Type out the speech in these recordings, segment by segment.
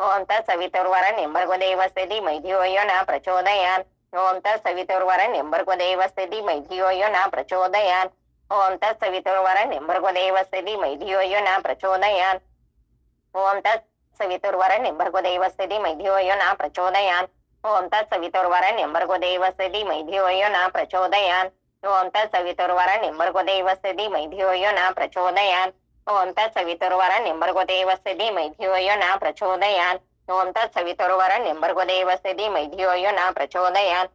ओम तत्सवितुर्वरेण्यं भर्गो देवस्य धीमहि धियो यो न प्रचोदयात्। ओम तत्सवितुर्वरेण्यं भर्गो देवस्य धीमहि धियो यो न प्रचोदयात्। ओम तत्सवितुर्वरेण्यं भर्गो देवस्य धीमहि धियो यो न प्रचोदयात्। ओम तत्सवितुर्वरेण्यं भर्गो देवस्य धीमहि धियो यो न प्रचोदयात्। ओम तत्सवितुर्वरेण्यं भर्गो देवस्य धीमहि धियो यो न प्रचोदयात्। ओम तत्सवितुर्वरेण्यं भर्गो देवस्य धीमहि धियो यो न प्रचोदयात्। ओम तत्सवितुर्वरेण्यं भर्गो देवस्य धीमहि धियो यो न प्रचोदयात्। ओम तत्सवितुर्वरेण्यं भर्गो देवस्य धीमहि धियो यो न प्रचोदयात्।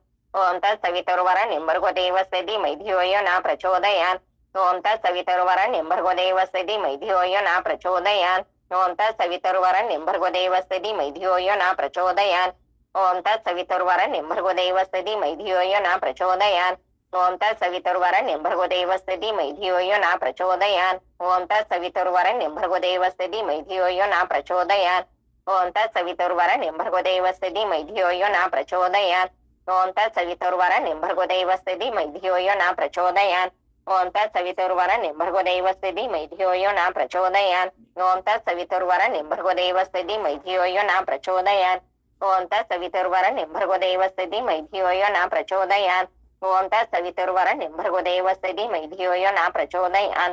ओम तत्सवितुर्वरेण्यं भर्गो देवस्य धीमहि धियो यो न प्रचोदयात्। ओम तत्सवितुर्वरेण्यं भर्गो देवस्य धीमहि धियो यो न प्रचोदयात्। ओम तत्सवितुर्वरेण्यं भर्गो देवस्य धीमहि धियो यो न प्रचोदयात्। ओम तत्सवितुर्वरेण्यं भर्गो देवस्य धीमहि धियो यो न प्रचोदयात्। ओम तत्सवितुर्वरेण्यं भर्गो देवस्य धीमहि धियो यो न प्रचोदयात्। ओम तत्सवितुर्वरेण्यं भर्गो देवस्य धीमहि धियो यो न प्रचोदयात्। ओम तत्सवितुर्वरेण्यं भर्गो देवस्य धीमहि धियो यो न प्रचोदयात्। ओम तत्सवितुर्वरेण्यं भर्गो देवस्य धीमहि धियो यो न प्रचोदयात्। ओम तत्सवितुर्वरेण्यं भर्गो देवस्य धीमहि धियो यो न प्रचोदयात्। ओम तत्सवितुर्वरेण्यं भर्गो देवस्य धीमहि धियो यो न प्रचोदयात्। ओम तत्सवितुर्वरेण्यं भर्गो देवस्य धीमहि धियो यो न प्रचोदयात्।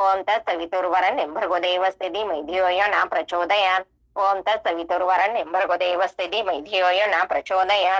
ओम तत्सवितुर्वरेण्यं भर्गो देवस्य धीमहि धियो यो न प्रचोदयात्। ओम तत्सवितुर्वरेण्यं भर्गो देवस्य धीमहि धियो यो न प्रचोदयात्।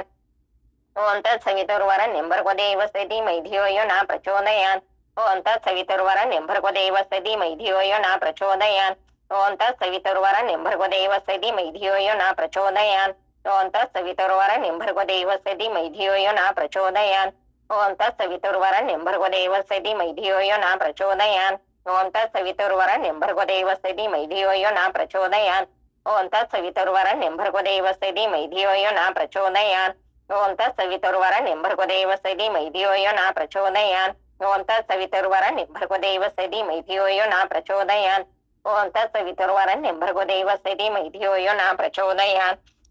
ओम तत्सवितुर्वरेण्यं भर्गो देवस्य धीमहि धियो यो न प्रचोदयात्। ओम तत्सवितुर्वरेण्यं भर्गो देवस्य धीमहि धियो यो न प्रचोदयात्। ओम तत्सवितुर्वरेण्यं भर्गो देवस्य धीमहि धियो यो न प्रचोदयात्। ओम तत्सवितुर्वरेण्यं भर्गो देवस्य धीमहि धियो यो न प्रचोदयात्। ओम तत्सवितुर्वरेण्यं भर्गो देवस्य धीमहि धियो यो न प्रचोदयात्। ओम तत्सवितुर्वरेण्यं भर्गो देवस्य धीमहि धियो यो न प्रचोदयात्। ओम तत्सवितुर्वरेण्यं भर्गो देवस्य धीमहि धियो यो न प्रचोदयात्। ओम तत्सवितुर्वरेण्यं भर्गो देवस्य धीमहि धियो यो न प्रचोदयात्। ओम तत्सवितुर्वरेण्यं भर्गो देवस्य धीमहि धियो यो न प्रचोदयात्। ओम तत्सवितुर्वरेण्यं भर्गो देवस्य धीमहि धियो यो न प्रचोदयात्।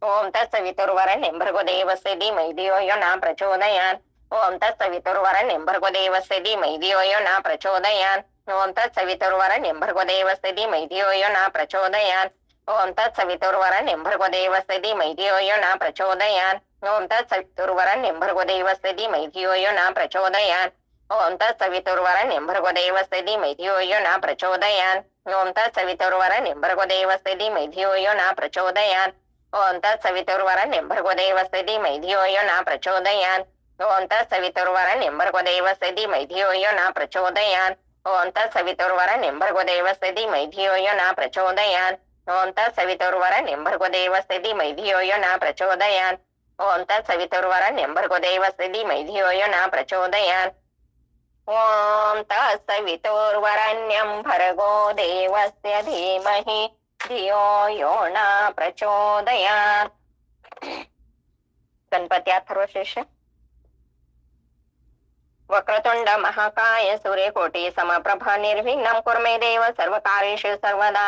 ओम तत्सवितुर्वरेण्यं भर्गो देवस्य धीमहि धियो यो न प्रचोदयात्। ओम तत्सवितुर्वरेण्यं भर्गो देवस्य धीमहि धियो यो न प्रचोदयात्। ओम तत्सवितुर्वरेण्यं भर्गो देवस्य धीमहि धियो यो न प्रचोदयात्। ओम तत्सवितुर्वरेण्यं भर्गो देवस्य धीमहि धियो यो न प्रचोदयात्। ओम तत्सवितुर्वरेण्यं भर्गो देवस्य धीमहि धियो यो न प्रचोदयात्। ओम तत्सवितुर्वरेण्यं भर्गो देवस्य धीमहि धियो यो न प्रचोदयात्। ओम तत्सवितुर्वरेण्यं भर्गो देवस्य धीमहि धियो यो न प्रचोदयात्। ओम तत्सवितुर्वरेण्यं भर्गो देवस्य धीमहि धियो यो न प्रचोदयात्। ओम तत्सवितुर्वरेण्यं भर्गो देवस्य धीमहि धियो यो न प्रचोदयात्। ओम तत्सवितुर्वरेण्यं भर्गो देवस्य धीमहि धियो यो न प्रचोदयात्। ओम तत्सवितुर्वरेण्यं भर्गो देवस्य धीमहि धियो यो न प्रचोदयात्। ओम तत्सवितुर्वरेण्यं भर्गो देवस्य धीमहि धियो यो न प्रचोदयात्। ओम तत्सवितुर्वरेण्यं भर्गो देवस्य धीमहि धियो यो न प्रचोदयात्। ओम तत्सवितुर्वरेण्यं भर्गो देवस्य धीमहि धियो यो न प्रचोदयात्। गणपती अथर्वशीर्ष. वक्रतुंड महाकाय सूर्यकोटि समप्रभ निर्विघ्नं कुरु मे देव सर्वकार्येषु सर्वदा.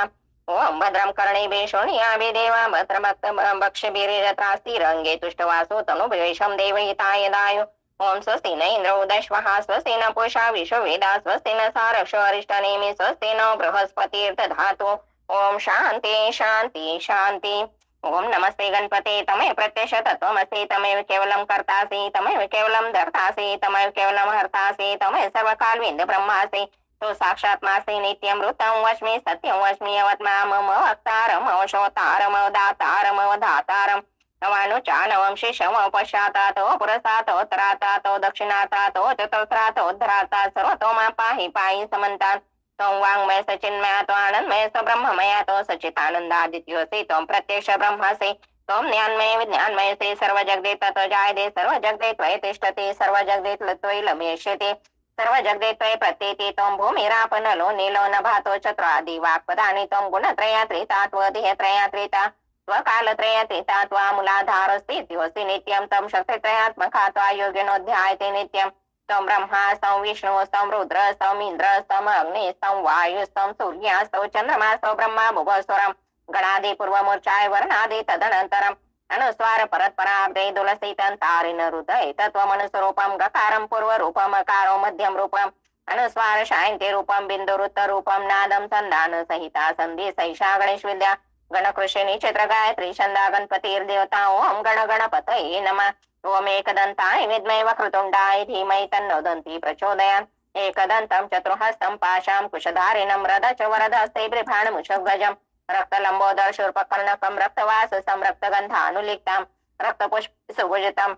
ओम भद्रं कर्णेभिः शृणुयामि देवा भद्रं भक्षभिर्यत्रास्ति रंगे तुष्टवासो तनुभवेशं देवहिताय दायु. ओम स्वस्ति न इंद्रो उदश्वः स्वस्ति न पूषा विश्ववेदा स्वस्ति न सारक्षो अरिष्टनेमि स्वस्ति न बृहस्पतिर्दधातु. ओम शांति शांति शांति. ओम नमस्ते गणपते तमेव प्रत्यक्ष तत्त्वमसि तमेव केवलं कर्तासि तमेव केवलं धर्तासि तमेव केवलं हर्तासि तमेव सर्वकालविद ब्रह्मासि. तो साक्षात्मासि नित्यमृतं वच्मि सत्यं वच्मि अवत्मामम वक्तारम् अवशोतारम् अवदातारम् अवधातारम् नवानुचानवं शिशमं पश्चातातो पुरस्तातो उत्तरातातो दक्षिणातातो चतुर्थातो उद्धरातात् सर्वतो मां पाहि पाहि समन्तात्. त्वं वाङ्मय सचिन्मयातो आनन्दमय सब्रह्ममयातो सच्चिदानन्दादित्योऽसि त्वं प्रत्यक्ष ब्रह्मसि. त्वं ज्ञानमय विज्ञानमयसि सर्वजगदे ततो जायते सर्वजगदे त्वयि तिष्ठति सर्वजगदे त्वयि लम्येष्यति सर्वजगदे त्वयि प्रतीति. त्वं भूमिरापनलो नीलो नभातो चतुरादि वाक्पदानि त्वं गुणत्रयात्रिता त्वदेहत्रयात्रिता त्वकालत्रयात्रिता त्वामूलाधारस्थित्योऽसि नित्यं. त्वं शक्तित्रयात्मका त्वायोगिनोऽध्यायते नित्यं. त्वं ब्रह्मा स्तं विष्णु स्तं रुद्र स्तं इन्द्र स्तं अग्नि स्तं वायु स्तं सूर्य स्तं चन्द्रमा स्तं ब्रह्मा भुवस्वरं गणादि पूर्वमूर्छाय वर्णादि तदनन्तरम् अनुस्वार परत्पराब्दे दुलसितन्तारिण हृदय तत्त्वमनुस्वरूपं गकारं पूर्वरूपम् अकारो मध्यम रूपम् अनुस्वार शायन्ति रूपं बिन्दुरुत्तरूपं नादं सन्धान सहिता सन्धि सैषा गणेश विद्या गणकृषिणी चित्र गायत्री छंदा गणपतीर्देवता ओम गण गणपतये नमः ओम एकदंताय विद्महे वक्रतुंडाय धीमहि तन्नो दन्ती प्रचोदयात् एकदन्तं चतुर्हस्तं पाशां कुशधारिणं रदच वरदहस्ते बिभ्राणमुषगजं रक्तलम्बोदर शूर्पकर्णकं रक्तवाससं रक्तगन्धानुलिप्तं रक्तपुष्प सुभुजितं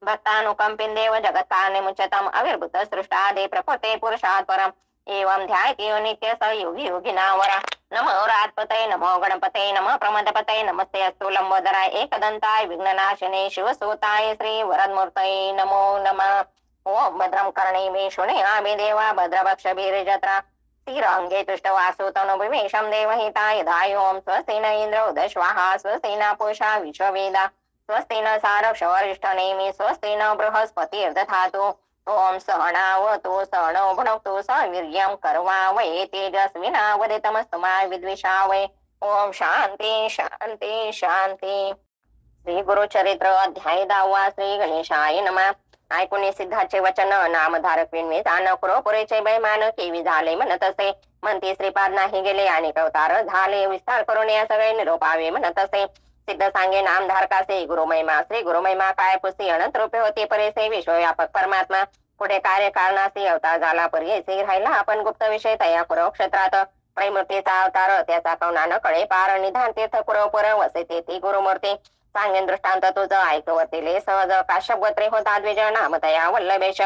भक्तानुकंपिन देव जगत्कार्यमुच्यतम् अविर्भूत सृष्टादे प्रकृते पुरुषात् परम् एवं ध्यायति नित्य स योगी योगिनावरा नमो राजपतये नमो गणपतये नमः प्रमदपतये नमस्ते अस्तु लंबोदराय एकदंताय विघ्ननाशिने शिवसुताय श्री वरदमूर्तये नमो नमः ओम भद्रं कर्णेमे शृणुयामि देवा भद्रभक्षभिर्जत्रा स्थिरांगे तुष्टवासु तनुभिमेषं देवहिताय धाय ओम स्वस्ति न इन्द्रो दश्वाहा स्वस्ति न पूषा विश्ववेदा स्वस्ति न सारक्षवरिष्ठनेमि स्वस्ति न बृहस्पतिर्दधातु ओम सहनावतु सहनौ भुनक्तु सवीर्यं कर्वावहै तेजस्विनावदितमस्तु मा विद्विषावहै ओम शांती शांती शांती श्री गुरुचरित्र अध्याय 10 श्री गणेशाय नमः ऐकून सिद्धाचे वचन नामधारक विणवे जाण करो पुरेचे बैमान केवी झाले म्हणत असे म्हणती श्रीपाद नाही गेले आणि अवतार झाले विस्तार करून या सगळे निरोपावे म्हणत असे सिद्ध सांगे नामधारकासे गुरुमहिमा श्री गुरुमहिमा काय पुसी अनंत रूपे होते परेसे विश्वव्यापक परमात्मा पुढे कार्य कारणासी अवतार झाला पर्येसे राहिला आपण गुप्त विषय तया कुरव क्षेत्रात त्रैमूर्तीचा अवतार त्याचा कवना न कळे पार निधान तीर्थ कुरव पुर वसे तेथे गुरुमूर्ती सांगेन दृष्टांत तुझं ऐकवतीले सहज काश्यप गोत्रे होता द्विज नाम तया वल्लभेश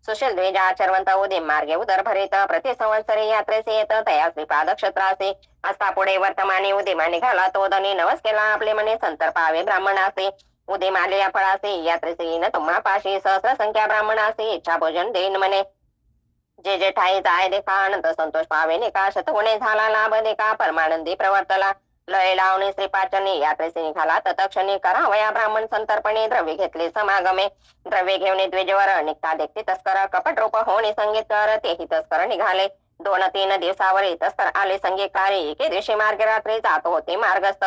सुशील द्विज आचरवंत उदिम मार्गे उदर भरित प्रति संवत्सरी यात्रेसे येत तया श्रीपाद क्षत्रासे असता पुढे वर्तमाने उदिमा निघाला तो धनी नवस केला आपले मने संतर पावे ब्राह्मणासे उदिम आले या फळासे यात्रेसे येईन तुम्हा पाशी सहस्र संख्या ब्राह्मणासे इच्छा भोजन देईन मने जे जे ठाई जाय देखा अनंत संतोष पावे निका शतगुणे झाला लाभ देखा परमानंदी प्रवर्तला लय लावणे श्रीपाचने यात्रेसे निघाला तत्क्षणी करावया ब्राह्मण संतर्पणे द्रव्य घेतले समागमे द्रव्य घेऊन द्विजवर निघता देखते तस्कर कपट रूप होणे संगीतकर तेही तस्कर निघाले 2-3 दिवसावर तस्कर आले संगीतकारी एके दिवशी मार्ग रात्री जात होते मार्गस्थ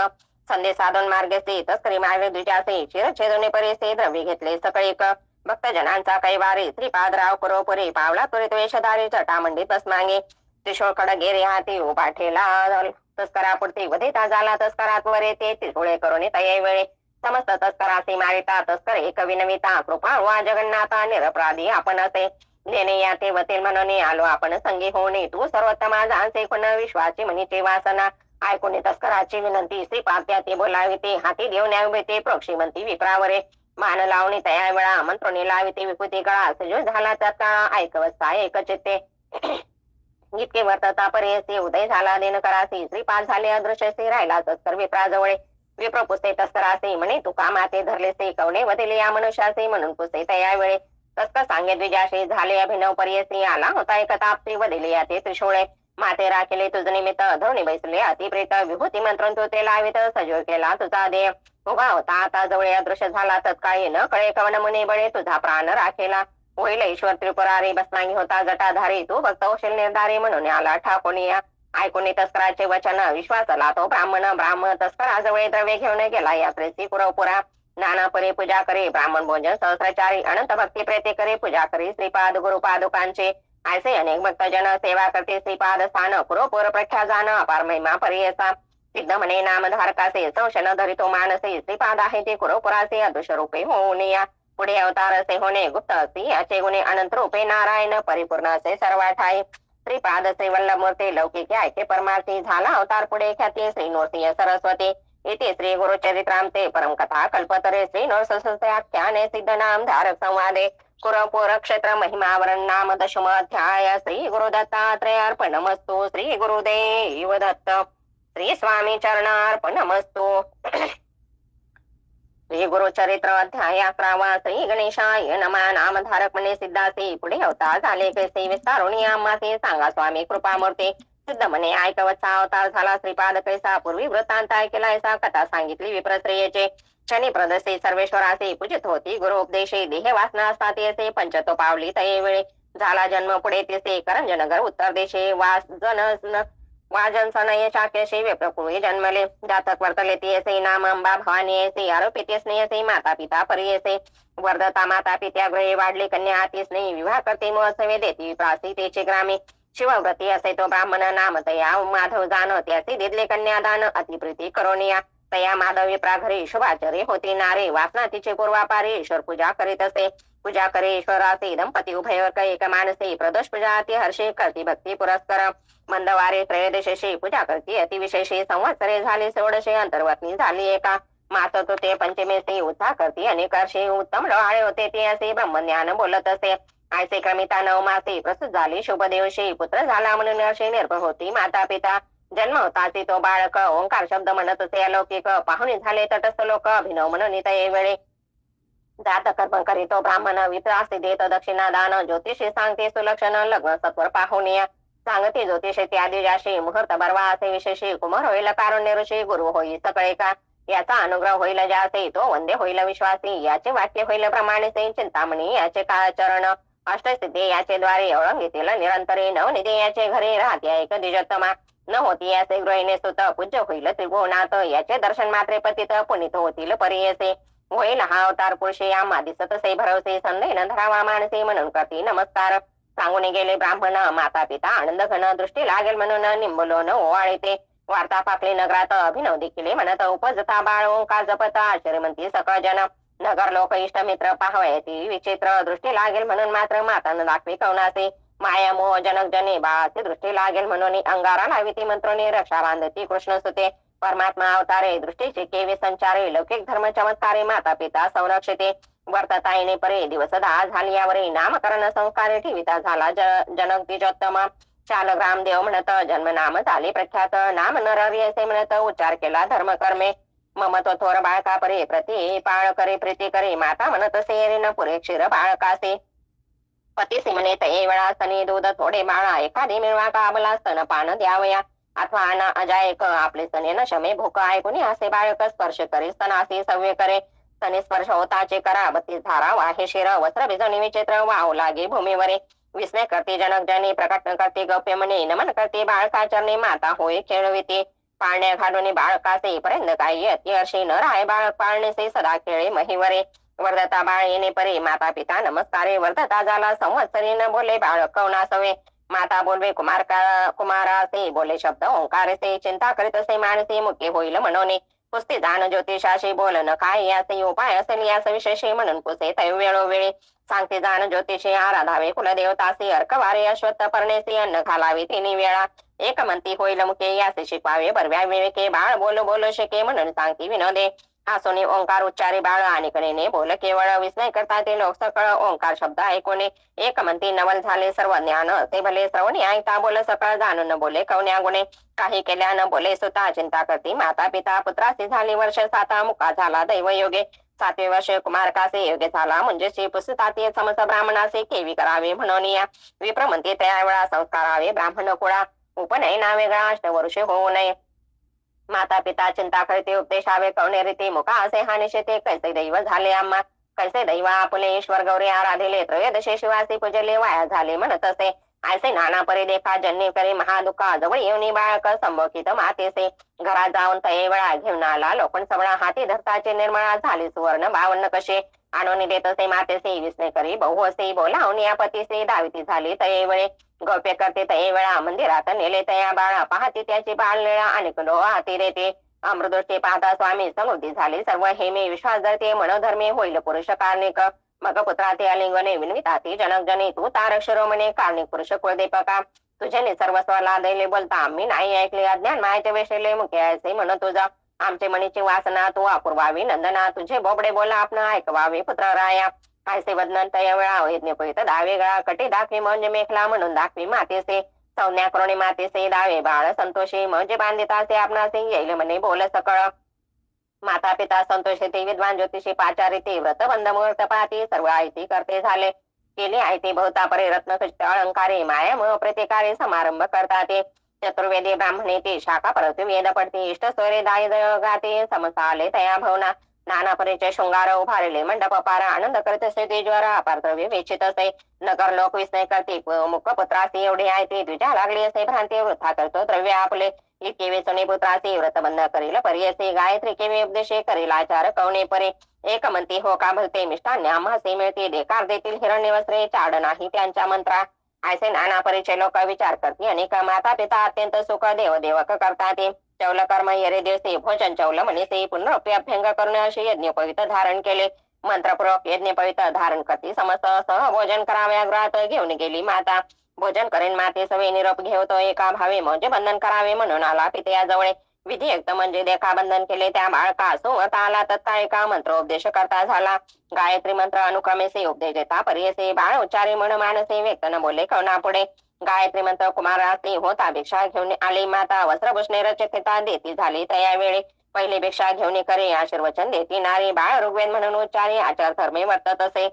संदेश साधून मार्गस्थे तस्करी मार्ग द्विजाचे शिरछेदोने परेसे द्रव्य घेतले सकळीक भक्तजनांचा कैवारी श्रीपादराव कुरोपुरी पावला त्वरित वेशधारी चटामंडी तस्मांगे त्रिशूळकड गेरे हाती उभा ठेला तस्करापुरती वधिता झाला तस्करात वर येते त्रिशूळे करून तये वेळे समस्त तस्करासी मारिता तस्कर एक विनविता कृपाळवा जगन्नाथा निरपराधी आपण असे देणे या ते वतील म्हणून आलो आपण संगी होणे तू सर्वोत्तमा जानसे कोण विश्वाची म्हणीचे वासना ऐकून तस्कराची विनंती श्रीपाद ते बोलावी ते हाती देऊन यावे ते प्रोक्षीमंती विप्रावरे मान लावणी तया वेळा आमंत्रणे लाविते विभूती गळा सजो झाला तत्काळ ऐकवस्था एक चित्ते इतके वर्तता पर्यंत उदय झाला दिन करासी श्रीपाद झाले अदृश्यसे राहिला तस्कर विप्राजवळे विप्र पुसते तस्करासे म्हणे तुका माते धरलेसे कवणे वदिले या मनुष्यासे म्हणून पुसते तया वेळे तस्कर सांगे द्विजाशी झाले अभिनव पर्यसी आला होता एक तापती वदिले या ते त्रिशूळे माते राखले तुझ निमित्त धोणी बैसले अतिप्रेत विभूती मंत्रून तू ते लावित सजोर केला तुझा देव उभा होता आता जवळ अदृश्य झाला तत्काळी न कळे कवन मुनी बळे तुझा प्राण राखेला होईल ईश्वर त्रिपुरारी बसनागी होता जटाधारी तू भक्त होशील निर्धारी म्हणून आला ठाकोनिया ऐकून तस्कराचे वचन विश्वासला तो ब्राह्मण तस्कराजवळ द्रव्य घेऊन गेला यात्रेसी कुरवपुरा नाना परे पूजा करे ब्राह्मण भोजन सहस्रचारी अनंत भक्ती प्रेते करे पूजा करी श्रीपाद गुरुपादुकांचे ऐसे अनेक भक्तजन सेवा करते श्रीपाद स्थान कुरवपुर प्रख्या जाण अपार महिमा पर्यसा सिद्ध म्हणे नामधारकासे संशन धरितो मानसे श्रीपाद आहे ते कुरवपुराचे अदृश्य रूपे होऊन या पुढे अवतार असे होणे गुप्त असे याचे गुणे अनंत रूपे नारायण परिपूर्ण असे सर्वाठाई श्रीपाद श्री वल्लभमूर्ती लौकिके ऐके परमार्थी झाला अवतार पुढे ख्याती श्री नृसिंह सरस्वती इथे श्री गुरुचरित्रांते परमकथा कल्पतरे श्री नृसिंहाख्याने सिद्ध नाम धारक संवादे कुरवपुर क्षेत्र महिमावरण नाम दशम अध्याय श्री गुरुदत्तात्रय अर्पणमस्तु श्री गुरुदेव दत्त श्री स्वामी चरणार्पणमस्तु श्री गुरुचरित्र अध्याय 11 श्री गणेशाय नमः नामधारक म्हणे सिद्धासी पुढे अवतार झाले कैसे विस्तारुणी आम्हासे सांगा स्वामी कृपामूर्ती सिद्ध म्हणे ऐकवचा अवतार झाला श्रीपाद कैसा पूर्वी वृत्तांत ऐकला ऐसा कथा सांगितली विप्रश्रेयेचे शनी प्रदसे सर्वेश्वरासे पूजित होती गुरु उपदेशे देह वासना असतात असे पंचतो पावली तये वेळे झाला जन्म पुढे तेसे करंजनगर उत्तर देशे वाजन सनय शाक्यशे विप्रकुळे जन्मले जातक वर्तले ते नाम अंबा भवानी ऐसे आरोपिते स्नेहसे माता पिता परियसे वर्धता माता पित्या गृहे वाढले कन्या आती स्नेही विवाह करते महोत्सवे देती प्रासी तेचे ग्रामी शिवव्रती असे तो ब्राह्मण नाम तया माधव जाण त्याचे दिदले कन्यादान अतिप्रीती करोनिया तया माधव विप्रा घरी शुभाचरी होती नारे वासना तिचे पूर्वापारी ईश्वर पूजा करीत असे पूजा करे ईश्वराचे दंपती उभयवर एक मानसे प्रदोष पूजा अति हर्षे करती भक्ती पुरस्कर मंदवारे त्रयोदशी पूजा करती अतिविशेषी संवत्सरे झाली षोडशे अंतर्वतनी झाली एका मात तो ते पंचमेसे उत्साह करती अनेक वर्षे उत्तम डोहाळे होते ते असे ब्रह्मज्ञान बोलत असे आयसे क्रमिता 9 मासे प्रसूत झाली शुभ दिवशी पुत्र झाला म्हणून असे निर्भय होती माता पिता जन्म होताची तो बाळक ओंकार शब्द म्हणत असे अलौकिक पाहुणे झाले तटस्थ लोक अभिनव म्हणून वेळे जात कर्म करीतो ब्राह्मण वित्रासी देत दक्षिणा दान ज्योतिषी सांगते सुलक्षण लग्न सत्वर पाहुनिया सांगते ज्योतिषी त्यादी जाशी मुहूर्त बरवा असे विशेषी कुमार होईल कारुण्य ऋषी गुरु होई सगळे का याचा अनुग्रह होईल ज्याचे तो वंदे होईल विश्वासी याचे वाक्य होईल प्रमाणे चिंतामणी याचे चरण अष्टसिद्धी याचे द्वारे औरंगीतील निरंतरे नवनिधी याचे घरी राहत्या एक दिजोत्तमा न होती याचे गृहिणी सुत पूज्य होईल त्रिभुवनाथ याचे दर्शन मात्रे पतित पुनित होतील परियसे होईल हा अवतार पुरुषे आम्हा दिसत से भरवसे संदेह धरावा मानसे म्हणून करती नमस्कार सांगून गेले ब्राह्मण माता पिता आनंद घन दृष्टी लागेल म्हणून निंबलोन ओवाळीते वार्ता पाकली नगरात अभिनव देखील म्हणत उपजता बाळ ओंकार जपता आश्चर्यमंती सकळ जन नगर लोक इष्ट मित्र पाहवयाची विचित्र दृष्टी लागेल म्हणून मात्र मातानं दाखवी कवनासे माया मोह जनक जने बाळाची दृष्टी लागेल म्हणून अंगारा लाविती मंत्रोनी रक्षा बांधती कृष्ण सुते परमात्मा अवतारे दृष्टीचे केवी संचारे लौकिक धर्म चमत्कारे माता पिता संरक्षिते वर्तताईने परे दिवस 10 झाली यावरी नामकरण संस्कारे ठेविता झाला जनक द्विजोत्तम शालग्राम देव म्हणत जन्म नाम झाले प्रख्यात नाम नरहरी असे म्हणत उच्चार केला धर्म कर्मे ममत्व थोर बाळका परे प्रति पाळ करे प्रीती करे माता म्हणत सेरीन पुरे क्षीर बाळकासे पती सिमने तये वेळा सनी दूध थोडे बाळा एखादी मिळवा काबला स्तन पान द्यावया अथवा ना अजायक आपले सने न शमे भूक ऐकून असे बाळक स्पर्श करे स्तनासी सव्य करे सने स्पर्श होताचे करा 32 धारा वाहे शिर वस्त्र भिजवणी विचित्र वाहू लागे भूमीवरे विस्मय करते जनक जने प्रकट करते गौप्य मने नमन करते बाळकाचरणे माता होय खेळविते पाळण्या घालून बाळकासे पर्यंत काही अतिहर्षी न राय बाळक पाळणेसे सदा खेळे महिवरे वर्धता बाळ येणे परे माता पिता नमस्कारे वर्धता झाला संवत्सरी न बोले बाळक कवनासवे माता बोलवे कुमारासे बोले शब्द ओंकारसे चिंता करीत असे मानसे मुके होईल म्हणून पुस्ती जाण ज्योतिषाशी बोलन काय याचे उपाय असेल यास विशेषे म्हणून पुसे तय वेळोवेळी सांगते जाण ज्योतिषी आराधावे कुलदेवतासी अर्कवारे अश्वत्थ पर्णेसी अन्न घालावे तिन्ही वेळा एक म्हणती होईल मुके याचे शिकवावे बरव्या विवेके बाळ बोल बोल शके म्हणून सांगती विनोदे आसोनी ओंकार उच्चारे बाळ आणि कणेने बोल केवळ विस्मय करता ते लोक सकळ ओंकार शब्द ऐकोने एक म्हणती नवल झाले सर्व ज्ञान ते भले श्रवणी ऐकता बोल सकळ जाणून बोले कवन्या गुणे काही केल्यानं बोले सुता चिंता करती माता पिता पुत्रासी झाली वर्ष 7 मुका झाला दैव योगे 7वे वर्ष कुमारकासे योग्य झाला म्हणजे पुस्तकाती समस ब्राह्मणासे केवी करावे म्हणून या विप्र म्हणते त्यावेळा संस्कारावे ब्राह्मण कुळा उपनयना वेगळा अष्टवर्षे होऊ नये माता पिता चिंता करते उपदेशावे कवणे रीती मुका असे हानिशे ते कैसे दैव झाले आम्हा कैसे दैव आपले ईश्वर गौरी आराधिले त्रयोदशी शिवासी पूजले वाया झाले म्हणत असे ऐसे नाना परी देखा जन्य करे महादुःखा जवळ येऊन बाळक संभोकित मातेसे घरात जाऊन तये वेळा घेऊन आला लोकण सबळा हाती धरताचे निर्मळा झाले सुवर्ण 52 कसे आणून देत असे मातेसे विस्मय करी बहु असे बोलावून या पतीसे दाविती झाली तये वेळे गौप्य करते तये वेळा मंदिरात नेले तया बाळा पाहते त्याची बाळलेळा अनेक लो हाती देते अमृदृष्टी पाहता स्वामी समृद्धी झाली सर्व हे मी विश्वास धरते मनोधर्मी होईल पुरुष कार्णिक मग पुत्राते अलिंगने विनविताती जनक जनी तू तारक शिरोमणे कार्णिक पुरुष कुळदीपका तुझे सर्वस्वाला दैले बोलता मी नाही ऐकले अज्ञान मायचे वेशले मुखे ऐसे म्हणत तुझा आमचे मनीची वासना तू अपूर्वावी नंदना तुझे बोबडे बोला आपण ऐकवावे पुत्र राया ऐसे वदन तया वेळा यज्ञपवित दावे गळा कटी दाखवी म्हणजे मेखला म्हणून दाखवी मातेसे संज्ञा करुणी मातेसे दावे बाळ संतोषी म्हणजे बांधितासे आपणासे येईल म्हणे बोल सकळ माता पिता संतोषी ते विद्वान ज्योतिषी पाचारी ते व्रतबंध मुहूर्त पाहती सर्व आयती करते झाले केले आयती बहुता परे रत्न अलंकारे माया मोह प्रतिकारे समारंभ करतात चतुर्वेदी ब्राह्मणे ते शाखा परत वेद पडते इष्ट स्वरे दाय गाते समसाले तया भवना नाना परीचे शृंगार उभारले मंडप पारा आनंद करीत असे ते ज्वारा पार्थव्य वेचित असे नगर लोक विस्मय करते मुख पुत्रासी एवढे आहे ते द्विजा लागली असे भ्रांती वृथा करतो द्रव्य आपले इतके वेचणे पुत्रासी व्रत बंद करील परियसे गायत्री केवे उपदेशे करील आचार कवणे परे एक म्हणते हो का भलते मिष्टान्य आम्हासे मिळते देकार देतील हिरण्य वस्त्रे चाड नाही त्यांच्या मंत्रा ऐसे नाना परीचे लोक विचार करती अनेक माता पिता अत्यंत सुख देव देवक करतात चौल कर्म येरे दिवशी भोजन चौल म्हणीसे पुनरुपी अभ्यंग करून असे यज्ञपवित धारण केले मंत्रपूर्वक यज्ञपवित धारण करती समस्त सह भोजन कराव्या गृहात घेऊन गेली माता भोजन करेन माते सवे निरोप घेवतो एका भावे म्हणजे बंधन करावे म्हणून आला पितयाजवळ विधियुक्त म्हणजे देखा बंधन केले त्या बाळका सुमत आला तत्काळ एका मंत्रोपदेश करता झाला गायत्री मंत्र अनुक्रमेसे उपदेश देता पर्यसे बाळ उच्चारे म्हण मानसे व्यक्त न बोले कवना पुढे गायत्री मंत्र कुमारासी होता भिक्षा घेऊन आली माता वस्त्रभूषणे रचकिता देती झाली त्या वेळी पहिली भिक्षा घेऊन करे आशीर्वचन देती नारी बाळ ऋग्वेद म्हणून उच्चारी आचार धर्मे वर्तत असे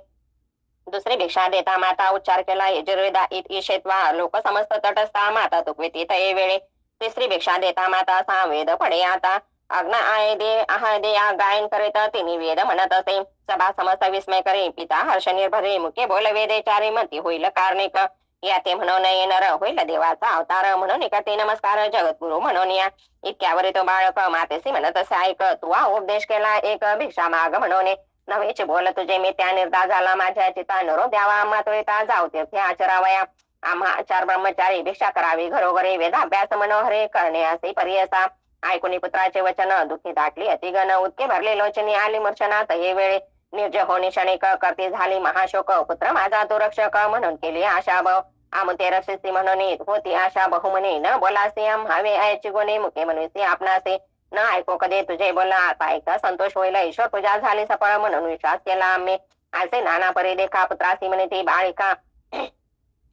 दुसरी भिक्षा देता माता उच्चार केला यजुर्वेदा ईशेत्वा लोक समस्त तटस्था माता तुकविती तये वेळी तिसरी भिक्षा देता माता सावेद पडे आता अग्न आय दे आह दे या गायन करीत तिन्ही वेद म्हणत असे सभा समस्त विस्मय करे पिता हर्ष निर्भरे मुखे बोल वेदे चारी म्हणती होईल कार्णिक या ते म्हणून येणार होईल देवाचा अवतार म्हणून ते नमस्कार जगद्गुरु म्हणून या इतक्यावर तो बाळक मातेसी म्हणत असे ऐक तू उपदेश केला एक भिक्षा माग म्हणून नवेच बोल तुझे मी त्या निर्धार झाला माझ्या चिता निरोप द्यावा आम्हा तुळीता जाऊ तीर्थे आचरावया आम्हा आचार ब्रह्मचारी भिक्षा करावी घरोघरी वेदाभ्यास मनोहरे करणे असे पर्यसा ऐकुनी पुत्राचे वचन दुःखी दाटली अतिगण उदके भरले लोचनी आली मूर्छनात हे वेळे निर्ज होणी क्षणिक करती झाली महाशोक पुत्र माझा तो रक्षक म्हणून केली आशा भाव आमुते रक्षसी म्हणून होती आशा बहुमनी न बोलासे आम्हावे आयची गुणी मुखे म्हणून आपणासे न ऐको कधी तुझे बोला आता ऐका संतोष होईल ईश्वर पूजा झाली सफळ म्हणून विश्वास केला आम्ही असे नाना परी देखा पुत्रासी म्हणे ती बाळिका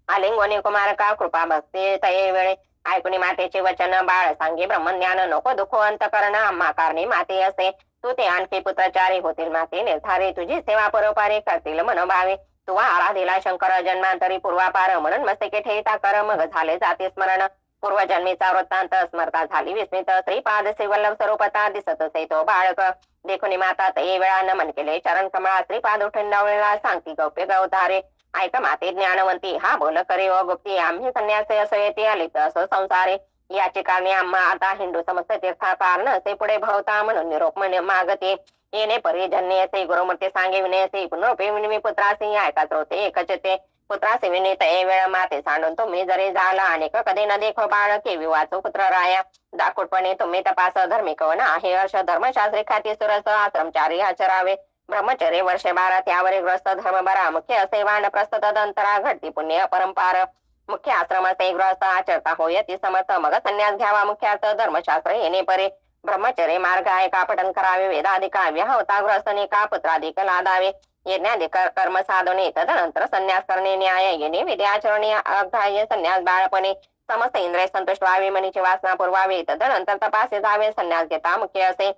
आलिंगोनी कुमारका कृपा भक्ती तये वेळे ऐकुनी मातेचे वचन बाळ सांगे ब्रह्मज्ञान नको दुःख अंतकरण आम्हा कारणे माते असे तू ते आणखी पुत्रचारी होतील माते निर्धारी तुझी सेवा परोपारी करतील मनोभावे तू आराधीला शंकर जन्मांतरी पूर्वापार म्हणून मस्तके ठेविता कर मग झाले जाते स्मरण पूर्वजन्मीचा वृत्तांत स्मरता झाली विस्मित श्रीपाद श्री वल्लभ स्वरूपता दिसत असे तो बाळक देखुनी माता तये वेळा नमन केले चरण कमळा श्रीपाद उठून डावळीला सांगती गौप्य गवतारे ऐक माते ज्ञानवंती हा बोल करे व गुप्ती आम्ही संन्यासे असं येते आले असं संसारे याचे कारणे आम्हा आता हिंदू समस्त तीर्था कारण असे पुढे भवता म्हणून निरोप मागते येणे परिजन्य असे गुरुमूर्ती सांगे विनय असे पुनरुपे विनवी पुत्रासी ऐका श्रोते एकच ते पुत्रासी विनित ए वेळ माते सांडून तुम्ही जरी झाला अनेक कधी न देखो बाळ केवी वाचो पुत्र राया दाखवटपणे तुम्ही तपास धार्मिक वन आहे हर्ष धर्मशास्त्री खाती सुरस आश्रमचारी आचरावे ब्रह्मचर्य वर्षे 12 त्यावर ग्रस्त धर्म बरा मुख्य असे वानप्रस्थ तदंतरा घडती पुण्य परंपार मुख्य आश्रमाचे ग्रस्त आचरता होय ती समर्थ मग संन्यास घ्यावा मुख्यार्थ धर्मशास्त्र येणे परे ब्रह्मचर्य मार्ग आहे का पठन करावे वेदाधिकाव्य होता ग्रस्तने का पुत्राधिक लादावे यज्ञाधिक कर्म साधने तदनंतर संन्यास करणे न्याय येणे विद्याचरणे अग्राह्य संन्यास बाळपणे समस्त इंद्रिय संतुष्ट व्हावे मनीची वासना पुरवावी तदनंतर तपासे जावे संन्यास घेता मुख्य असे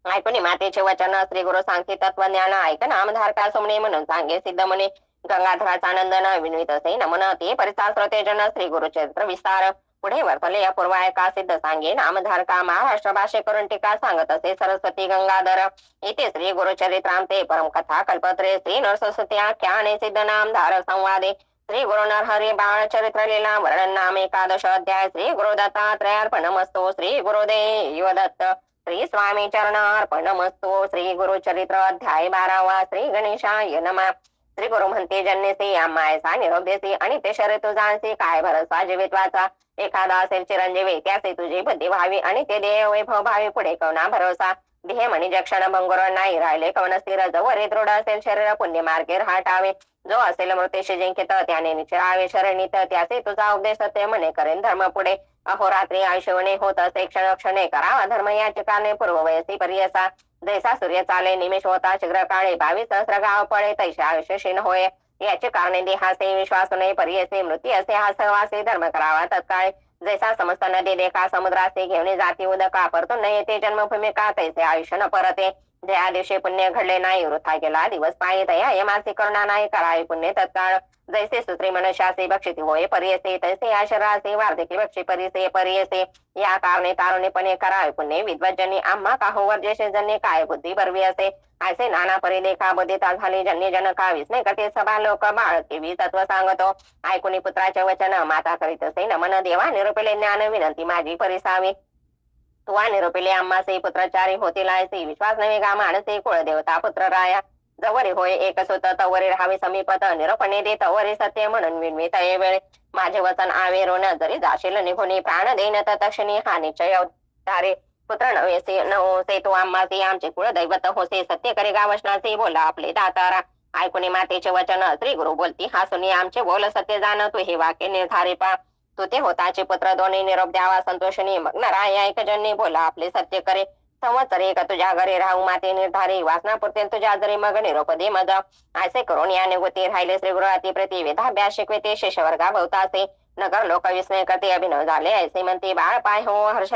ऐकुनी मातेचे वचन श्री गुरु सांगते तत्वज्ञान ऐक नामधारका सुमणे म्हणून सांगे सिद्ध म्हणे गंगाधराचा आनंद न विनवित असे नमन ते परिसार श्रोतेजन श्री गुरु चरित्र विस्तार पुढे वर्तले अपूर्व ऐका सिद्ध सांगे नामधारका महाराष्ट्र भाषे करून टीका सांगत असे सरस्वती गंगाधर इथे श्री गुरु चरित्रांते परम कथा कल्पत्रे श्री नरसरस्वती आख्याने सिद्ध नामधार संवादे श्री गुरु नरहरी बाळ चरित्र लीला वर्णन नाम एकादश अध्याय श्री गुरु दत्तात्रयार्पणमस्तु श्री गुरुदेव दत्त श्री स्वामी चरणार्पणमस्तु श्री गुरु चरित्र अध्याय 12 श्री गणेशाय नमः श्री गुरु म्हणते जन्यसी आम्हायसा निरोप देसी आणि ते शरीर तुझांसी काय भरसा जीवित्वाचा एखादा असेल चिरंजीवी त्याचे तुझी बुद्धी व्हावी आणि ते देह वैभव भावी पुढे कवना भरोसा देह म्हणी जक्षण भंगुर नाही राहिले कवन स्थिर जवळ दृढ असेल शरीर पुण्य मार्गे राहटावे जो असेल मृत्यूशी जिंकित त्याने निचरावे शरणीत त्याचे तुझा उपदेश सत्य म्हणे करेन धर्म पुढे अहोरात्री आयुष्यवणे होत असे क्षण क्षणे करावा धर्म याचे कारणे पूर्व वयसी पर्यसा जैसा सूर्य चाले निमेष होता शीघ्र काळे 22 सहस्र गाव पळे तैसे आयुष्य क्षीण होय याचे कारणे देहासे विश्वास नाही पर्यसे मृत्यू असे हा सहवासे धर्म करावा तत्काळ जैसा समस्त नदी देखा समुद्रासे घेऊन जाती उदका परतून न येते जन्मभूमी का तैसे आयुष्य न परते ज्या दिवशी पुण्य घडले नाही वृथा गेला दिवस पायी तया यमासी करुणा नाही करावी पुण्य तत्काळ जैसे सुत्री मनुष्यासे बक्षिती होय पर्यसे तैसे आशरासे वार्धकी बक्षी परिसे पर्यसे या कारणे तारुणीपणे करावे पुण्य विद्वज्जनी आम्हा काहो वर्जेशे जन्य काय बुद्धी बरवी असे ऐसे नाना परी देखा बुद्धिता झाली जन्य जनका विस्मय कटे सभा लोक बाळ केवी तत्व सांगतो ऐकुनी पुत्राचे वचन माता करीत असे नमन देवा निरुपले ज्ञान विनंती माझी परिसावी तुवा निरुपले आम्हासे पुत्रचारी होतील ऐसे विश्वास नवे गा मानसे कुळ देवता पुत्र राया जवरी होय एक सुत तवरी राहावे समीपत निरोपणे दे तवरी सत्य म्हणून विणवित वेळे माझे वचन आवे ऋण जरी जाशील निघुनी प्राण देन तक्षणी हा निश्चय अवतारे पुत्र नव्हेसे नवसे तो आम्हासी आमचे कुळदैवत होसे सत्य करे गावशनाचे बोला आपले दातारा ऐकुनी मातेचे वचन श्री गुरु बोलती हासुनी आमचे बोल सत्य जाण तू हे वाक्य निर्धारे पा तू ते होताचे पुत्र दोन्ही निरोप द्यावा संतोषणी मग नराय ऐकजनी बोला आपले सत्य करे संवत्सर एक तुझ्या घरी राहू माते निर्धारी वासना पुरते तुझ्या जरी मग निरोप दे मज असे करून या निगुती राहिले श्री गुरु अति प्रति वेदाभ्यास शिकविते शेषवर्गा भवतासे नगर लोक विस्मय करते अभिनव झाले ऐसे म्हणते बाळ पाय हो हर्ष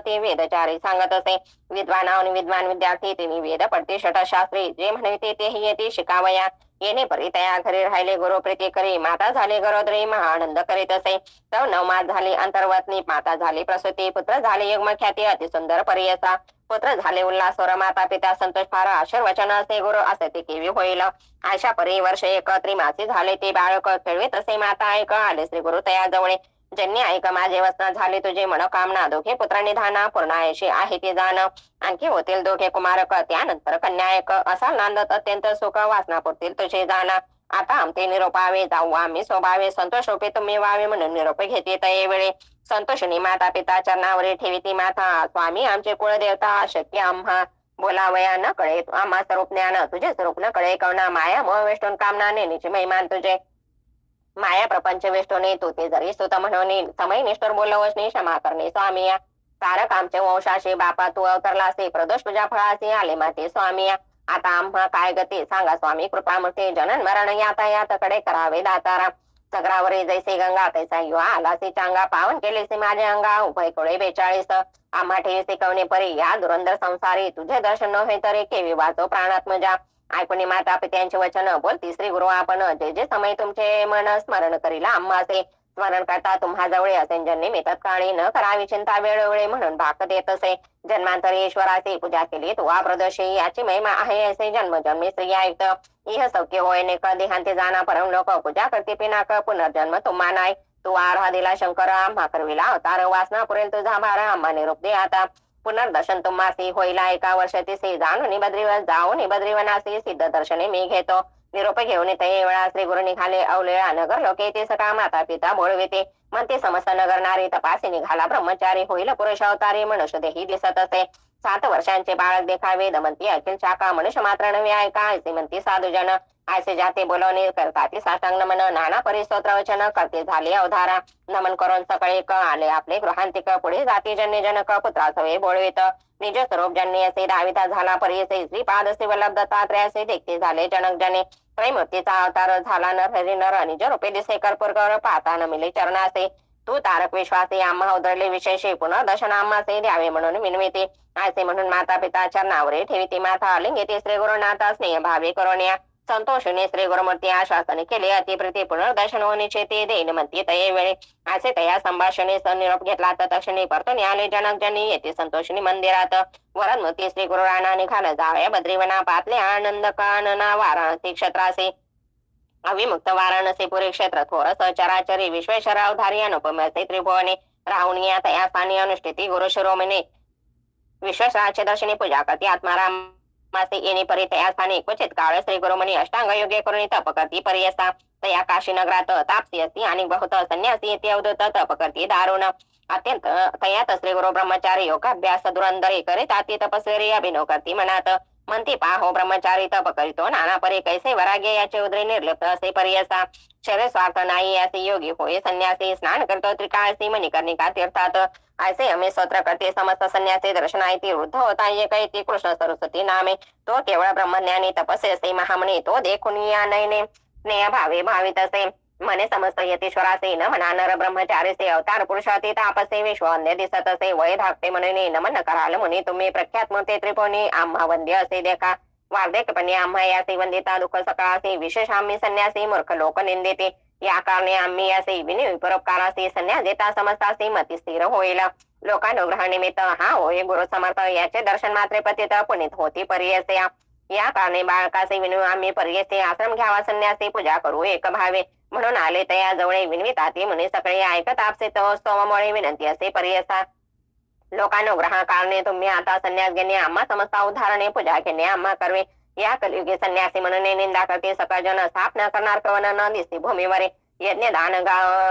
ते वेदचारी सांगत असे विद्वान आणि विद्वान विद्यार्थी तिने वेद पडते षटशास्त्री जे म्हणते तेही येते शिकावया येणे परी तया घरी राहिले गुरु प्रीती करी माता झाले गरोदरी महाआनंद करीत असे तव नवमास झाली अंतर्वतनी माता झाली प्रसूती पुत्र झाले युग्मख्याती अति सुंदर परियसा पुत्र झाले उल्हासवर माता पिता संतोष फार आशीर्वचन असे गुरु असे ते केवी होईल आशा परी वर्ष एक त्रिमासी झाले ते बाळक खेळवीत असे माता ऐक आले श्री गुरु तया जवळे जन्य ऐक माझे वसना झाले तुझे मनोकामना दोघे पुत्र निधाना पूर्णायशी आहे ते जाण आणखी होतील दोघे कुमारक त्यानंतर कन्या ऐक असा नांदत अत्यंत सुख वासना पुरतील तुझे जाणा आता आमचे निरोपावे जाऊ आम्ही स्वभावे संतोष रूपे तुम्ही व्हावे म्हणून निरोप घेते तये वेळे संतोषिनी माता पिता चरणावरी ठेविती माता स्वामी आमचे कुळदेवता शक्य आम्हा बोलावया न कळे आम्हा स्वरूप ज्ञान तुझे स्वरूप न कळे कवना माया मोह वेष्टून कामना नेनीचे महिमान तुझे माया प्रपंच वेष्टोने तू ते जरी सुत म्हणून समय निष्ठुर बोलवसनी क्षमा करणे स्वामिया तारक आमचे वंशाशी बापा तू अवतरलासे प्रदोष तुझ्या फळाशी आले माते स्वामिया आता आम्हा काय गती सांगा स्वामी कृपामूर्ती जनन मरण यातायातकडे करावे दातारा सगरावरी जैसे गंगा तैसा युवा आलासी चांगा पावन केलेसे माझे अंगा उभय कोळे 42 आम्हा ठेवी शिकवणे परी या दुरंदर संसारी तुझे दर्शन नव्हे तरी केवी वाचो प्राणात्मजा ऐकुनी माता पित्यांचे वचन बोलती श्री गुरु आपण जे जे समय तुमचे मन स्मरण करीला आम्हासे स्मरण करता तुम्हा जवळे असे जन्मी तत्काळी न करावी चिंता वेळोवेळी म्हणून भाक देत असे जन्मांतरी ईश्वराची पूजा केली तू प्रदोषी याची महिमा आहे असे जन्मजन्मी स्त्री आयुक्त इह सौख्य होय नेक देहांती जाना परम लोक पूजा करते पिनाक पुनर्जन्म तुम्हा नाही तू आराहा दिला शंकर आम्हा करविला अवतार वासना पुरेल तुझा भार आम्हा निरोप दे आता पुनर्दर्शन तुम्हासी होईला एका वर्षाती जाणून बद्रीवन जाऊन बद्रीवनासी सिद्ध दर्शने मी घेतो निरोप घेऊन ते वेळा श्री गुरु निघाले अवलेळा नगर लोके ते सकाळ माता पिता बोळविते म्हणते समस्त नगर नारी तपासी निघाला ब्रह्मचारी होईल पुरुष अवतारी मनुष्य देही दिसत असे 7 वर्षांचे बाळक देखावे दमंती अखिल शाखा मनुष्य मात्र नवे ऐका ऐसे म्हणती साधुजन ऐसे जाते बोलवणे करतात साष्टांग नमन नाना परिस्तोत्र वचन करते झाले अवधारा नमन करून सकाळी क आले आपले गृहांतिक पुढे जाती जन्य जनक पुत्रासवे बोळवित निज स्वरूप जन्य असे दाविता झाला परियसे श्रीपाद असे वल्लभ दत्तात्रय असे देखते झाले जनक जने त्रैमूर्तीचा अवतार झाला नर हरी नर निज रूपे दिसे कर्पूर कर पाहता न मिले चरणासे तू तारक विश्वासी आम्हा उधळले विशेषे पुनर्दर्शन आम्हासे द्यावे म्हणून विनविते असे म्हणून माता पिता चरणावरे ठेविते माता लिंगिते श्री गुरुनाथा स्नेह भावे करोण्या संतोषने श्री गुरुमूर्ती आश्वासन केले अतिप्रीती पुनर्दर्शन होण्याचे ते देईन म्हणते तये वेळे असे तया संभाषणे निरोप घेतला तर तक्षणी परतून आले जनक जनी येते संतोषिनी मंदिरात वरदमूर्ती श्री गुरु राणा निघाल जावया बद्रीवना पातले आनंद कानना वाराणसी क्षेत्रासे अविमुक्त वाराणसी पुरी क्षेत्र थोर चराचरी विश्वेश्वर अवधारी अनुपमसे त्रिभुवने राहुण या तया स्थानी अनुष्ठिती गुरु शिरोमणे विश्वेश्वराचे दर्शनी पूजा करते आत्माराम मासे येणे परी तया स्थानी क्वचित काळ श्री गुरुमणी अष्टांग योग्य करून तप करती परियसा तया काशी नगरात तापसी असती आणि बहुत संन्यासी येते अवधूत तप करती दारुण अत्यंत तयात श्री गुरु ब्रह्मचारी योगाभ्यास दुरंदरी करीत अति तपस्वी अभिनव करती मनात म्हणते पाहो ब्रह्मचारी तप करीतो नाना परी कैसे वराग्य याचे उदरे निर्लिप्त असे परियसा शरीर स्वार्थ नाही असे योगी होय संन्यासी स्नान करतो त्रिकाळसी मणिकर्णिका तीर्थात ऐसे अमे स्तोत्र करते समस्त संन्यासी दर्शनायती वृद्ध होता एक ऐती कृष्ण सरस्वती नामे तो केवळ ब्रह्मज्ञानी तपस्वी असे महामणी तो देखून या नयने स्नेह भावे भावित असे मने समस्त यतीश्वरासे न म्हणा नर ब्रह्मचारीसे अवतार पुरुषाती तापसे विश्व अन्य दिसत असे वय धाकटे म्हणून नमन कराल मुनी तुम्ही प्रख्यात मूर्ती त्रिपुणी आम्हा वंद्य असे देखा वार्धक्यपणे आम्हा यासे वंदिता दुःख सकाळासे विशेष आम्ही संन्यासी मूर्ख लोक निंदिते या कारणे आम्ही यासे विनियोग परोपकारासे संन्यास देता समजतासे मती स्थिर होईल लोकानुग्रह निमित्त हा होय गुरु समर्थ याचे दर्शन मात्रे पतित पुनीत होती परियसे या कारणे बाळकाचे विनू आम्ही परियसे आश्रम घ्यावा संन्यासी पूजा करू एक भावे म्हणून आले तया जवळे विनविताती मुनी सगळे ऐकत आपसे स्तोममुळे विनंती असे परियसा लोकानुग्रह कारणे तुम्ही आता संन्यास घेणे आम्हा समस्त उदाहरणे पूजा घेणे आम्हा करवे या कलियुगी संन्यासी म्हणून निंदा करते सकळ जन स्थापना करणार कवन न दिसते भूमीवर यज्ञ दान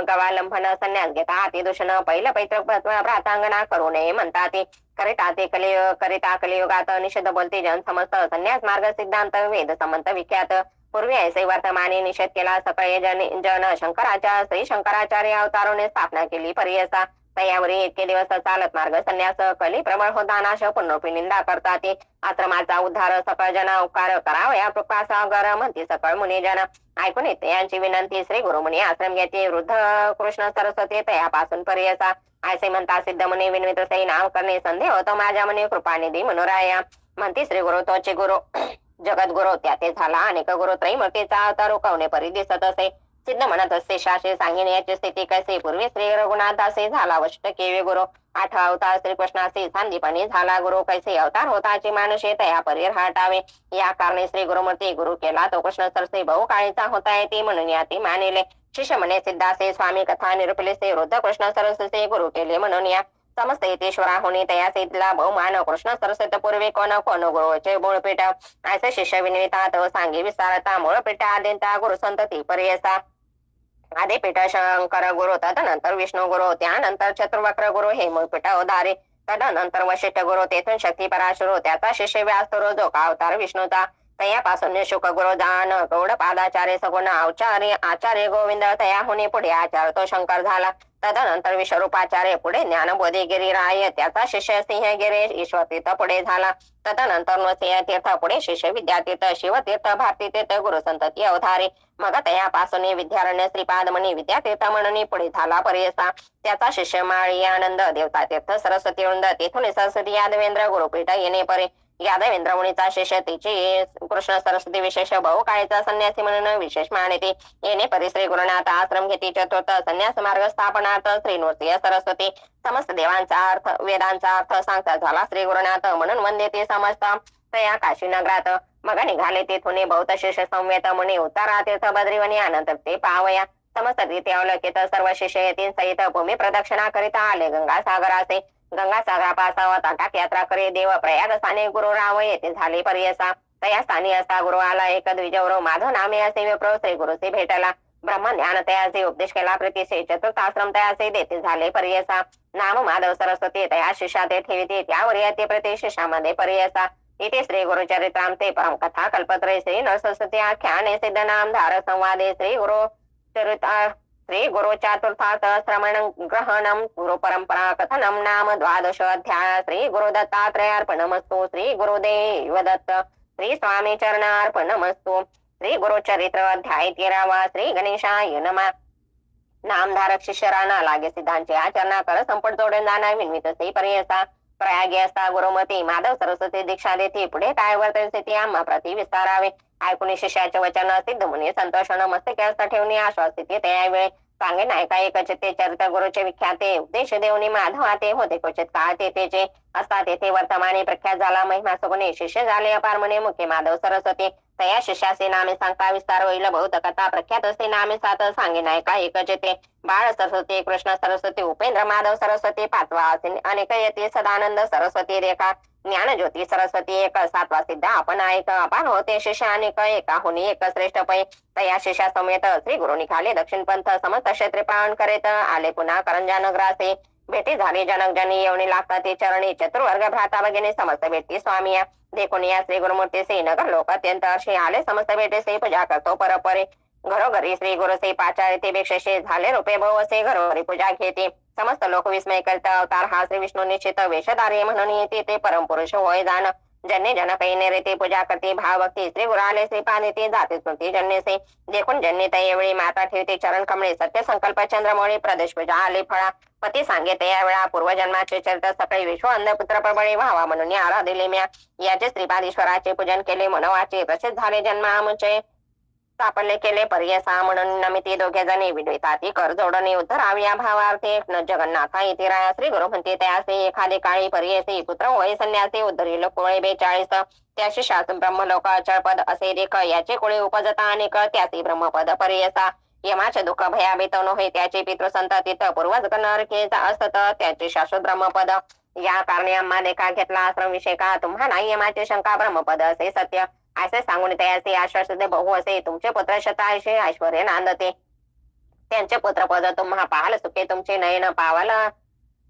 गवालंबन संन्यास घेता अति दूषण पहिलं पैतृक प्रातांगणा करू नये म्हणतात करिता कलियुगात निषेध बोलते जन समस्त संन्यास मार्ग सिद्धांत वेद संबंध विख्यात पूर्वी ऐसे वर्तमाने निषेध केला सकळे जन शंकराचार्य श्री शंकराचार्य अवतारोने स्थापना केली पर्यसा तयावरी इतके दिवस चालत मार्ग संन्यास कली प्रबळ होता नाश पुनरुपी निंदा करतात आश्रमाचा उद्धार सकळ जन उपकार करावा या कृपासागर म्हणते सकळ मुनी जन ऐकून येते यांची विनंती श्री गुरुमुनी आश्रम घेते वृद्ध कृष्ण सरस्वती तयापासून पर्यसा ऐसे म्हणता सिद्ध मुनी विनवित सई नाम करणे संदेह होतो माझ्या मुनी कृपानिधी मनोराया म्हणते श्री गुरु तोचे गुरु जगत गुरु त्या ते झाला अनेक गुरु त्रैमूर्तीचा अवतार रोखवणे परी दिसत असे सिद्ध म्हणत असते शास्त्री सांगेन याची स्थिती कसे पूर्वी श्री रघुनाथ असे झाला वष्ट केवे गुरु आठवा अवतार श्रीकृष्णाशी सांदीपणी झाला गुरु कैसे अवतार होताची मानुषे तया परीर हटावे या कारणे श्री गुरुमूर्ती गुरु केला तो कृष्ण सरसे बहु काळीचा होता येते म्हणून याती मानिले शिष्य म्हणे सिद्धासे स्वामी कथा निरुपलेसे वृद्ध कृष्ण सरसे गुरु केले म्हणून या समस्त येतेश्वरा होणे तया सिद्धला बहुमान कृष्ण सरस्वत पूर्वी कोण कोण गुरुचे मूळपीठ असे शिष्य विनवितात सांगी विस्तारता मूळपीठ आदिंता गुरु संतती पर्यसा आदिपीठ शंकर गुरु तदनंतर विष्णू गुरु त्यानंतर चतुर्वक्र गुरु हे मूळपीठ उदारे तदनंतर वशिष्ठ गुरु तेथून शक्ती पराशुरू त्याचा शिष्य व्यासतुरो जो का अवतार विष्णूचा तयापासून शुक गुरु जान गौड पादाचार्य सगुण आचार्य गोविंद तया होणे पुढे आचार्य तो शंकर झाला तदनंतर विश्वरूपाचार्य पुढे ज्ञानबोधी गिरिराय त्याचा शिष्य सिंहगिरी ईश्वर तीर्थ पुढे झाला तदनंतर नृसिंह तीर्थ पुढे शिष्य विद्यातीर्थ शिवतीर्थ भारती तीर्थ गुरु संतती अवधारे मग तयापासून विद्यारण्य श्रीपाद म्हणी विद्यातीर्थ म्हणून पुढे झाला पर्यसा त्याचा शिष्य माळी आनंद देवता तीर्थ सरस्वती वृंद तेथून सरस्वती यादवेंद्र गुरुपीठ येणे परे यादवेंद्र मुनीचा शिष्य तिची कृष्ण सरस्वती विशेष बहुकाळीचा संन्यासी म्हणून विशेष मानते येणे परिश्री गुरुनाथ आश्रम घेती चतुर्थ संन्यास मार्ग स्थापनार्थ श्री नृसिंह सरस्वती समस्त देवांचा अर्थ वेदांचा अर्थ सांगता झाला श्री गुरुनाथ म्हणून वंदे ते समस्त तया काशी नगरात मग निघाले तेथून बौद्ध शिष्य संवेत मुनी उतारा तीर्थ बद्रीवनी अनंतर ते पावया समस्त तिथे अवलंकित सर्व शिष्य येतील सहित भूमी प्रदक्षिणा करिता आले गंगा सागराचे गंगा सागरापासावर ताटाक यात्रा करे देव प्रयाग स्थाने गुरु राव येथे झाले पर्यसा तया स्थानी असता गुरु आला एक द्विजवरो माधव नामे असे विप्रो श्री गुरुसे भेटला ब्रह्म ज्ञान तयाचे उपदेश केला प्रतिशे चतुर्थाश्रम तयाचे देते झाले पर्यसा नाम माधव सरस्वती तया शिष्या ते ठेविते त्यावर येते प्रति शिष्यामध्ये पर्यसा इथे श्री गुरुचरित्राम ते परम कथा कल्पत्रे श्री नरसरस्वती आख्याने सिद्ध नाम धार संवादे श्री गुरु चरिता श्री गुरु चतुर्थार्थ श्रवण ग्रहणम गुरु परंपरा कथनम नाम द्वादश अध्याय श्री गुरु दत्तात्रयार्पणमस्तु श्री गुरुदेव दत्त श्री स्वामी चरणार्पणमस्तु श्री गुरुचरित्र अध्याय 13 श्री गणेशाय नमः नामधारक शिष्यराना लागे सिद्धांचे आचरणा कर संपट जोडून जाणार विनवित से पर्यसा प्रयागी असता गुरुमती माधव सरस्वती दीक्षा देते पुढे काय वर्तन ते आम्हा प्रति विस्तारावे ऐकून शिष्याचे वचन सिद्ध मुनी संतोषण मस्तके असता ठेवणे आश्वासित त्यावेळी सांगे नायका एकच ते चरित्र गुरुचे विख्याते उपदेश देवनी माधवा ते होते क्वचित काळ तेथे असता तेथे वर्तमाने प्रख्यात झाला महिमा सगुणे शिष्य झाले अपार म्हणे मुखे माधव सरस्वती तया शिष्याचे नामे सांगता विस्तार होईल बहुत कथा प्रख्यात असते नामे सात सांगे नायका एकच ते बाळ सरस्वती कृष्ण सरस्वती उपेंद्र माधव सरस्वती पाचवा असे अनेक येते सदानंद सरस्वती रेखा ज्ञान ज्योती सरस्वती एक सातवा सिद्ध आपण एक अपार होते शिष्य अनेक एका होनी एक श्रेष्ठ पै तया शिष्या समेत श्री गुरु निघाले दक्षिण पंथ समस्त क्षेत्रे पावन करीत आले पुन्हा करंजा नगरासे भेटी झाली जनक जनी येवणी लागतात ते चरणी चतुर्वर्ग भ्राता भगिनी समस्त भेटी स्वामी देखून या श्री गुरुमूर्ती से नगर लोक अत्यंत असे आले समस्त भेटे से पूजा करतो परपरे घरोघरी श्री गुरु से पाचार्य ते बेक्षे झाले रूपे भाऊ असे घरोघरी पूजा घेते समस्त लोक विस्मय करता अवतार हा श्री विष्णू निश्चित वेशधारी म्हणून येते ते परमपुरुष होय जाण जन्य जन काही रीते पूजा करते भाव भक्ती श्री गुरु आले श्रीपाद ते जाते स्मृती जन्य से देखून जन्य त्यावेळी माता ठेवते चरण कमळे सत्य संकल्प चंद्रमौळी प्रदेश पूजा आले फळा पती सांगे त्यावेळा पूर्वजन्माचे चरित्र सकाळी विश्व अंधपुत्र प्रबळे व्हावा म्हणून आराधिले म्या याचे श्रीपादेश्वराचे पूजन केले मनवाचे प्रसिद्ध झाले जन्मामुचे सापडले केले पर्यसा म्हणून नमिती दोघे जणी विडविताती कर जोडणे उद्धरावी या भावार्थे जगन्नाथा इथे राया श्री गुरु म्हणते त्यासे एखादे काळी पर्यसी पुत्र होय संन्यासी उद्धरी कोळे 42 त्याशी शासन ब्रह्मलोक अचळ पद असे रेख याचे कोळे उपजता अनेक त्यासी ब्रह्मपद पर्यसा यमाचे दुःख भयाभीत न होय त्याचे पितृसंततीत पूर्वज नरकेचा असत त्याचे शाश्वत ब्रह्मपद या कारणे आम्हा देखा घेतला आश्रम विषय का तुम्हा नाही यमाचे शंका ब्रह्मपद असे सत्य असे सांगून तयाचे आश्वास दे बहु असे तुमचे पुत्र शतायुषे ऐश्वर्य नांदते. त्यांचे पुत्र पद तुम्हा पाहाल सुखे तुमचे नयन पावाला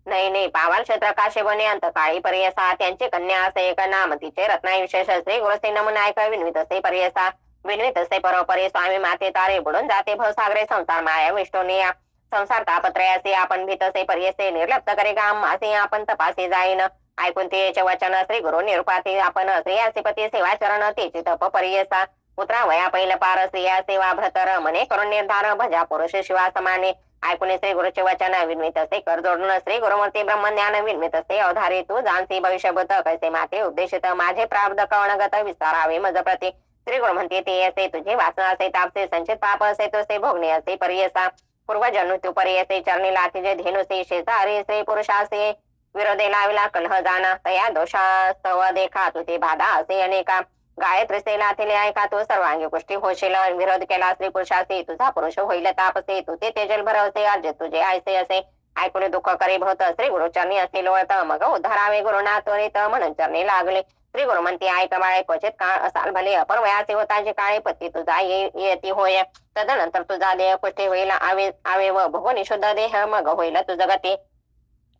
नयने पावाल क्षेत्र काशे बने अंत काळी पर्यसा. त्यांची कन्या असे एक नाम तिचे रत्नाई विशेष श्री गुरुसे नमून ऐक विनवित असे पर्यसा. विनवित असे परोपरी स्वामी माते तारे बुडून जाते भवसागरे संसार माया विष्णुनिया. संसार तापत्रयाचे आपण भीतसे पर्यसे निर्लप्त करे गाम मासे आपण तपासे जाईन. ऐकून ते वचन श्री गुरु निरुपाती आपण स्त्रियाचे पती सेवा चरण तेची तप पर्यसा. पुत्रा वया पहिल पार स्त्रिया सेवा भ्रतर मने करून निर्धार भजा पुरुष शिवा समाने. ऐकून श्री गुरुचे वचन विन्वित असे कर जोडून श्री गुरुमूर्ती ब्रह्मज्ञान विन्वित असे अवधारी तू जाणसी भविष्यभूत कैसे माते उद्देशित माझे प्राप्त कवणगत विस्तारावे मज प्रती. श्री गुरु म्हणते ते असे तुझे वासना असे तापसे संचित पाप असे तुसे भोगणे असे पर्यसा. पूर्वजन्म तू पर्यसे चरणी लातीजे धेनुसे शेजारी श्री पुरुषासे विरोधे लाविला कलह जाना तया दोषास्तव देखा तुझे बाधा असे अनेका. गायत्री से लाथिले ऐका तू सर्वांगी गोष्टी होशील. विरोध केला स्त्री पुरुषासे तुझा पुरुष होईल तापसे तू ते तेजल भरवसे आज तुझे आयसे असे. ऐकून दुःख करी भवत श्री गुरुचरणी असे लोळत मग उद्धारावे गुरुना त्वरित म्हणून चरणी लागले. श्री गुरु म्हणते ऐक बाळे क्वचित काळ असाल भले अपर वयाचे होता जे काळे पती तुझा येती होय. तदनंतर तुझा देह पुष्टी होईल आवे व भगवनी शुद्ध देह मग होईल तुझ गती.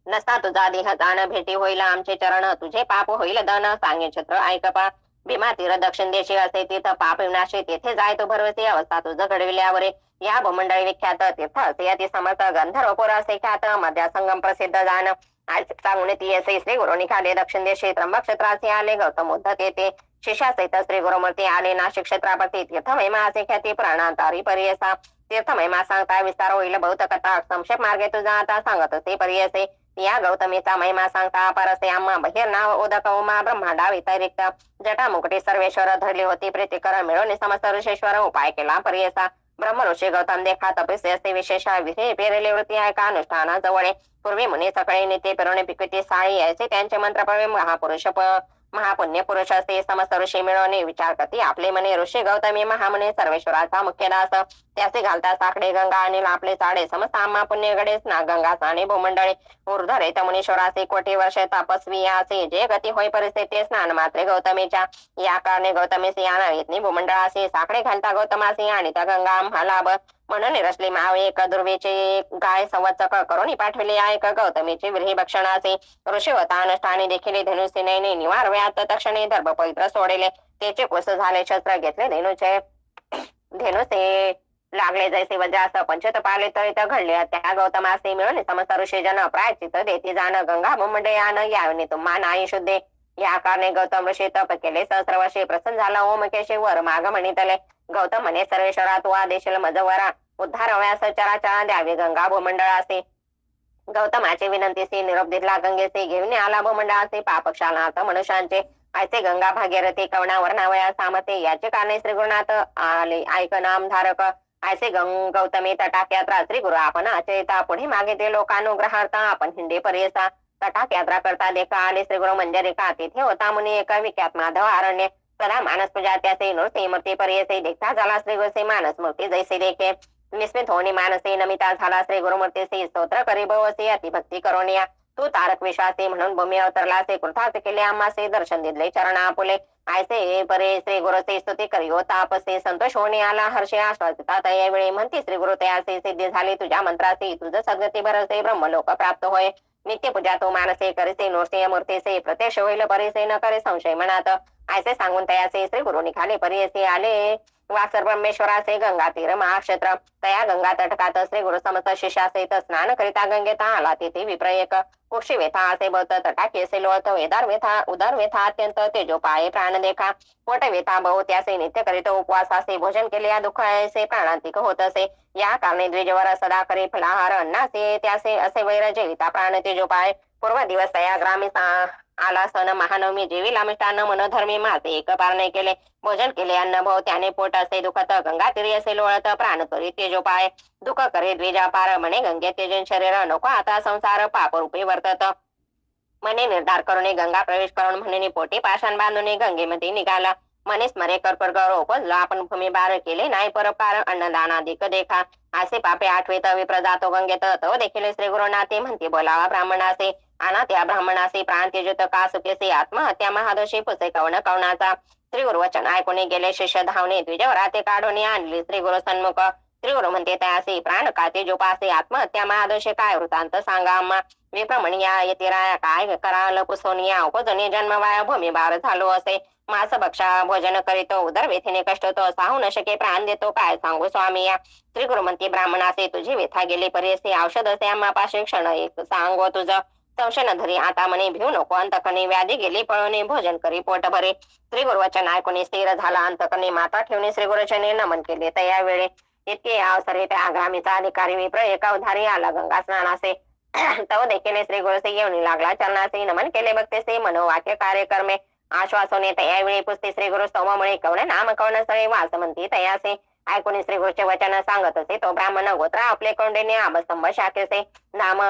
नसता तुझा देह दान भेटी होईल आमचे चरण तुझे पाप होईल दन. सांगे छत्र ऐकपा भीमा तीर दक्षिण देशी असे तिथं पाप विनाशी तेथे जाय तो भरवसे अवस्था तुझं घडविल्यावर. या भूमंडळी विख्यात तीर्थ असे अति समर्थ गंधर्व पोर असे ख्यात मध्या संगम प्रसिद्ध जाण. सांगून ती असे श्री गुरु निघाले दक्षिण देशी त्र्यंबक क्षेत्राचे आले गौतम उद्धत येते. शिष्यासहित श्री गुरुमूर्ती आले नाशिक क्षेत्रापती तीर्थमहिमा असे ख्याती प्राणांतारी पर्यसा. तीर्थमहिमा सांगता विस्तार होईल बहुत कथा संक्षेप मार्गे तुझा आता सांगत असे पर्यसे. या गौतमीचा महिमा सांगता परसे आम्हा बहिर नाव उदक उमा ब्रह्मांडा व्यतिरिक्त जटा मुकुटी सर्वेश्वर धरली होती प्रीतिकर मिळून समस्त ऋषेश्वर उपाय केला पर्यसा. ब्रह्म ऋषी गौतम देखा तपसे असे विशेष विधी पेरले वृत्ती ऐका अनुष्ठाना जवळे. पूर्वी मुनी सकाळी नेते पेरवणे पिकविती साळी असे त्यांचे मंत्र महापुरुष महापुण्य पुरुष असे समस्त ऋषी मिळवणे विचार करती आपले मने. ऋषी गौतमी महामुने सर्वेश्वराचा मुख्य दास त्याचे घालता साकडे गंगा आणि आपले साडे समस्त आम्हा पुण्य गडे स्ना गंगा स्नाने भूमंडळे ऊर्ध्वरेत मुनीश्वराचे कोटी वर्ष तपस्वी असे जे गती होई परिस्थिती स्नान मात्रे गौतमीच्या. या कारणे गौतमीसी येतनी भूमंडळासी साकडे घालता गौतमासी आणि त्या गंगा आम्हा लाभ म्हणून निरसली मावे एक दुर्वेचे गाय संवत्सक करून पाठविले एक गौतमीचे विरही भक्षणाचे. ऋषी होता अनुष्ठाने देखील धेनुसेने निवार व्यात तक्षणे दर्भ पवित्र सोडले. त्याचे कुस झाले शस्त्र घेतले धेनुसे लागले जैसे वज्रास पंचत पाले तळीत घडले. त्या गौतमासे मिळून समस्त ऋषीजन प्रायचित देती जाण गंगा भूमंडयान यावने तुम्हा नाही शुद्धे. या कारणे गौतम ऋषी तप केले सहस्र वर्षे प्रसन्न झाला ओम केशे वर माग म्हणितले. गौतम म्हणे सर्वेश्वरा तू आदेशील मजवरा उद्धार व्यास चराचरा द्यावे गंगा भूमंडळासे. गौतमाचे विनंतीसी निरोप दिला गंगेचे घेऊन आला भूमंडळाचे पापक्षालनाथ मनुष्यांचे. ऐसे गंगा भागीरथी कवणावर नावया सामते याचे कारणे श्री गुरुनाथ आले ऐक नाम धारक. ऐसे गौतमी तटाक यात्रा श्री गुरु आपण आचरिता पुढे मागे ते लोकानुग्रहार्थ आपण हिंडे पर्यसा. तटाक यात्रा करता देखा आले श्री गुरु मंजरिका तिथे होता मुनी एक विख्यात माधव अरण्य. सदा मानस पूजा त्याचे नृत्य मूर्ती पर्यसे देखता झाला श्री गुरुचे मानस मूर्ती जैसे देखे. निस्मित होणी मानसे नमिता झाला श्री गुरुमूर्तीचे स्तोत्र करी भवसे अतिभक्ती करोनिया. तू तारक विश्वासे म्हणून भूमी अवतरलासे कृतार्थ केले आम्हासे दर्शन दिले चरणा आपुले. ऐसे परे श्री गुरुचे स्तुती करियो तापसे संतोष होणे आला हर्षे आश्वासितात यावेळी म्हणती श्री गुरु तयासे सिद्धी झाली तुझ्या मंत्रासे तुझ सद्गती भरसे ब्रह्मलोक प्राप्त होय. नित्य पूजा तो मानसे करिसे नृसिंह मूर्तीसे प्रत्यक्ष होईल परिसे न करे संशय मनात. ऐसे सांगून तयासे श्री गुरु निघाले परियसे आले वासर ब्रह्मेश्वराचे गंगा तीर महाक्षेत्र. तया गंगा तटकात श्री गुरु समस्त शिष्यासहित स्नान करिता गंगेता आला तिथे विप्रयक. कुक्षी व्यथा असे बौत तटाकेसे लोळत वेदार व्यथा उदर व्यथा अत्यंत तेजोपाये प्राण देखा. पोट व्यथा बहु त्यासे नित्य करीत उपवासासे भोजन केले या दुःखासे प्राणांतिक होत असे. या कारणे द्विजवर सदा करी फलाहार अन्नासे त्यासे असे वैर जेविता प्राण तेजोपाय. पूर्व दिवस तया ग्रामी आला सण महानवमी जेविला मिष्टान्न मनोधर्मी माझे एक पारणे केले भोजन केले अन्न भाऊ त्याने पोट असे दुखत गंगा तिरी असे लोळत प्राण त्वरित तेजोपाय. दुःख करे द्विजापार म्हणे गंगे तेजन शरीर नको आता संसार पाप रूपी वर्तत. मने निर्धार करून गंगा प्रवेश करून म्हणून पोटी पाषाण बांधून गंगेमध्ये निघाला. मने स्मरे कर्कर्ग उपजला आपण भूमी बार केले नाही परपार अन्नदानाधिक देखा. असे पापे आठवेत विप्र जातो गंगेत तो देखील श्री गुरुनाथे म्हणते बोलावा ब्राह्मणासे. आना त्या ब्राह्मणासी प्राण त्यजुत का सुखेसी आत्महत्या महादोषी पुसे कवण कवनाचा. श्री गुरु वचन ऐकून गेले शिष्य धावणे द्विजवर ते काढून आणली श्री गुरु सन्मुख. श्री गुरु म्हणते त्यासी प्राण काते जोपासे आत्महत्या महादोषे काय वृत्तांत सांगा आम्हा. विप्रमणिया यतिराया काय कराल पुसोनिया उपजनी जन्म वाया भूमी बार झालो असे. मास भक्षा भोजन करीतो उदर वेथीने कष्ट तो साहू न शके प्राण देतो काय सांगू स्वामी या. श्री गुरु म्हणते ब्राह्मणासे तुझी व्यथा गेली परियसे औषध असे आम्हा पाशे क्षण एक सांगो तुझं. संशय न धरी आता म्हणे भिऊ नको अंतकने व्याधी गेली पळणे भोजन करी पोट भरे. श्री गुरु वचन ऐकून स्थिर झाला अंतकने माता ठेवणे श्री गुरुचरणी नमन केले त्या वेळे. इतके अवसरे त्या आग्रामीचा अधिकारी विप्र एका उधारी आला गंगा स्नानासे. तव देखील श्री गुरुसे येऊन लागला चरणासे नमन केले भक्तेसे मनोवाक्य कार्यक्रमे. आश्वासने तयावेळी पुसते श्री गुरु स्तोमामुळे कवण नाम कवण सळे वास म्हणती तयासे. ऐकून श्री गुरुचे वचन सांगत असे तो ब्राह्मण गोत्रा आपले कौंडिन्य आबस्तंभ शाखेसे. नाम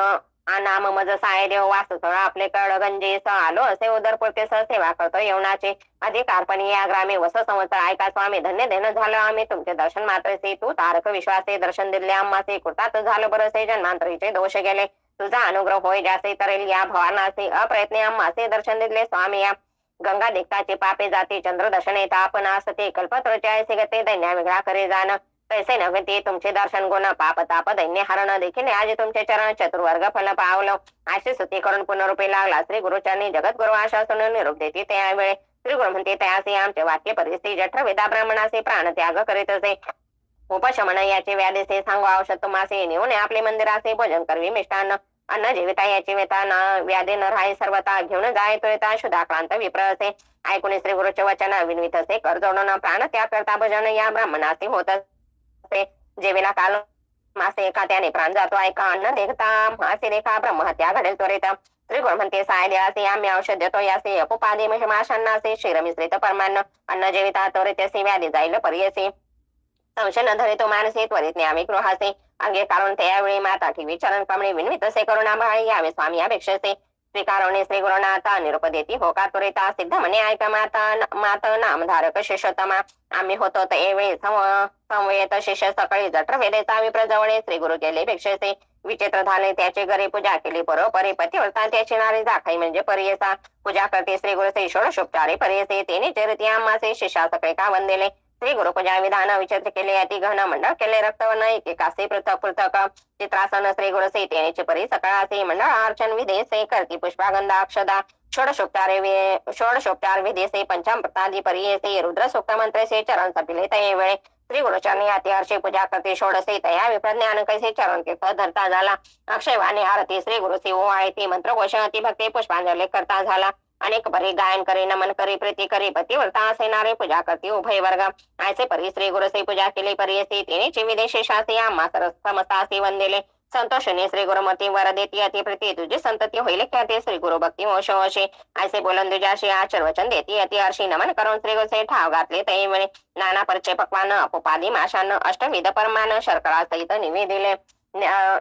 नाम मज साय देव वासस्थळ आपले कडगंजे आलो असे उदरपुरते सेवा करतो येवणाचे. अधिकारपणी या ग्रामे वस संवत्सर ऐका स्वामी धन्य देणं झालं आम्ही तुमचे दर्शन मात्रसे. तू तारक विश्वासे दर्शन दिले आम्हासे कुर्तात झालं बरसे जन्मांतरीचे दोष गेले. तुझा अनुग्रह होय ज्यासे तरेल या भवानासे अप्रयत्ने आम्हासे दर्शन दिले स्वामी या. गंगा देखताचे पापे जाते चंद्र दर्शने तापन असते कल्पतरुच्या ऐसे गते दैन्या वेगळा करे जाण. पैसे नव्हते तुमचे दर्शन गुण पाप ताप दैन्य हरण देखील आज तुमचे चरण चतुर्वर्ग फल पावलं. अशी स्तुती करून पुनरुपी लागला श्री गुरुचरणी जगद्गुरु आशासून निरोप देते त्यावेळे. श्री गुरु म्हणते त्यासे आमचे वाक्य परिस्थिती जठर वेदा ब्राह्मणाचे प्राण त्याग करीत असे. उपशमन याचे व्याधीसे सांगू औषध तुम्हासे नेऊन आपले मंदिराचे भोजन करवी मिष्टान्न. अन्न जेविता याची वेता न व्याधी न राही सर्वता घेऊन जाय तो येता शुद्धाक्रांत विप्र असे. ऐकून श्री गुरुचे वचन विनवित असे कर जोडून प्राण त्या करता भजन या ब्राह्मणाचे होत असे. जेवेला काल मासे एका त्याने प्राण जातो ऐका अन्न देखता मासे देखा ब्रह्महत्या घडेल त्वरित. श्री गुरु म्हणते साय द्यासे आम्ही औषध देतो यासे अपुपादे महिमाशांनासे शिर मिश्रित परमान्न. अन्न जेविता त्वरित असे व्याधी जाईल परियसे. संशय न धरे तो मानसे त्वरित न्यामी गृहासे. अंगे कारण त्यावेळी माता ठेवी चरण कमळे विनवित असे करुणा भाळी यावे स्वामी अपेक्षसे. स्वीकारवणे श्री गुरुनाथा निरूप देती हो का त्वरिता सिद्ध म्हणे ऐका मात नामधारक शिष्यतमा. आम्ही होतो त्यावेळी संवयत शिष्य सकाळी जठर वेदेचा विप्र जवळे श्री गुरु केले पेक्षेसे. विचित्र झाले त्याचे घरी पूजा केली परोपरी पतिव्रता त्याची नारी जाखाई म्हणजे परियसा. पूजा करते श्री गुरुचे षोडशोपचारे परियसे तेने चरिती आम्हासे शिष्या सकाळी का वंदिले. श्री गुरु पूजा विधान विचित्र केले अति घन मंडळ केले रक्तवर्ण एकेकासे पृथक पृथक. चित्रासन श्री गुरु से तेनेचे परी सकाळासे मंडळ अर्चन विधेसे करती पुष्पागंधा अक्षदा. षोडशोपचार विधेसे पंचामृतादी परियेसे रुद्र सूक्त मंत्रेसे चरण सपिले तये वेळे. श्री गुरुचरणी अति हर्षे पूजा करते षोडसे तया विप्रज्ञान कैसे चरण तीर्थ धरता झाला. अक्षयवाणी आरती श्री गुरु से ओवाळती मंत्र घोष अति भक्ती पुष्पांजली करता झाला. अनेक परी गायन करे नमन करी प्रीती करी पतिव्रता असे नारे पूजा करती उभय वर्ग. ऐसे परी श्री गुरु से पूजा केली परियसे तेनेचे विदेशेषासे आम्हा समस्तासी वंदिले. संतोषने श्री गुरुमती वर देती अति प्रीती तुझी संतती होईल ख्याती श्री गुरु भक्ती मोश असे. ऐसे बोलन दुजाशी आचरवचन देती अति हर्षी नमन करून श्री गुरुचे ठाव घातले ते वेळे. नाना परिचय पक्वान अपुपादी माशान अष्टविध परमान शर्करा सहित निवेदिले.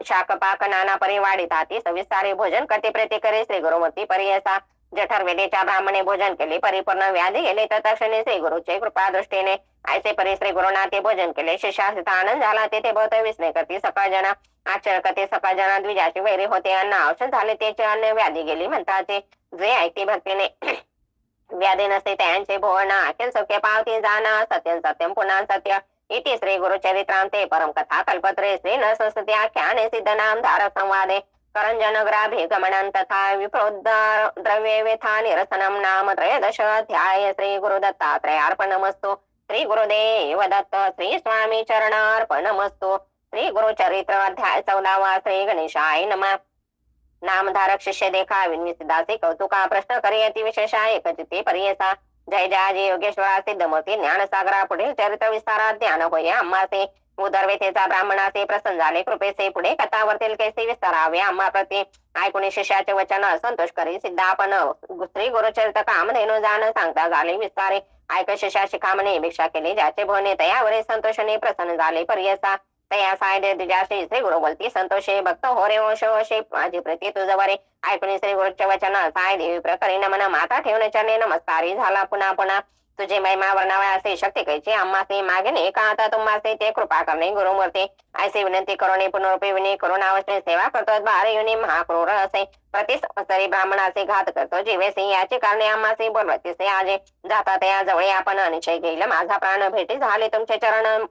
शाकपाक नाना परी वाढीत हाती सविस्तारे भोजन करते प्रीती करे श्री गुरुमती परियसा. जठर वेदेच्या ब्राह्मणे भोजन केले परिपूर्ण व्याधी गेले तत्क्षणी श्री गुरुचे कृपा दृष्टीने. ऐसे परी श्री गुरुना ते भोजन केले शिष्याचा आनंद झाला तेथे बहुत विस्मय करती सकाळ जना. आश्चर्य करते सकाळ जना द्विजाचे वैरी होते अन्न औषध झाले त्याचे अन्न व्याधी गेली म्हणतात. जे ऐकते भक्तीने व्याधी नसते त्यांचे भोवना अखिल सौख्य पावती जाणं सत्यं सत्यं पुन्हा सत्य. इति श्री गुरुचरित्रांते परम कथा कल्पत्रे श्री न संस्कृती आख्याने सिद्ध नाम धार संवादे. करंजनग्राभे गमनं तथा विप्रोद्धार द्रव्ये व्यथा निरसनं नाम त्रयोदश अध्याय. श्री गुरुदत्तात्रयार्पणमस्तु. श्री गुरुदेव दत्त श्री स्वामी चरणार्पणमस्तु. श्री गुरुचरित्र अध्याय 14 श्री गणेशाय नमः. नामधारक शिष्य देखा विनिसिदासी कौतुका प्रश्न करी अति विशेषा एकचित्ते परियसा. जय जय योगेश्वरा सिद्धमूर्ती ज्ञानसागरा पुढील चरित्र विस्तारात ज्ञान होय आम्हासे. उदरवेथेचा ब्राह्मणाचे प्रसन्न झाले कृपेचे पुढे कथा वर्तील कैसे विस्तारावे आम्हा प्रती. ऐकून शिष्याचे वचन असंतोष करी सिद्धापन श्री गुरुचरित्र कामधेनु जाण सांगता झाले विस्तारे. ऐक शिष्या शिखामणे भिक्षा केली ज्याचे भवने तयावरे संतोषने प्रसन्न झाले परियसा. तया साय दुजाशी श्री गुरु बोलती संतोषे भक्त हो रे वंशे माझी प्रीती तुझवरे. ऐकून श्री गुरुचे वचन साय देवी प्रकरी नमन माता ठेवून चरणे नमस्कारी झाला पुन्हा पुन्हा. तुझे महिमा वर्णावा असे शक्ती कैची आम्हासे मागणे का आता तुम्हासे ते कृपा करणे गुरुमूर्ती ऐसे विनंती करुणे पुनरुपी विनी करून आवश्यक सेवा करतो बारे युनी महाक्रूर असे प्रति संवत्सरी ब्राह्मणाचे घात करतो जीवेसे याचे कारणे आम्हासे बोलवतीसे आजे जाता त्या जवळे आपण अनिश्चय घेईल माझा प्राण भेटी झाले तुमचे चरण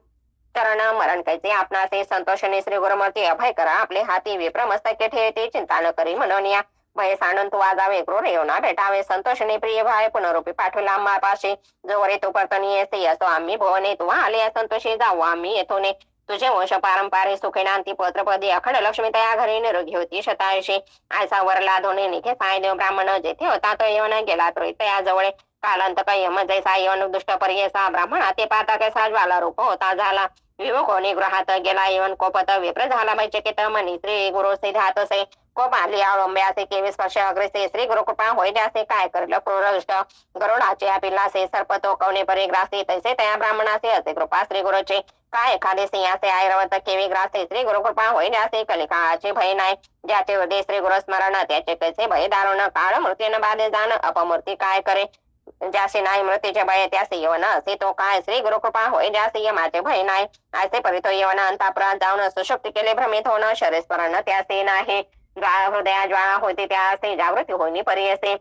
चरण मरण कैचे आपणासे संतोषने श्री गुरुमूर्ती अभय करा आपले हाती विप्र मस्तके ठेवते चिंता न करी म्हणून या भय सांडून तू वाजावे क्रूर येऊना भेटावे संतोषने प्रिय भाय पुनरुपी पाठवला आम्हापाशी जोवरे तू परतनी येसे असो आम्ही भवने तू आले संतोषी जाऊ आम्ही येथोने तुझे वंश पारंपारे सुखेनांती पत्रपदी अखंड लक्ष्मी तया घरी निरोगी होती शतायुषी आयसा वरला धोने निघे सायदेव ब्राह्मण जेथे होता तो येऊन गेला तो तया जवळे कालांत यम जैसा येऊन दुष्ट पर्यसा ब्राह्मणा ते पाहता कैसा ज्वाला रूप होता झाला विमुखोनी गृहात गेला येऊन कोपत विप्र झाला बैचकित मनी श्री गुरु सिद्धात से कोप आली अवलंब्यासे केवी स्पर्श अग्रेसे श्री गुरुकृपा होय द्यासे काय करलं क्रूरष्ट गरुडाचे पिल्लासे सर्प तो कवने परी ग्रासी तैसे त्या ब्राह्मणासे असे कृपा श्री गुरुचे काय एखादे सिंहाचे ऐरवत केवी ग्रासे श्री गुरुकृपा होय द्यासे कलिकाळाचे भय नाही ज्याचे हृदय श्री गुरु स्मरण त्याचे कैसे भय दारुण काळ मृत्यून बाधे जाण अपमूर्ती काय करे ज्यासे नाही मृत्यूचे भय त्यासे यवन असे तो काय श्री गुरुकृपा होय ज्यासे यमाचे भय नाही असे परितो यवन अंतापुरात जाऊन सुशुक्ती केले भ्रमित होणं शरीर स्मरण त्यासे नाही हृदया ज्वाळा होती त्यासे जागृती होईनी परी असे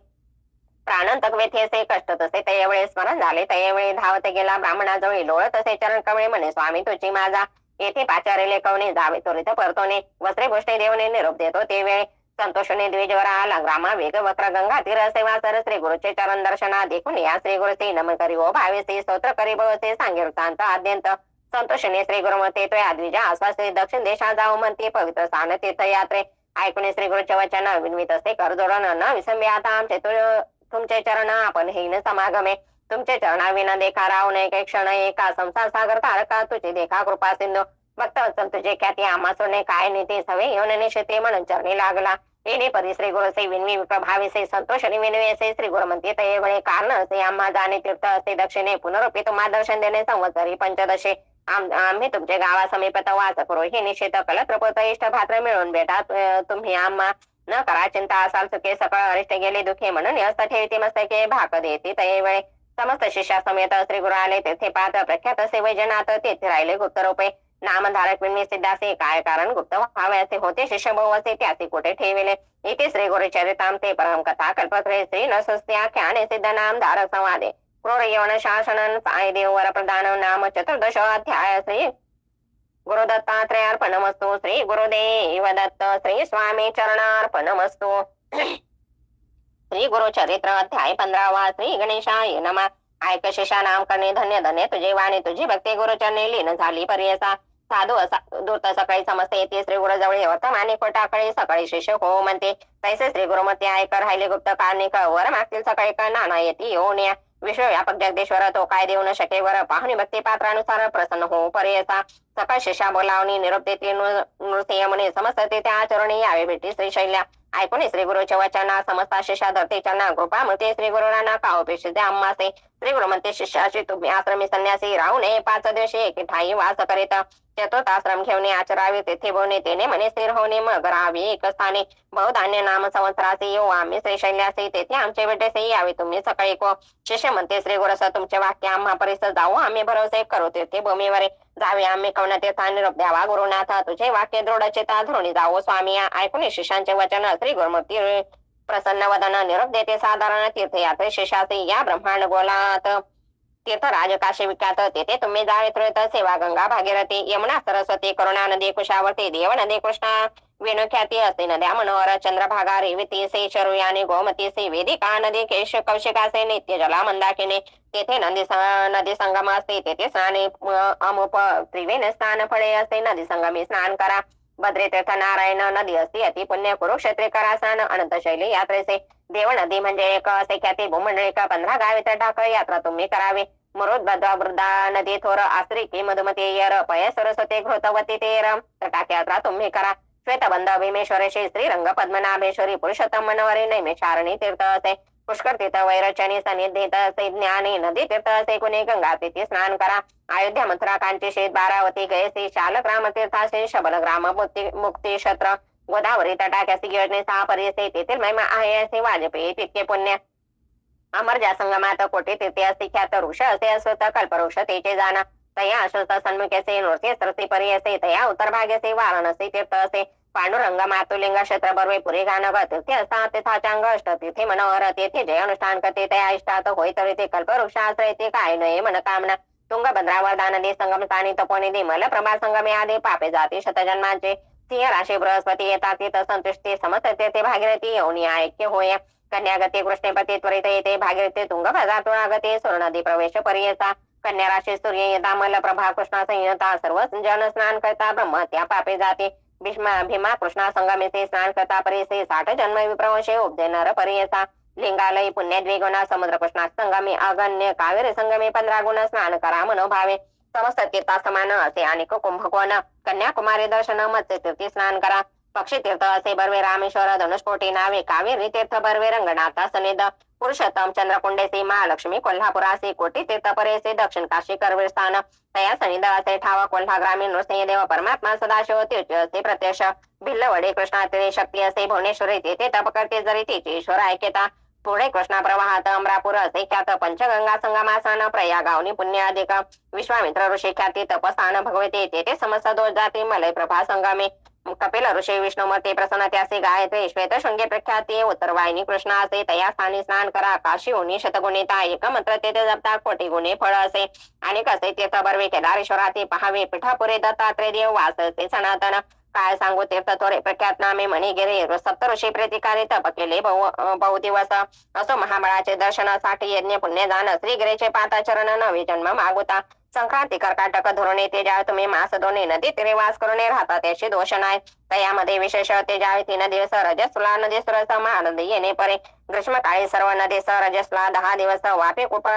प्राणांतक व्यथेसे कष्ट तसे त्यावेळी स्मरण झाले त्यावेळी धावत गेला ब्राह्मणाजवळी लोळत असे चरण कवळे म्हणे स्वामी तुझी माझा येथे पाचारेले कवणे जावे त्वरित परतोने वस्त्रे गोष्टी देवने निरोप देतो ते वेळ संतोषने द्विजवर आला ग्रामा वेग वक्र गंगा तीर सेवा सर श्री गुरुचे चरण दर्शना देखून या श्री गुरुचे नम करी ओ भावेसे स्तोत्र करी भवसे सांगे वृत्तांत आद्यंत संतोषने श्री गुरुमते तो द्विजा आश्वासे दक्षिण देशा जाऊ म्हणते पवित्र स्थान तीर्थ यात्रे ऐकून श्री गुरुचे वचन विनवित असे करजोडन न विसंबे आता आमचे तुमचे चरण आपण हेन समागमे तुमचे चरणाविना देखा राव ने एक क्षण एका संसार सागर तारका तुझी देखा कृपा सिंधू भक्त वत्सल तुझे ख्याती आम्हा सोने काय नेते सवे येऊन निशते म्हणून चरणी लागला येणे परी श्री गुरुसे विनवी प्रभाविसे संतोषने विनवेसे श्री गुरु म्हणते तये कारण असे आम्हा जाणे तीर्थ असे दक्षिणे पुनरुपी तुम्हा दर्शन देणे संवत्सरी पंचदशे आम्ही तुमचे गावा समीपत वास करू हे निश्चित कलत्रपत इष्ट भात्र मिळून भेटा तुम्ही आम्हा न करा चिंता असाल चुके सकळ अरिष्ट गेले दुखे म्हणून हस्त ठेवते मस्तके भाक देते तये समस्त शिष्या समेत श्री गुरु आले तेथे पाहत प्रख्यात असे वैजनाथ तेथे राहिले गुप्त रूपे नामधारक विनवी सिद्धासे काय कारण गुप्त व्हावे असे होते शिष्य भाऊ असे त्याचे कुठे ठेविले इथे श्री गुरु चरिताम ते परम कथा कल्पत्रे श्री नसस्त्याख्याने सिद्ध नाम धारक संवादे क्रूर यवन शासन साय देव वर प्रदान नाम चतुर्दश अध्याय श्री गुरु दत्तात्रयार्पणमस्तु श्री गुरुदेव दत्त श्री स्वामी चरणार्पणमस्तु श्री गुरु चरित्र अध्याय 15 श्री गणेशाय नमः ऐक शिषा नाम करणे धन्य धन्य तुझे वाणी तुझी भक्ती गुरुचरणी लीन झाली पर्यसा साधू असा दूत सकाळी समजते येते श्री गुरु जवळ वर्तमाने कोटाकडे सकाळी शिष्य हो म्हणते तैसे श्री गुरुमती ऐकर राहिले गुप्त कारणे वर मागतील सकाळी का नाना येते येऊन या विश्वव्यापक जगदीश्वर तो काय देऊ न शके वर पाहुणी भक्ती पात्रानुसार प्रसन्न हो पर्यसा सकाळ शिष्या बोलावणी निरोप देते नृसिंह म्हणे समस्त ते त्या आचरणी यावे भेटी श्रीशैल्या ऐकून श्री गुरुच्या वचना समस्ता शिष्या धरते चरणा कृपा म्हणते श्री गुरुराना का अपेक्षित आम्हासे श्री गुरु म्हणते शिष्याशी तुम्ही आश्रमी संन्यासी राहू नये 5 दिवशी एक ठाई वास करीत चतुर्थ आश्रम घेऊन आचरावे तेथे बोने तेने म्हणे स्थिर होणे मग राहावे एक स्थानी बहुधान्य नाम संवत्सराचे येऊ आम्ही श्रीशैल्यासे तेथे आमचे भेटेसे यावे तुम्ही सकाळी को शिष्य म्हणते श्री गुरस तुमचे वाक्य आम्हा परिसर जाऊ आम्ही भरोसे करू तेथे भूमीवर जावे आम्ही कवना तीर्था निरोप द्यावा गुरुनाथ तुझे वाक्य दृढ चेता धृणी जावो स्वामी ऐकून शिष्यांचे वचन श्री गुरुमूर्ती प्रसन्न वदन निरोप देते साधारण तीर्थयात्रे शिष्याचे या ब्रह्मांड गोलात तीर्थ राजकाशी विख्यात तेथे तुम्ही जावे तुरत सेवा गंगा भागीरथी यमुना सरस्वती करुणा नदी कुशावर्ती देव नदी कृष्णा वेणुख्याती असते नद्या मनोहर चंद्रभागा रेवती से शरुयाने गोमती से वेदिका नदी केश कौशिकासे नित्य जला मंदाकिने तेथे नदी संगम असते तेथे स्नाने अमुप त्रिवेणी स्नान फळे असते नदी संगमी स्नान करा भद्रे तीर्थ नारायण नदी असती अति पुण्य कुरुक्षेत्रे करा स्नान अनंत शैली यात्रेचे देव नदी म्हणजे एक असे ख्याती भूमंडळी 15 गावे तटाक यात्रा तुम्ही करावे मरुद भद्रा वृद्धा नदी थोर आश्रिकी मधुमती यर पय सरस्वती घृतवती तेर तटाक यात्रा तुम्ही करा श्वेतबंध भीमेश्वरेशी श्रीरंग पद्मनाभेश्वरी पुरुषोत्तम मनोहरी नैमिषारणी तीर्थ असे पुष्कर तीर्थ वैरचनी सन्निधित असे ज्ञानी नदी तीर्थ असे कुणी गंगा तिथी स्नान करा अयोध्या मथुरा कांची शेत बारावती गयसी शालक रामतीर्थाशी शबल ग्राम मुक्ती क्षत्र गोदावरी तटाक्यासी योजने 6 परिसे तेथील महिमा आहे असे वाजपेयी तितके पुण्य अमर ज्या संगमात कोटी तीर्थे असती ख्यात ऋष असे असत कल्पवृक्ष तेचे जाना तया अश्वत सन्मुखेसे नृत्य सरसी परी असे तया उत्तर भागेसे वाराणसी तीर्थ असे पांडुरंग मातुलिंग क्षेत्र बर्वे पुरे गानग तीर्थे असता तीर्थाचांग अष्ट तीर्थे मनोहर तेथे जय अनुष्ठान करते तया इष्टात होय तरी ते कल्पवृक्षाश्रय ते काय नये मनकामना तुंगभद्रावर दानदे संगम स्थानी तपोनिधी मल प्रभा संगमे आदे पापे जाती शतजन्मांचे सिंह राशी बृहस्पती येतात तिथ संतुष्टी समस्त ते भागीरथी येऊन ऐक्य होय कन्यागती कृष्णपती त्वरित येते भागीरथी तुंगभद्रा तुळागती सुवर्णदी प्रवेश पर्यचा कन्या राशी सूर्य येता मल प्रभा कृष्णा संयता सर्व जन स्नान करता ब्रह्म त्या पापे जाते भीमा कृष्णा संगमेचे स्नान करता परिसे 60 जन्म विप्रवशे उपजे नर पर्यसा लिंगालय पुण्य द्विगुणा समुद्र कृष्णा संगमे अगण्य कावेरी संगमे 15 गुण स्नान करा मनोभावे समस्त तीर्था समान असे अनेक कुंभकोण कन्याकुमारी दर्शन मत्स्य तीर्थी स्नान करा पक्षी तीर्थ असे बर्वे रामेश्वर धनुष्कोटी नावे कावेरी तीर्थ बर्वे रंगनाथा सनिध पुरुषोत्तम चंद्रकुंडेसी महालक्ष्मी कोल्हापुरासी कोटी तीर्थ परेसे दक्षिण काशी करवीर स्थान तया सनिध असे ठावा कोल्हा ग्रामीण नृसिंहदेव परमात्मा सदाशिव तीर्थ असे प्रत्यक्ष भिल्लवडे कृष्णा तिथे शक्ती असे भुवनेश्वरी तेथे तप करते जरी तिचे ईश्वर ऐकेता पुढे कृष्णा प्रवाहात अमरापूर असे ख्यात पंचगंगा संगमासन प्रयागावनी पुण्य अधिक विश्वामित्र ऋषी ख्याती तपस्थान भगवते तेथे समस्त दोष जाती मलय प्रभा संगमे कपिल ऋषी विष्णुमूर्ती प्रसन्न त्यासी गायत्री श्वेत शृंगे प्रख्याती उत्तरवाहिनी कृष्ण असे तया स्थानी स्नान करा काशी होनी शतगुणिता एक मंत्र तेथे जपता कोटी गुणे फळ असे आणि कसे तीर्थ बर्वे केदारेश्वराती पहावे पिठापुरे दत्तात्रय देव वास ते सनातन काय सांगू तीर्थ थोरे प्रख्यात नामे मणिगिरी सप्त ऋषी प्रतिकारी तप केले बहु दिवस असो महाबळाचे दर्शनासाठी यज्ञ पुण्य जाण श्रीगिरीचे पाता चरण नवे जन्म मागुता संक्रांती कर्काटक धोरणे ते ज्या तुम्ही मास दोन्ही नदी तिरे वास करून राहता त्याची दोष नाही तयामध्ये विशेष ते ज्यावेळी 3 दिवस रजस्ला नदी सुरस महानदी येणे परे ग्रीष्मकाळी सर्व नदीस रजस्ला 10 दिवस वापे कुप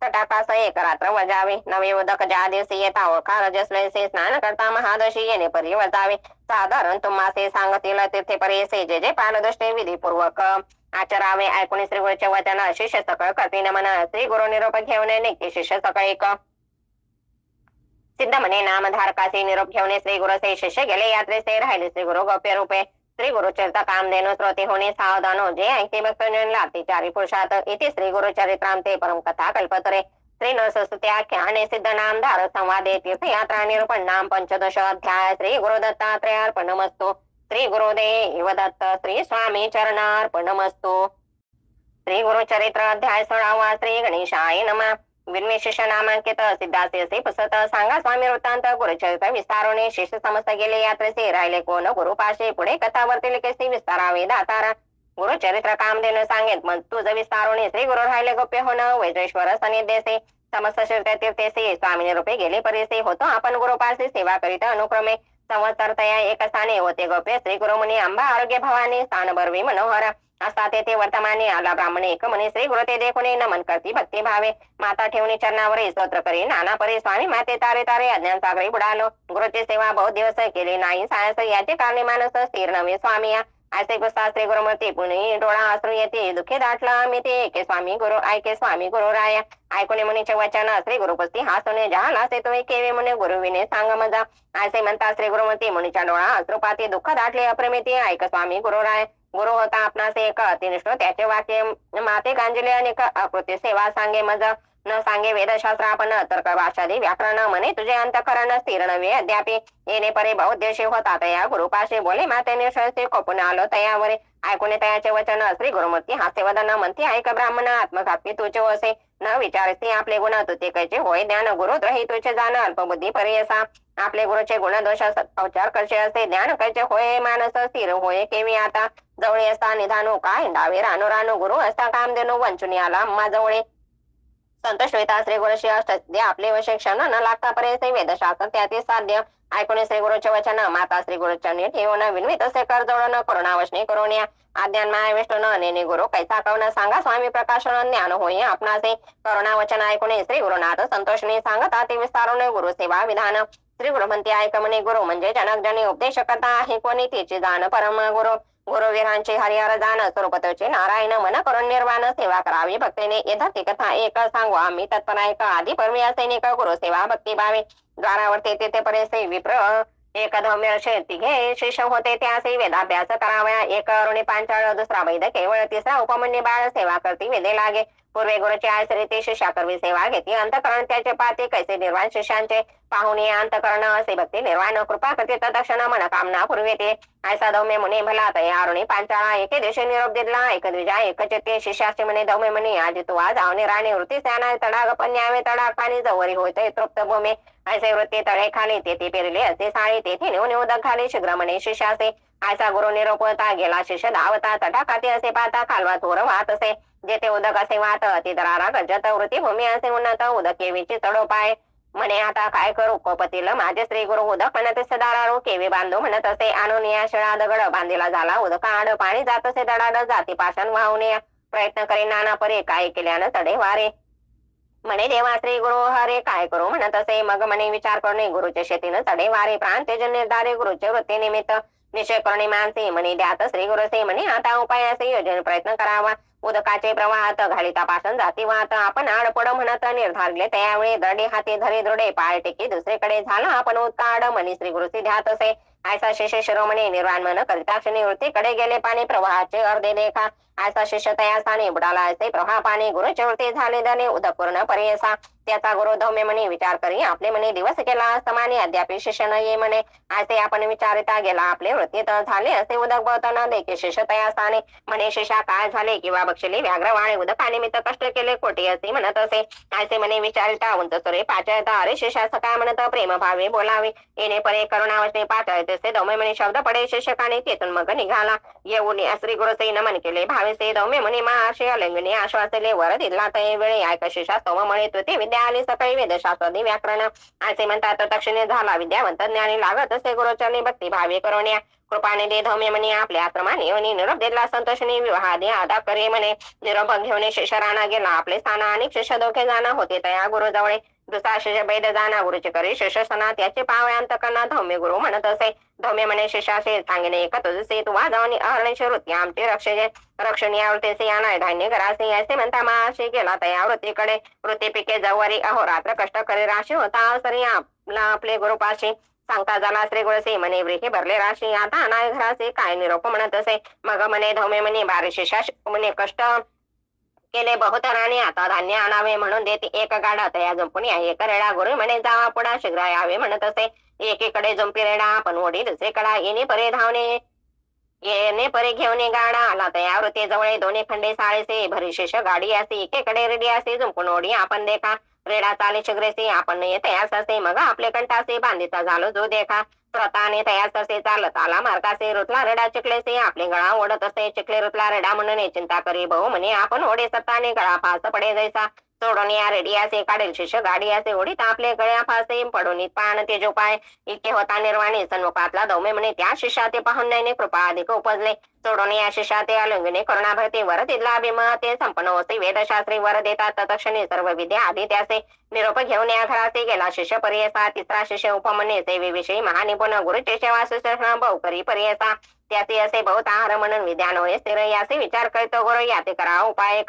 तटाकास एक रात्र वजावे नवे उदक ज्या दिवशी येता ओळखा रजस्लेसे स्नान करता महादशी येणे परी वजावे साधारण तुम्हासे सांगतील तीर्थे परेसे जे पालदृष्टे विधीपूर्वक आचरावे ऐकून श्री गुरुचे वचन शिष्य सकळ करती नमन श्री गुरु निरोप घेऊन निघते शिष्य सकळ एक सिद्ध म्हणे नामधारकाचे निरोप घेऊन श्री गुरुचे शिष्य गेले यात्रेचे राहिले श्री गुरु गौप्य रूपे श्री गुरुचरित्र कामधेनु श्रोते होणे सावधानो जे ऐके भक्त लाते चारी पुरुषात इथे श्री गुरुचरित्रांते परम कथा कल्पतरे श्री नरसुत्याख्या आणि सिद्ध नामधार संवादे तीर्थयात्रा निरूपण नाम 15 अध्याय श्री गुरु दत्तात्रयार्पणमस्तु श्री गुरुदेव दत्त श्री स्वामी चरणार्पणमस्तु श्री गुरुचरित्र अध्याय 16 श्री गणेशाय नमः विन्विशेष नामांकित सिद्धासे असे पुसत सांगा स्वामी वृत्तांत गुरुचरित्र विस्तारोने शिष्य समस्त गेले यात्रेचे राहिले कोण गुरुपाशे पुढे कथा वर्तील कसे विस्तारावे दातारा गुरुचरित्र कामधेनु सांगेत मग तुझ विस्तारोने श्री गुरु राहिले गोप्य होण वैजेश्वर सनिदेसे समस्त तीर्थ तीर्थेसे स्वामी रूपे गेले परिसे होतो आपण गुरुपाशी सेवा करीत अनुक्रमे संवत्सर तया एक स्थाने होते गोप्य श्री गुरुमुनी अंबा आरोग्य भवानी स्थान बर्वी मनोहर असता तेथे वर्तमाने आला ब्राह्मण एक म्हणे श्री गुरु ते देखुने नमन करती भक्ती भावे माता ठेवणी चरणावरी स्तोत्र करी नाना परी स्वामी माते तारे तारे अज्ञान सागरी बुडालो गुरुची सेवा बहुत दिवस केली नाही सायस याचे कारणे मानस स्थिर नव्हे स्वामी असे गुस्सा श्री गुरुमूर्ती पुणे डोळा अश्रू येते दुःखे दाटला मी ते ऐके स्वामी गुरु ऐके स्वामी गुरु राया ऐकुने मुनीचे वचन श्री गुरुपुस्ती हासुने जहाला से तुम्ही केवे मुने गुरुविने सांग मजा असे म्हणता श्री गुरुमूर्ती मुनीच्या डोळा अश्रुपाती दुःख दाटले अप्रमिती ऐक स्वामी गुरु राय गुरु होता आपणास एक अतिनिष्ठ त्याचे वाक्य माते गांजले अनेक अकृती सेवा सांगे मज न सांगे वेदशास्त्र आपण तर्क भाषादी व्याकरण म्हणे तुझे अंतकरण स्थिर नव्हे अद्यापि येणे परे बहुत दिवशी होता तया गुरुपाशी बोले माते निश्चय कोपून आलो तयावरे ऐकून तयाचे वचन श्री गुरुमूर्ती हास्य वदन म्हणते ऐक ब्राह्मण आत्मघाती तुझे वसे न विचारसी आपले गुण तुते कैचे होय ज्ञान गुरु द्रही तुझे जाण अल्पबुद्धी पर्यसा आपले गुरुचे गुणदोष अवचार कसे असे ज्ञान कैचे होय मानस स्थिर होय केवी आता जवळे असता निधानो का हिंडावे रानो रानो गुरु असता कामधेनु वंचुनी आला अम्मा जवळे संत श्वेता श्री गुरुशी अष्टसिद्धी आपले वशे क्षण न लागता पर्यंत वेदशास्त्र त्यातील साध्य ऐकून श्री गुरुचे वचन माता श्री गुरुचरणी ठेवून विनवित असे कर जोडून करुणावशनी करुण्या आज्ञान माय विष्णू नेने गुरु कैसा कवना सांगा स्वामी प्रकाशन ज्ञान होई आपणासे करुणा वचन ऐकून श्री गुरुनाथ संतोषने सांगता ते विस्तारून गुरु सेवा विधान श्री गुरु म्हणते ऐक म्हणे गुरु म्हणजे जनक जनी उपदेश करता आहे कोणी तिची जाण परम गुरु गुरुवीरांचे हरिहर जाण स्वरूपतेचे नारायण मन करून निर्वाण सेवा करावी भक्तीने यथार्थ कथा एक सांगू आम्ही तत्पर ऐक आधी परमी सैनिक गुरु सेवा भक्ती भावे द्वारावरते तेथे पर्यंत विप्र एक धौम्य तिघे शिष्य होते त्यासे वेदाभ्यास कराव्या एक अरुणी पांचाळ दुसरा वैद केवळ तिसरा उपमन्य बाळ सेवा करती वेदे लागे पूर्वे गुरुची आश्री ते शिष्या करवी सेवा घेती अंतकरण त्याचे पाते कैसे निर्वाण शिष्यांचे पाहुणे अंतकरण असे भक्ती निर्वाण कृपा करते तदक्षण मनकामना पूर्वे ते ऐसा दौम्य मुनी भला तया अरुणी पांचाळा एके दिवशी निरोप दिला एक द्विजा एक चित्ते शिष्याचे म्हणे दौम्य म्हणे आज तू आज आवने राणी वृत्ती स्याना तडाग पन्यावे तडा खाली जवरी होते तृप्त भूमे ऐसे वृत्ती तळे खाली तेथे पेरले असे साळी तेथे नेऊन उदक खाली शीघ्र म्हणे शिष्याचे ऐसा गुरु निरोपता गेला शिष्य धावता तटाकाती असे पाहता कालवा थोर वाहत असे जेथे उदक असे वाहत अति दरारा गजत वृत्ती भूमी असे उन्नत उदक केवीची चढोपाय म्हणे आता काय करू कोपतील माझे श्री गुरु उदक म्हणत असे दारारू केवी बांधू म्हणत असे आणून या शिळा दगड बांधीला झाला उदक आड पाणी जात असे दडाड जाती पाषाण वाहून प्रयत्न करी नाना परे काय केल्यानं चढे वारे म्हणे देवा श्री गुरु हरे काय करू म्हणत असे मग म्हणे विचार करणे गुरुच्या शेतीनं चढे वारे प्राण तेज निर्धारे गुरुचे वृत्ती निमित्त निश्चय करणे मानसे म्हणे द्यात श्री गुरुसे म्हणे आता उपायाचे योजन प्रयत्न करावा उदकाचे प्रवाहात घालिता पासन जाती वाहत आपण आडपड म्हणत निर्धारले त्यावेळी दडे हाती धरे दृढे पाय टेकी दुसरीकडे झाला आपण उत्काड म्हणे श्री गुरुसी ध्यात असे ऐसा शिष्य शिरोमणी निर्वाण मन करिता क्षणी वृत्तीकडे गेले पाणी प्रवाहाचे अर्धे देखा ऐसा शिष्य तया स्थानी बुडाला असे प्रवाह पाणी गुरुचे वृत्ती झाले धने उदक पूर्ण पर्यसा त्याचा गुरु धौम्य म्हणे विचार करी आपले म्हणे दिवस केला समाने अद्यापी शिष्य न ये म्हणे असे आपण विचारिता गेला आपले वृत्तीत झाले असे उदक बळताना देखील शिष्य तया स्थानी म्हणे शिष्या काय झाले किंवा बक्षली व्याघ्रवाणे उदकानिमित्त कष्ट केले कोटी असे म्हणत असे ऐसे म्हणे विचारिता उंच सुरे पाचयता अरे शिष्या काय म्हणत प्रेम भावे बोलावे येणे परे करुणावशने पाचयते से दौम्य म्हणे शब्द पडे शिक्षकाने तेथून मग निघाला येऊन श्री गुरुसे नमन केले भावेसे दौम्य म्हणे महाशय अलिंगने आश्वासले वर दिला ते वेळे ऐक शिष्या स्तोम म्हणे तृतीय विद्या आली सकाळी वेदशास्त्रादी व्याकरण असे म्हणतात तक्षणे झाला विद्यावंत ज्ञानी लागत असे गुरुचरणी भक्ती भावे करुण्या कृपाने दे धौम्य म्हणे आपल्या आश्रमाने आणि निरोप दिला संतोषने विवाहादी आदा करे म्हणे निरोप घेऊन शिष्य राणा गेला आपले स्थाना आणि शिष्य दोघे जाणं होते तया गुरुजवळे दुसरा शिष्य वैद जाना गुरुचे करी शिष्य सणा त्याचे पावे अंतकरणात धौम्य गुरु म्हणत असे धौम्य म्हणे शिष्याचे सांगणे एक तुझसे तू वाजावणी अहरणेचे वृत्ती आमचे रक्षणी आवृत्तीचे याना धान्य घरासे असे म्हणता महाशे गेला तया वृत्तीकडे वृत्ती पिके जवरी अहोरात्र कष्ट करी राशी होता सरी आपला आपले गुरुपाशी सांगता झाला श्री गुरुसे म्हणे व्रीही भरले राशी आता अनाय घराचे काय निरोप म्हणत असे मग म्हणे धौम्य म्हणे बारे शिष्या म्हणे कष्ट केले बहुतराने आता धान्य आणावे म्हणून देते एक गाडा तया जुंपुणी आहे एक रेडा गुरु म्हणे जावा पुढा शीघ्र यावे म्हणत असे एकीकडे जुंपी रेडा आपण ओढी दुसरीकडा येणे परे धावणे येणे परे घेऊन गाडा आला तया वृत्ती जवळ दोन्ही खंडे साळेसे भरी शिष्य गाडी असे एकेकडे रेडी असे जुंपून ओढी आपण देखा रेडा चाले शिग्रेसे आपण येते असे मग आपले कंठासे बांधिता झालो जो देखा स्वतःने तयास असे चालत आला मार्गासे रुतला रेडा चिखलेसे आपले गळा ओढत असे चिखले रुतला रेडा म्हणून चिंता करी भाऊ म्हणे आपण ओढे सत्ताने गळा फास पडे जैसा सोडून या रेडी असे काढेल शिष्य गाडी असे ओढीत आपले गळ्या फासे पडून पान ते जो पाय इतके होता निर्वाणी सन्मुखातला दौम्य म्हणे त्या शिष्या ते पाहून नयने कृपा अधिक उपजले सोडून या शिष्या ते अलंघने करुणा भरते वर तिथला अभिमत ते संपन्न होते वेदशास्त्री वर देतात तत्क्षणी सर्व विद्या आधी त्याचे निरोप घेऊन या घराचे गेला शिष्य पर्यसा तिसरा शिष्य उपमने सेवेविषयी महानिपुण गुरुचे सेवा सुश्रषणा बहुकरी पर्यसा त्याचे असे बहुत आहार म्हणून विद्यान होय स्थिर याचे विचार करतो गुरु याचे करा उपाय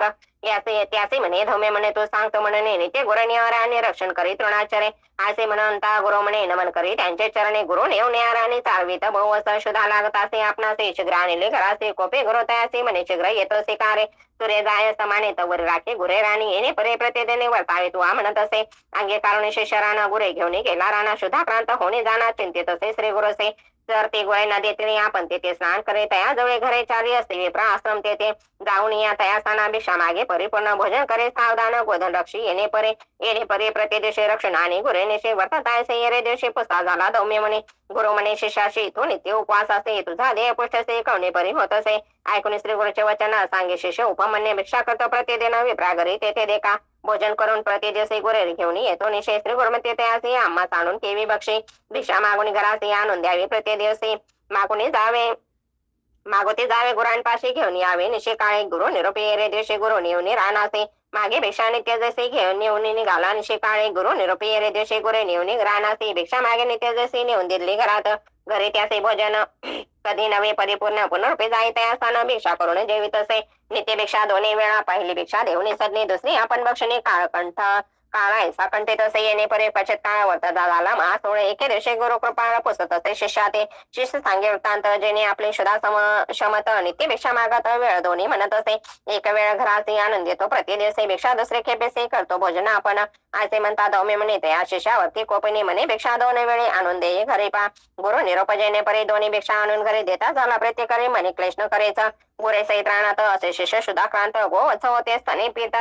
याचे त्याचे म्हणे धौम्य म्हणे तो सांगतो म्हणणे नित्य गुरुनिवाराने रक्षण करी तृणाचरे असे म्हणता गुरु म्हणे नमन करी त्यांचे चरणे गुरु नेवण्याराने चालवित बहु असं शुद्धा लागत असे आपणासे शीघ्र आणले घराचे कोपे गुरु तयासे म्हणे शीघ्र येतो शिकारे सूर्य जाय समाने तवर राखे गुरे राणी येणे परे प्रतिदेने वर्तावे तू म्हणत असे अंगे कारुणे शिष्य राणा गुरे घेऊन गेला राणा शुद्धाक्रांत होणे जाणार चिंतित असे श्री गुरुसे जर ते गोळे नदीतील आपण तेथे स्नान करे तया जवळ घरे चारी असते विप्रा आश्रम तेथे जाऊन या तया स्थाना भिक्षा मागे परिपूर्ण भोजन करे सावधान गोधन रक्षी येणे परे प्रतिदिवशी रक्षण आणि गुरे निशे वर्तत आहे येरे दिवशी पुस्ता झाला दौम्य म्हणे गुरु म्हणे शिष्याशी तू नित्य उपवास असे तुझा देह पुष्टसे कवणे परी होत असे ऐकून श्री गुरुचे वचन सांगे शिष्य उपमन्य भिक्षा करतो प्रतिदिन विप्रा घरी तेथे देखा भोजन करून प्रतिदिवशी गुरे घेऊन येतो निशे श्री गुरुमते असे आम्हा आणून केवी बक्षी भिक्षा मागून घरासे आणून द्यावी प्रतिदिवशी मागोते जावे गुरांपाशी घेऊन यावे निशे काळे गुरु निरोपी येरे दिवशी गुरु नेऊन रानासे मागे भिक्षा नित्य जसे घेऊन नेऊन निघाला निशे काळे गुरु निरोपी येरे दिवशी गुरे नेऊन रानासे भिक्षा मागे नित्य जसे नेऊन दिली घरात घरी त्याचे भोजन कधी नवे परिपूर्ण पुनरुपी जाई त्या भिक्षा करून जेवित असे नित्य भिक्षा दोन्ही वेळा पहिली भिक्षा देऊन सदनी दुसरी आपण बक्षणे काळा ऐसा कंठित असे येणे परे क्वचित काळ वर्तता झाला महासोळे एके दिवशी गुरु कृपाला पुसत असे शिष्या ते शिष्य सांगे वृत्तांत जेणे आपले शुदा क्षमत नित्य भिक्षा मागत वेळ दोन्ही म्हणत असे एक वेळ घराचे आनंद येतो प्रति दिवसे भिक्षा दुसरे खेपेसे करतो भोजन आपण असे म्हणता दौम्य म्हणे त्या शिष्यावरती कोपणी म्हणे भिक्षा दोन वेळे आणून दे घरी पा गुरु निरोप जेणे परी दोन्ही भिक्षा आणून घरी देता झाला प्रत्येक करी म्हणे क्लेश न करायचा गुरे सहित राहणार असे शिष्य सुधाक्रांत गोवत्स होते स्तनी पित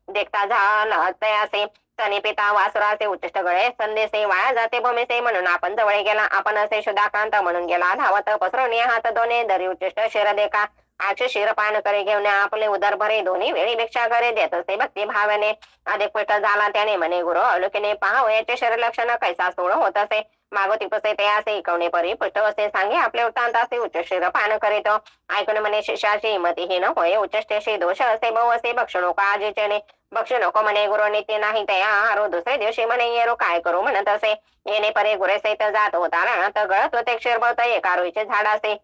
देखता झाला तयासे स्तनी पिता वासुराचे उच्चिष्ट गळे संदेशे वाया जाते भूमीसे म्हणून आपण जवळ गेला आपण असे सुधाक्रांत म्हणून गेला धावत पसरवणे हात दोन्ही दरी उच्चिष्ट शिर देखा आक्ष शिरपान करे घेऊन आपले उदर भरे दोन्ही वेळी भिक्षा करे देत असे भक्ती भावाने अधिक पुष्ट झाला त्याने म्हणे गुरु अलोकीने पाहाव याचे शरीर लक्षण कैसा सोड होत असे मागोती पसे ते असे इकवणे परी पुष्ट असे सांगे आपले वृत्तांत असे उच्च शिर पान करीत ऐकून म्हणे शिष्याची मतीहीन होय उच्चष्टेशी दोष असे बहु असे बक्ष नको आजीचे बक्ष नको म्हणे गुरु नित्य नाही तया हारो दुसरे दिवशी म्हणे येरो काय करू म्हणत असे येणे परे गुरे सहित जात होता रानात गळत होते क्षीरभवत एका रुईचे झाड असे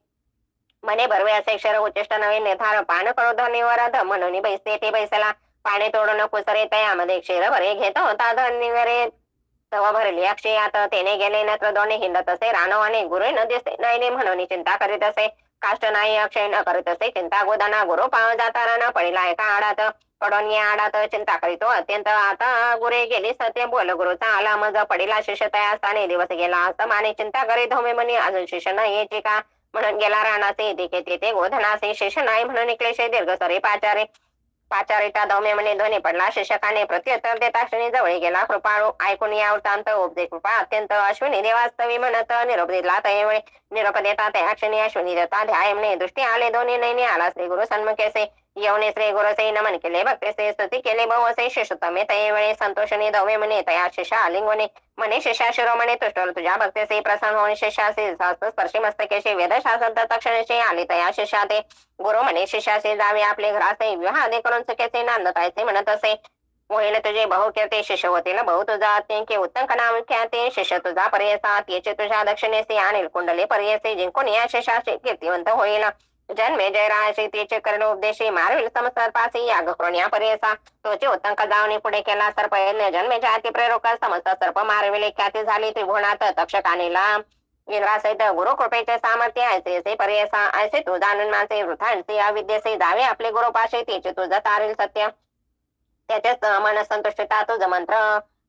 म्हणे भरवे असे अक्षर उच्चिष्ट नवे निर्धार पान करो धनीवर म्हणून बैसते ते बैसला पाणी तोडून कुसरे तयामध्ये क्षीर भरे घेत होता धनीवरे तव भरली अक्षय आता तेने गेले नत्र दोन्ही हिंडत असे रानो आणि गुरु न दिसते नाही म्हणून चिंता करीत असे काष्ट नाही अक्षय न करीत असे चिंता गोदाना गुरु पाव जाता राणा पडिला एका आडात पडून या आडात चिंता करीतो अत्यंत आता गुरे गेली सत्य बोल गुरुचा आला मज पडिला शिष्य तया स्थानी दिवस गेला असं माने चिंता करीत होमे म्हणे अजून शिष्य न यायची का म्हणून गेला राणाचे दिके तेथे गोधनाचे शेष नाही म्हणून क्लेशे दीर्घ सरे पाचारिता दौम्य म्हणे ध्वनी पडला शिक्षकाने प्रत्युत्तर देता क्षणी जवळ गेला कृपाळू ऐकून या वृत्तांत उपदे कृपा अत्यंत अश्विनी देवास्तवी म्हणत निरोप दिला त्यावेळी निरोप देता त्या क्षणी अश्विनी देता ध्याय म्हणे दृष्टी आले दोन्ही नैने आला श्री गुरु सन्मुखेसे येवणे श्री गुरुसे नमन केले भक्तेसे स्तुती केले बहु असे शिष्यतमे त्यावेळी संतोषणी दौम्य म्हणे तया शिष्या आलिंगवणे म्हणे शिष्या शिरोमणे तुष्टवर तुझ्या भक्तेसे प्रसन्न होऊन शिष्यासे स्पर्शी मस्तकेशी वेदशास्त्र तक्षणेशी आली तया शिष्या ते गुरु म्हणे शिष्यासे जावे आपले घरासे विवाह आदी करून चुकीचे नांदतायचे म्हणत असे होईल तुझे बहु कीर्ती शिष्य होतील बहु तुझा ते उत्तम नाम ख्याते शिष्य तुझा पर्यसा त्याचे तुझ्या दक्षिणेसे आणि कुंडले पर्यसे जिंकून या शिष्याचे कीर्तिवंत होईल जन्मे जयराशी त्याचे करण उपदेशी मारविल समसर्पासी याग करून या पर्यसा तोचे उत्तंक जावणी पुढे केला सर्प जन्मे जाती प्रेरोक समस्त सर्प मारविले ख्याती झाली त्रिभुवनात तक्षकानेला इंद्रासहित गुरु कृपेचे सामर्थ्य ऐसे पर्यसा ऐसे तू जाणून माझे वृथांचे अविद्येचे जावे आपले गुरुपाशे त्याचे तुझं तारील सत्य त्याचे मन संतुष्टता तुझं मंत्र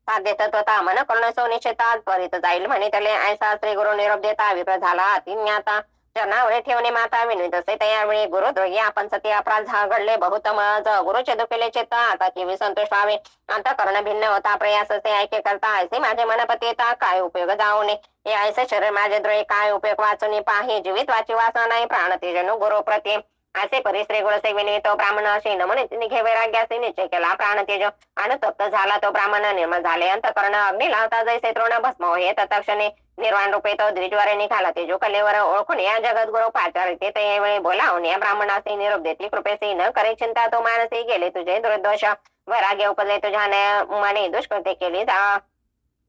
साध्य तत्वता मन करुण सोनिश्चिता त्वरित जाईल म्हणे त्याले ऐसा श्री गुरु निरोप देता विप्र झाला अतिज्ञाता चरणावरे ठेवणे माता विनवित असे त्यावेळी गुरुद्रोही आपण सती अपराध घडले बहुतम गुरुचे दुखेले चित्त आता केवी संतोष व्हावे अंतःकरण भिन्न होता प्रयास असे ऐके करता ऐसे माझे मनपती येता काय उपयोग जाऊ नये हे ऐसे शरीर माझे द्रोही काय उपयोग वाचून पाही जीवित वाची वाचना नाही प्राण तेजनु गुरु प्रति असे परिश्री गुरुसे विनितो ब्राह्मण असे नमन निघे वैराग्याचे निश्चय केला प्राण तेज अनुतप्त झाला तो ब्राह्मण निर्मल झाले अंतःकरण अग्नी लावता जैसे तृण भस्म होय तत्क्षणे निर्वाण रूपे तो द्विजवारे निघाला तेजो कलेवर ओळखून या जगत गुरु पाचारिते त्यावेळी बोलावून या ब्राह्मणाचे निरोप देते कृपेसे न करे चिंता तो मानसी गेले तुझे दुर्दोष वैराग्य उपजले तुझ्या मने दुष्कृत्य केली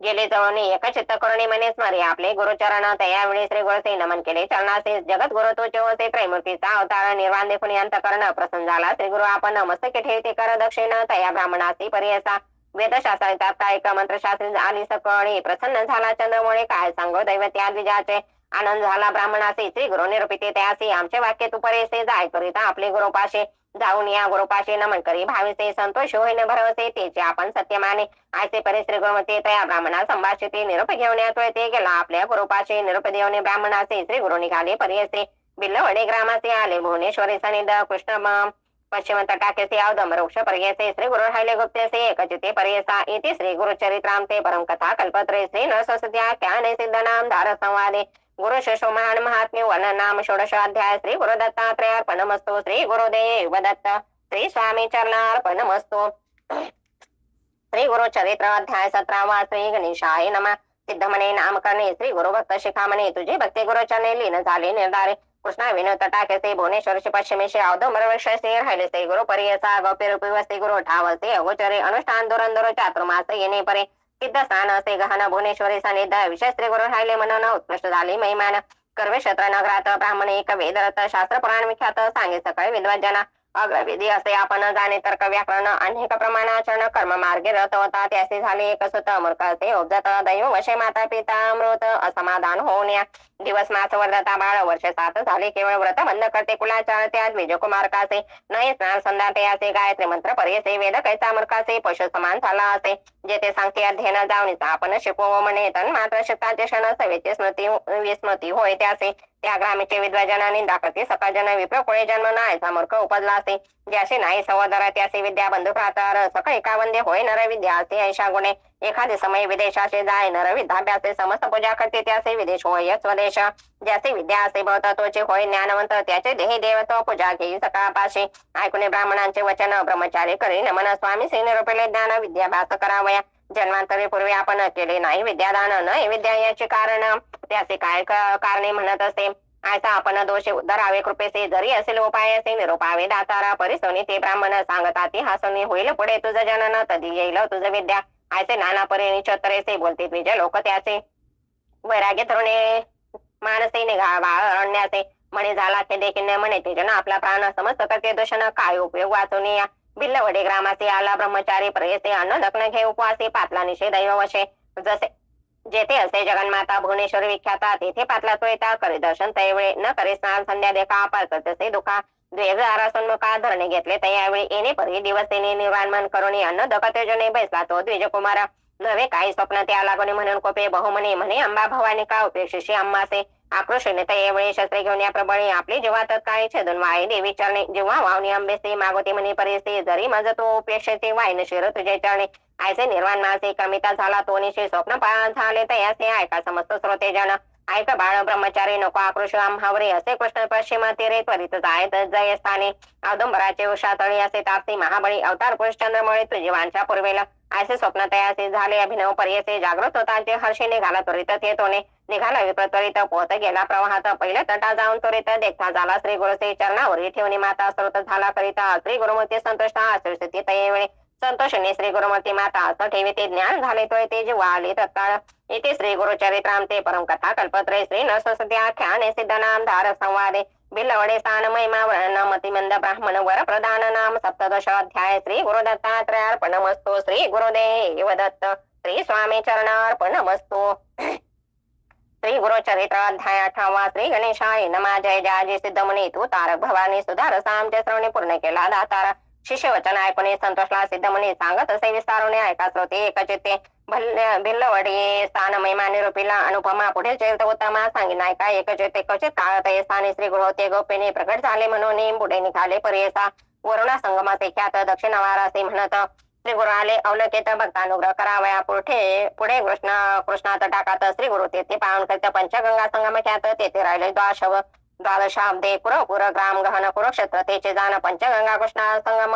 गेले जवळ एकचित्त करुणी मने स्मरे आपले गुरुचरण त्यावेळी श्री गुरुसे नमन केले चरणासे जगत गुरु तो असे त्रैमूर्तीचा अवतार निर्वाण देखून अंतःकरण प्रसन्न झाला श्री गुरु आपण मस्तके ठेवते कर दक्षिण तया ब्राह्मणासी पर्यसा वेदशास्त्रात काय मंत्रशास्त्री आली सकळी प्रसन्न झाला चंद्रमुळे काय सांगो दैवत्या द्विजाचे आनंद झाला ब्राह्मणासी श्री गुरु निरूपिते त्यासी आमचे वाक्य तू परेसे जाय करिता आपले गुरुपाशे जाऊन या गुरुपाशी नमन करी भाविसे संतोष होईन भरवसे त्याचे आपण सत्य माने ऐसे परिश्री गुरुमते तया ब्राह्मणा संभाषिते निरोप घेऊन येतोय ते गेला आपल्या गुरुपाशी निरोप देऊन ब्राह्मणाचे श्री गुरु निघाले पर्यसे बिल्लवडे ग्रामाचे आले भुवनेश्वरी सनिध कृष्ण पश्चिम तटाकेसे अवदम वृक्ष पर्यसे श्री गुरु राहिले गुप्तेसे एकचिते पर्यसा इति श्री गुरु चरित्राम ते परम कथा कल्पत्रे श्री नरसत्या ज्ञाने सिद्ध नाम धार संवादे गुरु शशो महान महात्म्य वन नाम षोडशाध्याय श्री गुरु दत्तात्रय अर्पणमस्तु श्री गुरुदेव दत्त श्री स्वामी चरणार्पणमस्तु श्री गुरु चरित्र अध्याय 17 श्री गणेशाय नमः सिद्धमणे नामकरणे श्री गुरु भक्त शिखामणे तुझे भक्ती गुरुचरणे लीन झाले निर्धारे कृष्णा विनोद तटाकेसे भुवनेश्वरचे पश्चिमेशे अवधमरवक्षसे राहिले श्री गुरु पर्यसा गौप्यरूपी वस्ती गुरु ठावसे अगोचरे अनुष्ठान दुरंदरो चातुर्मास येणे परे सिद्ध स्थान असे गहन भुवनेश्वरी सनिध विषय श्री गुरु राहिले म्हणून उत्कृष्ट झाले महिमान कर्वे क्षेत्र नगरात ब्राह्मण एक वेदरत शास्त्र पुराण विख्यात सांगे सकाळी विद्वजना अग्रविधी असे आपण जाणे तर्क व्याकरण अनेक प्रमाणाचरण कर्म मार्गे रत होता त्याचे झाले एक सुत मूर्ख असे उपजत दैव वशे माता पिता अमृत असमाधान होण्या दिवस मास वर्धता बाळ वर्ष 7 झाले केवळ व्रत बंद करते कुलाचार त्या द्विजकुमारकाचे नये स्नान संध्याते असे गायत्री मंत्र पर्यसे वेद कैसा मूर्खाचे पशु समान झाला असे जेथे सांगते अध्ययन जावणीचा आपण शिकवो म्हणे तन मात्र शिकाचे क्षण सवेचे स्मृती विस्मृती होय त्याचे त्या ग्रामीचे विद्वाजन निंदा करते सकाळजन विप्र कोळे जन्म नायचा मूर्ख उपजला असे ज्याचे नाही सहोदर त्याचे विद्या बंधू भ्रातर सकाळी का वंदे होय नर विद्या असे ऐशा गुणे एखादे समय विदेशाचे जाय नर विद्याभ्यासे समस्त पूजा करते त्याचे विदेश होय स्वदेश ज्याचे विद्या असे भवतत्वचे होय ज्ञानवंत त्याचे देही देवत्व पूजा घेई सकाळपाशी ऐकुने ब्राह्मणांचे वचन ब्रह्मचारी करी नमन स्वामी श्री निरूपिले ज्ञान विद्याभ्यास करावया जन्मांतरी पूर्वी आपण केले नाही विद्यादान न विद्या याचे कारण त्याचे काय कारणे म्हणत असे ऐसा आपण दोषे उद्धरावे कृपेसे जरी असेल उपायाचे निरोपावे दातारा परिसोनी ते ब्राह्मण सांगतात हसनी होईल पुढे तुझं जनन तदी येईल तुझं विद्या ऐसे नाना परीने चतरेसे बोलते द्विज लोक त्याचे वैराग्य तरुणे मानसे निघावा अरण्याचे म्हणे झाला ते देखील म्हणे ते जन आपला प्राण समस्त करते दोषण काय उपयोग वाचून या बिल्लवडे ग्रामाचे आला ब्रह्मचारी प्रयसे अन्न दक्न घे उपवासे पातला निषेध दैव वशे जसे जेथे असे जगन्माता भुवनेश्वर विख्याता तेथे पातला तो येता करे दर्शन त्यावेळी न करे स्नान संध्या देखा पार तसे दुखा द्वेजारासन्मुखा धरणे घेतले त्यावेळी येणे परी दिवस येणे निर्वाणमन करून अन्न दकतेजने बैसला तो द्विजकुमार नवे काही स्वप्न त्या लागणे म्हणून कोपे बहुमने म्हणे अंबा भवानी का उपेक्षिशी अम्मासे आक्रोशने त्यावेळी शस्त्रे घेऊन या प्रबळे आपली जेव्हा तत्काळी छेदून वाळे देवी चरणे जेव्हा वावणी आंबेसे मागोते म्हणे परिस्थिती जरी माझ तो उपेक्षेचे वाईन शिर तुझे चरणे ऐसे निर्वाण मासे कमिता झाला तो निशी स्वप्न झाले तयासे ऐका समस्त श्रोते जन ऐक बाळ ब्रह्मचारी नको आक्रोश आम्हावरे असे कृष्ण पश्चिम तीरे त्वरित जायत जय स्थाने औदंबराचे उषातळी असे तापसी महाबळी अवतार पुरुष चंद्रमळे तुझीवांच्या पूर्वेला ऐसे स्वप्न तयासे झाले अभिनव पर्यसे जागृत होता जे हर्षी निघाला त्वरित येतोने निघाला विप्रत्वरित पोहत गेला प्रवाहात पहिल्या तटा जाऊन त्वरित देखता झाला श्री गुरुचे चरणावरी ठेवणी माता स्रोत झाला करिता श्री गुरुमूर्ती संतुष्ट आश्रयस्थिती तयेवेळी संतोषने श्री गुरुमूर्ती माता असं ठेवी ते ज्ञान झाले तो ते जेव्हा आले तत्काळ इथे श्री गुरुचरित्राम ते परम कथा कल्पत्रे श्री नसत्याख्याने सिद्ध नाम धार संवादे बिल्लवडे स्थान महिमा वर्ण मतिमंद ब्राह्मण वर प्रधान नाम सप्तदश अध्याय श्री गुरु दत्तात्रयार्पणमस्तु श्री गुरुदेव दत्त श्री स्वामी चरणार्पणमस्तु श्री गुरुचरित्र अध्याय 8 श्री गणेशाय नमा जय जाजी सिद्धमुनी तू तारक भवानी सुधार सामचे श्रवणे पूर्ण केला दातारा शिष्य वचन ऐकून संतोषला सिद्धमुनी सांगत असे विस्तारुने ऐका श्रोते एकचित्ते भिल्लवडी स्थान महिमा निरूपिला अनुपमा पुढील चरित्र उत्तमा सांगिन ऐका एकचित्ते क्वचित काळात स्थानी श्री गुरु ते गोपिनी प्रकट झाले म्हणून पुढे निघाले पर्यसा वरुणा संगमाचे ख्यात दक्षिणवारासे म्हणत श्री गुरु आले अवलकित भक्तानुग्रह करावया पुढे कृष्णा तटाकात श्री गुरु तेथे पावन करीत पंचगंगा संगम ख्यात तेथे राहिले द्वादशाब्दे कुरकुर ग्राम गहन कुरुक्षेत्र तेचे जाण पंचगंगा कृष्णा संगम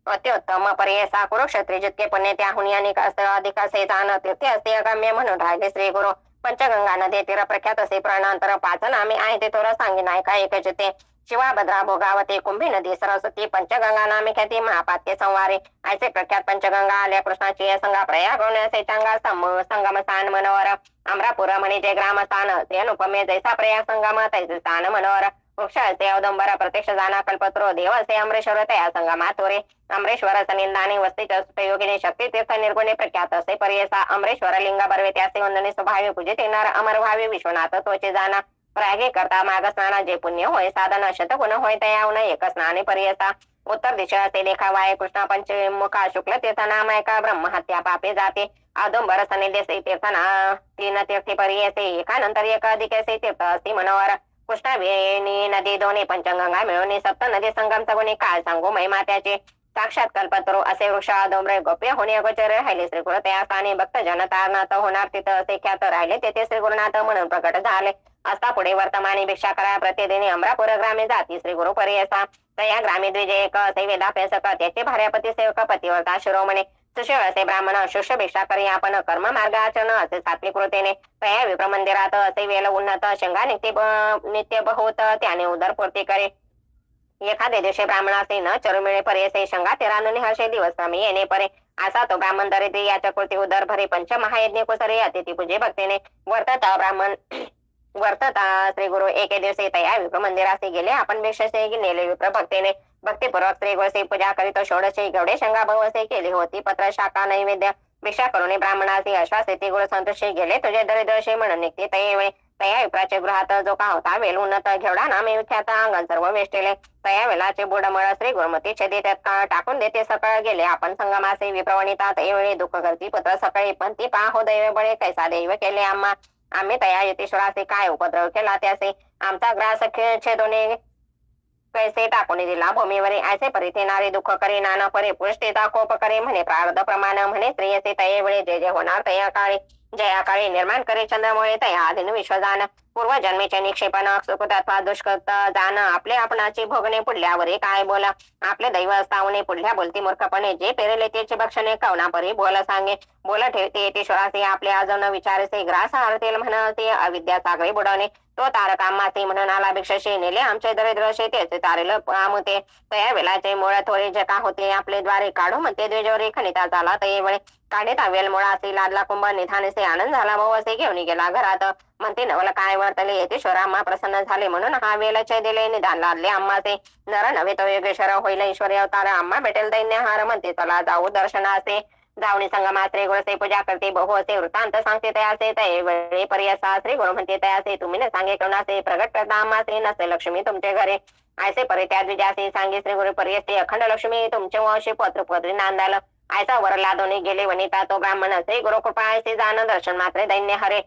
अत्युत्तम पर्यसा कुरुक्षेत्री जितके पुण्य त्याहून अनेक अधिक असे जाण तीर्थे असे अगम्य म्हणून राहिले श्री गुरु पंचगंगा नदी तीर प्रख्यात असे प्राणांतर 5 नामे आहे ते थोडं सांगेन ऐका एकचिते शिवा भद्रा भोगावती कुंभी नदी सरस्वती पंचगंगा नामे ख्याती महापात्य संवारे ऐसे प्रख्यात पंचगंगा आल्या कृष्णाची संगा प्रयाग होण्याचे चांगा संगम स्थान मनोहर अमरापुर म्हणे जे ग्रामस्थान ते अनुपमे जैसा प्रयाग संगम तैसे स्थान मनोहर वृक्ष असे औदंबर प्रत्यक्ष जाना कल्पत्रो देव असे अमरेश्वर तया संगमा तोरे अमरेश्वर सनिंदाने वस्ती योगिनी शक्ती तीर्थ निर्गुणे प्रख्यात असे पर्यसा अमरेश्वर लिंग बर्वे त्याचे वंदने स्वभावी पूजित येणार अमर भावी विश्वनाथ तोचे जाना प्रयागे करता माग स्नाना जे पुण्य होय साधन शतगुण होय तयावन एक स्नाने पर्यसा उत्तर दिशा असे लेखावाय कृष्णा पंचमुखा शुक्ल तीर्थ नामायका ब्रह्म हत्या पापे जाते औदंबर सनिदेसे तीर्थना 3 तीर्थी पर्यसे एकानंतर एक अधिकेसे तीर्थ असे मनोहर कृष्णा वेणी नदी दोन्ही पंचगंगा मिळून सप्त नदी संगम सगुणी काळ सांगू महिमा त्याचे साक्षात कल्पतरू असे वृक्ष डोंबरे गोप्य होणे अगोचर राहिले श्री गुरु त्या स्थानी भक्त जनतानाथ होणार तिथं असे ख्यात राहिले तेथे श्री गुरुनाथ म्हणून प्रकट झाले असता पुढे वर्तमानी भिक्षा करा प्रतिदिनी अमरापुर ग्रामे जाती श्री गुरु पर्यसा तया ग्रामी द्विजय एक असे वेदाभ्यासक त्याचे भार्यापती सेवक पतिव्रता शिरोमणे सुशील असे ब्राह्मण शुष्य भिक्षा करी आपण कर्म मार्ग आचरण असे सात्विक कृतीने तया विप्र मंदिरात असे वेल उन्नत शंगा नित्य बहुत त्याने उदरपूर्ती करे एखाद्या दिवशी ब्राह्मणाचे न चरुमिळे पर्यसे शंगा तेरानुनी हर्षे दिवस क्रमी येणे परे असा तो ब्राह्मण दरिद्री याच्या कृती उदर भरे पंच महायज्ञ कुसरे अतिथी पूजे भक्तीने वर्तता श्री गुरु एके दिवशी तया विप्र मंदिरासे गेले आपण भिक्षेसे नेले विप्र भक्तीने भक्तीपूर्वक श्री गुरुची पूजा करीत षोडशी गवडे शंगा भवसे केली होती. पत्र शाखा नैवेद्य भिक्षा करून ब्राह्मणासी अश्वासेती गुरु संतोषी गेले तुझे दरिद्रशी म्हणून निघते तये तया विप्राचे गृहात जो का होता वेलूनत घेवडा नामे विख्यात अंगण सर्व वेष्टेले तया वेलाचे बुडमळ श्री गुरुमती छेदी त्यात टाकून देते. सकाळ गेले आपण संगमासे विप्रवणिता तयवेळी दुःख करती पुत्र सकाळी पण ती पाहो दैव बळे कैसा दैव केले आम्ही तया यतीश्वराचे काय उपद्रव केला त्याचे आमचा ग्रास छेदोने कैसे टाकून दिला भूमीवरी ऐसे परिथे नारी दुःख करे नाना परे पुष्टीता कोप करे म्हणे प्रारब्ध प्रमाण म्हणे स्त्रियसे तये वेळे जे जे होणार तया काळी जया काळी निर्माण करे चंद्रमुळे तया आधीन विश्वजान पूर्व जन्मेचे निक्षेपण सुकृतात्मा दुष्कृत जाण आपले आपणाची भोगणे पुढल्यावरी काय बोला आपले दैव असतावणे पुढल्या बोलती मूर्खपणे जे पेरेले त्याचे भक्षणे कवनापरी बोल सांगे बोल ठेवते येतेश्वराचे आपले अजून विचारसे ग्रास हरतील म्हणते अविद्या सागरे बुडवणे तो तारकामासी म्हणून आला भिक्षशी नेले आमचे दरिद्रशे त्याचे तारेल आमुते तया वेलाचे मुळ थोडे जे का होते आपले द्वारे काढू म्हणते द्वेजोरी खनिता झाला तये वेळे काढेता वेल मुळा असे लादला कुंभ निधानेसे आनंद झाला भाऊ असे घेऊन गेला घरात म्हणते नवल काय वर्तले येतेश्वर आम्हा प्रसन्न झाले म्हणून हा वेलचे दिले निधान लादले आम्हाचे नर नव्हे तो योगेश्वर होईल ईश्वरी अवतार आम्हा भेटेल दैन्य हार म्हणते चला जाऊ दर्शनासे जावणी संगमा श्री गुरुचे पूजा करते बहु असे वृत्तांत सांगते तयासे तये वेळे पर्यसा श्री गुरु म्हणते तयासे तुम्ही न सांगे करुणासे प्रगट करता आम्हासे नसे लक्ष्मी तुमचे घरे ऐसे परे त्या द्विजासे सांगे श्री गुरु पर्यस्ते अखंड लक्ष्मी तुमचे वंशी पत्र पत्री नांदाल ऐसा वर लादोनी गेले वनिता तो ब्राह्मण श्री गुरु कृपा ऐसे जाण दर्शन मात्रे दैन्य हरे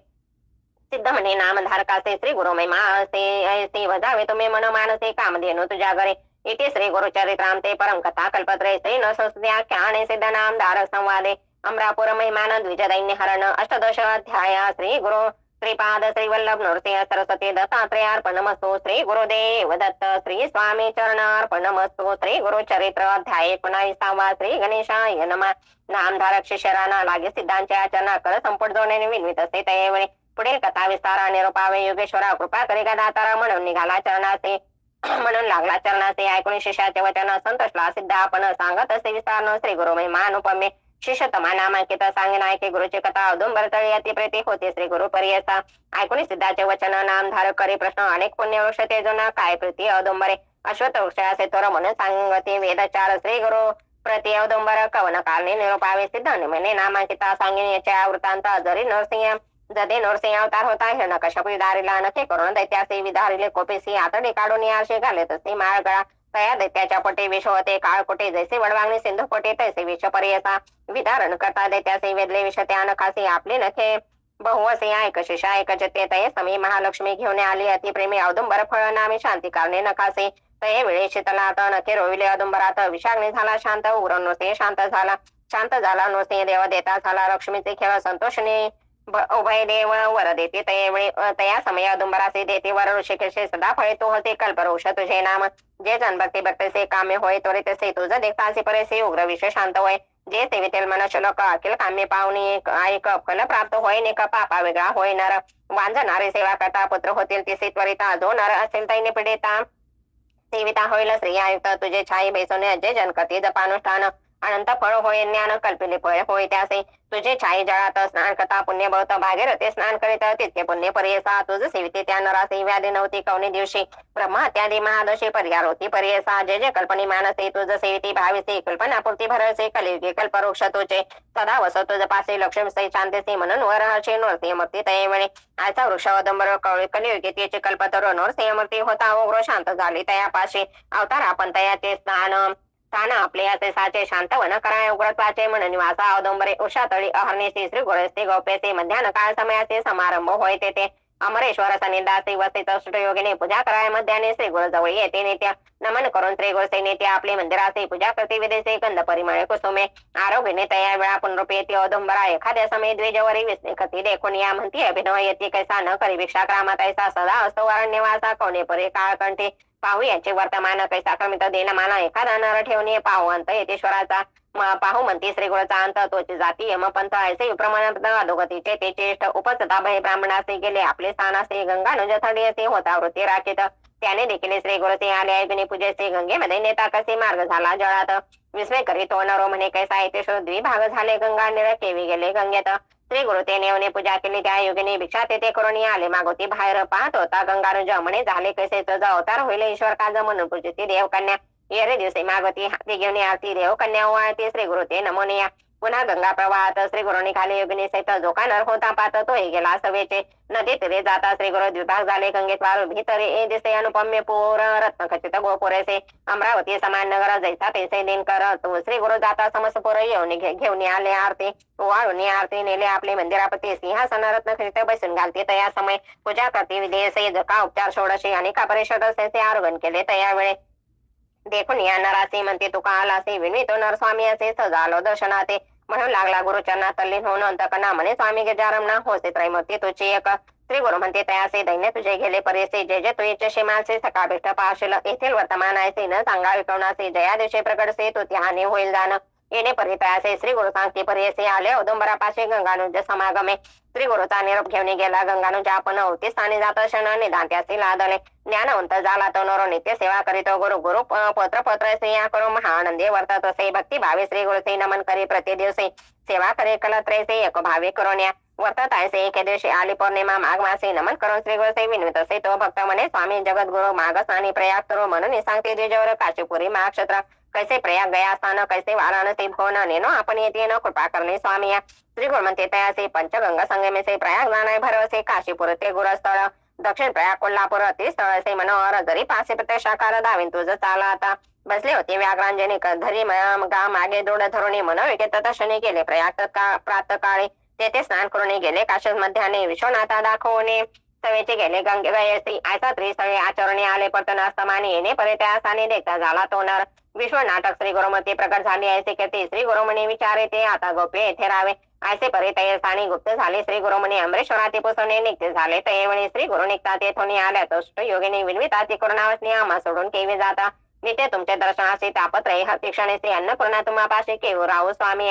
सिद्ध म्हणे नामधारकाचे श्री गुरु महिमा ऐसे वजावे तुम्ही मन मानसे कामधेनु तुझ्या घरे इथे श्री गुरुचरित्राम ते परम कथा कल्पत्रे श्री न संस्याख्याने सिद्ध नाम धारक संवादे अमरापुर महिमान द्विज दैन्य हरण अष्टदश अध्याय श्री गुरु श्रीपाद श्री वल्लभ नृसिंह सरस्वती दत्तात्रय अर्पणमस्तु श्री गुरुदेव दत्त श्री स्वामी चरणार्पणमस्तु श्री गुरुचरित्र अध्याय 19 श्री गणेशाय नमः नामधारक शिष्यराना लागे सिद्धांचे आचरण कर संपुट जोडणे विनवित असते त्यावेळी पुढील कथा विस्तारा निरोपावे योगेश्वरा कृपा करी का दातारा म्हणून निघाला चरणाचे म्हणून लागला चरणाचे ऐकून शिष्याचे वचन संतोषला सिद्ध आपण सांगत असे विस्तार श्री गुरु महिमा अनुपमे शिष्य तमा नामांकित सांगेन ऐके गुरुची कथा औदुंबर तळी अति प्रीती होते श्री गुरु पर्यसा ऐकून सिद्धाचे वचन नामधारक करी प्रश्न अनेक पुण्य वृक्ष तेजोना काय प्रीती औदुंबरे अश्वत वृक्षाचे थोर म्हणून सांगते वेदचार श्री गुरु प्रति औदुंबर कवन कारणे निरोपावे सिद्ध म्हणे नामांकिता सांगेन याच्या वृत्तांत जरी नरसिंह जदे नरसिंह अवतार होता हिरण्यकश्यपी दारीला नखे करून दैत्यासे विधारिले कोपेसी आतडे काढून आरशे घाले तसे माळगळा तया दैत्याच्या पोटे विष होते काळ कोटे जैसे वडवांगणे सिंधू कोटे तैसे विष पर्यसा विधारण करता दैत्यासे वेदले विष त्या नखासे आपले नखे बहु असे ऐक शिषा ऐक जते तये समी महालक्ष्मी घेऊन आली अतिप्रेमी औदुंबर फळ नामे शांती कारणे नखासे तये वेळे शीतलात नखे रोविले औदुंबरात विषाग्नी झाला शांत उर नृसिंह शांत झाला नृसिंह देव देता झाला लक्ष्मीचे खेळ संतोषने उभय देव वर देते तया समय औदुंबरासे देते वर ऋषिकेशे सदा फळे तो होते कल्पवृक्ष तुझे नाम जे जनभक्ती भक्तीसे कामे होय त्वरित से तुझ देखतासे परेसे उग्र विषय शांत होय जे सेवितेल मनुष्य लोक अखिल काम्य पावनी ऐक फल प्राप्त होय नेक पापा वेगळा होय नर वांजणारे सेवा करता पुत्र होतील तिसे त्वरिता जो नर असेल तैने पिडेता सेविता होईल स्त्री आयुक्त तुझे छाई बेसोने अजय जनकती जपानुष्ठान अनंत फळ होय ज्ञान कल्पिले फळ होय त्यासे तुझे छाई जळात स्नान करता पुण्य बहुत भागीरथे स्नान करीत तितके पुण्य पर्यसा तुझ सेविते त्या नरासे व्याधी नव्हती कवनी दिवशी ब्रह्मा इत्यादी महादोषी पर्यार होती पर्यसा जे जे कल्पनी मानसे तुझ सेविती भाविसे कल्पनापूर्ती भरसे कलियुगी कल्पवृक्ष तुझे सदा वस तुझ पासे लक्ष्मी शांतीसे म्हणून वरहर्षे नृसिंहमूर्ती तयेवेळी आयचा वृक्ष औदुंबर कलियुगी त्याचे कल्पतरो नृसिंहमूर्ती होता उग्र शांत झाली तयापाशी अवतार आपण तयाचे स्थान आपले असे साचे शांत वन कराय उग्रत्वाचे म्हणून निवासा औदुंबरे उषातळी अहर्निशी श्री गुरुस्ते गोपेसे मध्यान काळ समयाचे समारंभ होय तेथे अमरेश्वर सनिदासी वसित योगिनी पूजा कराय मध्याने श्री गुरु जवळ येते नित्य नमन करून श्री गुरुसे नेते आपले मंदिराचे पूजा करते विदेशे गंध परिमळे कुसुमे आरोग्यने तया वेळा पुनरूप येते औदुंबरा एखाद्या समय द्वेजवरी विस्नेखती देखून या म्हणती अभिनव येते कैसा न करी भिक्षा क्रामात ऐसा सदा असतो वारण्यवासा कोणे परे काळकंठी पाहू याचे वर्तमान कैसा क्रमित देनमाना एखादा नर ठेवणे पाहू अंत येतेश्वराचा पाहू म्हणती श्री गुरुचा अंत तोची जाती यमपंथ ऐसे प्रमाणात अधोगतीचे ते चेष्ट उपसता भय ब्राह्मणासे गेले आपले स्थानासे गंगा नजथडी असे होता वृत्ती राखीत त्याने देखील श्री गुरुचे आले ऐकणे पूजेचे गंगेमध्ये नेता कसे मार्ग झाला जळात विस्मय करीत नरो म्हणे कैसा येतेश्वर द्विभाग झाले गंगा निर केवी गेले गंगेत श्री गुरु ते नेवने पूजा केली त्या योगिनी भिक्षा तेथे करून आले मागोती बाहेर पाहत होता गंगानुज म्हणे झाले कैसे तुझा अवतार होईल ईश्वर काज म्हणून पूजिती देवकन्या येरे दिवशी मागवती हाती घेऊन आरती देव कन्या वाळती श्री गुरु ते नमोनिया पुन्हा गंगा प्रवाहात श्री गुरु निघाले योगिनी सहित जो का नर होता पात तोही गेला सवेचे नदी तिरे जाता श्री गुरु द्विभाग झाले गंगेत वारू भीतरे ए दिसे अनुपम्य पूर रत्न खचित गोपुरेसे अमरावती समान नगर जैसा तेसे दिन कर तू श्री गुरु जाता समसपुर येऊन घेऊन आले आरती वाळून आरती नेले आपले मंदिरापती सिंहासन रत्न खचित बसून घालते तया समय पूजा करते विधेयसे जका उपचार षोडशी अनेका परिषद असे आरोगण केले तया वेळे देखून या नरासे म्हणते तुका आलासे विणवितो नरस्वामी असे सजालो दर्शनाते म्हणून लागला गुरुचरणा तल्लीन होऊन अंतकना म्हणे स्वामी गजारमणा होसे त्रैमूर्ती तुझी एक श्री गुरु म्हणते तयासे दैन्य तुझे गेले परेसे जय जय तुझे शेमासे सकाळ भेट पावशील येथील वर्तमान आहे न सांगा विकवणासे जया दिवशी प्रगटसे तू त्याने होईल जाण येणे परी तयासे श्री गुरु सांगते परेसे आले औदुंबरापाशी गंगानुज समागमे श्री गुरुचा निरोप घेऊन गेला गंगानुज आपण होती स्थानी जात क्षण निदान त्याचे लादले ज्ञानवंत झाला तो नरो नित्य सेवा करीतो गुरु गुरु पत्र स्त्रिया करू महानंदे वर्तत असे भक्ती भावे श्री गुरुचे नमन करी प्रति दिवशी सेवा करे कलत्रेसे एक भावे करोन्या वर्तत आहे एके दिवशी आली पौर्णिमा माघ मासे नमन करून श्री गुरुचे विनवित असे तो भक्त म्हणे स्वामी जगत गुरु माघ स्नानी प्रयाग करो म्हणून सांगते द्विजवर काशीपुरी महाक्षेत्र कैसे प्रयाग गया स्थान कैसे वाराणसी भवन नेनो आपण येते न कृपा करणे स्वामी श्री गुरु म्हणते तयासे पंचगंगा संगमे से प्रयाग जाणाय भरवसे काशीपुर ते गुरस्थळ दक्षिण प्रयाग कोल्हापूर अति स्थळ से मनोहर जरी पासे प्रत्यक्षाकार दावीन तुझं चाला आता बसले होते व्याघ्रांजनी धरी गा मागे दृढ धरुणी मनोविके ततशनी गेले प्रयाग प्रात काळी तेथे स्नान करून गेले काशस मध्याने विश्वनाथा दाखवणे सवेचे गेले गंगे गयसी ऐसा त्रिस्थळे आचरणे आले पतनास्तमाने येणे परे त्या स्थानी देखता झाला तो नर विश्व नाटक श्री गुरुमती प्रकट झाली ऐसे कीर्ती श्री गुरुमणी विचारे ते आता गोप्य येथे राहावे ऐसे परे तये स्थानी गुप्त झाले श्री गुरुमणी अमरेश्वराती पुसणे निघते झाले तयेवेळी श्री गुरु निघता तेथून आल्या तोष्ट योगिनी विनविता ती करुणावसनी आम्हा सोडून केवी जाता नित्य तुमचे दर्शनाचे तापत्रय हती क्षणे श्री अन्नपूर्णा तुम्हापाशी केवू राहू स्वामी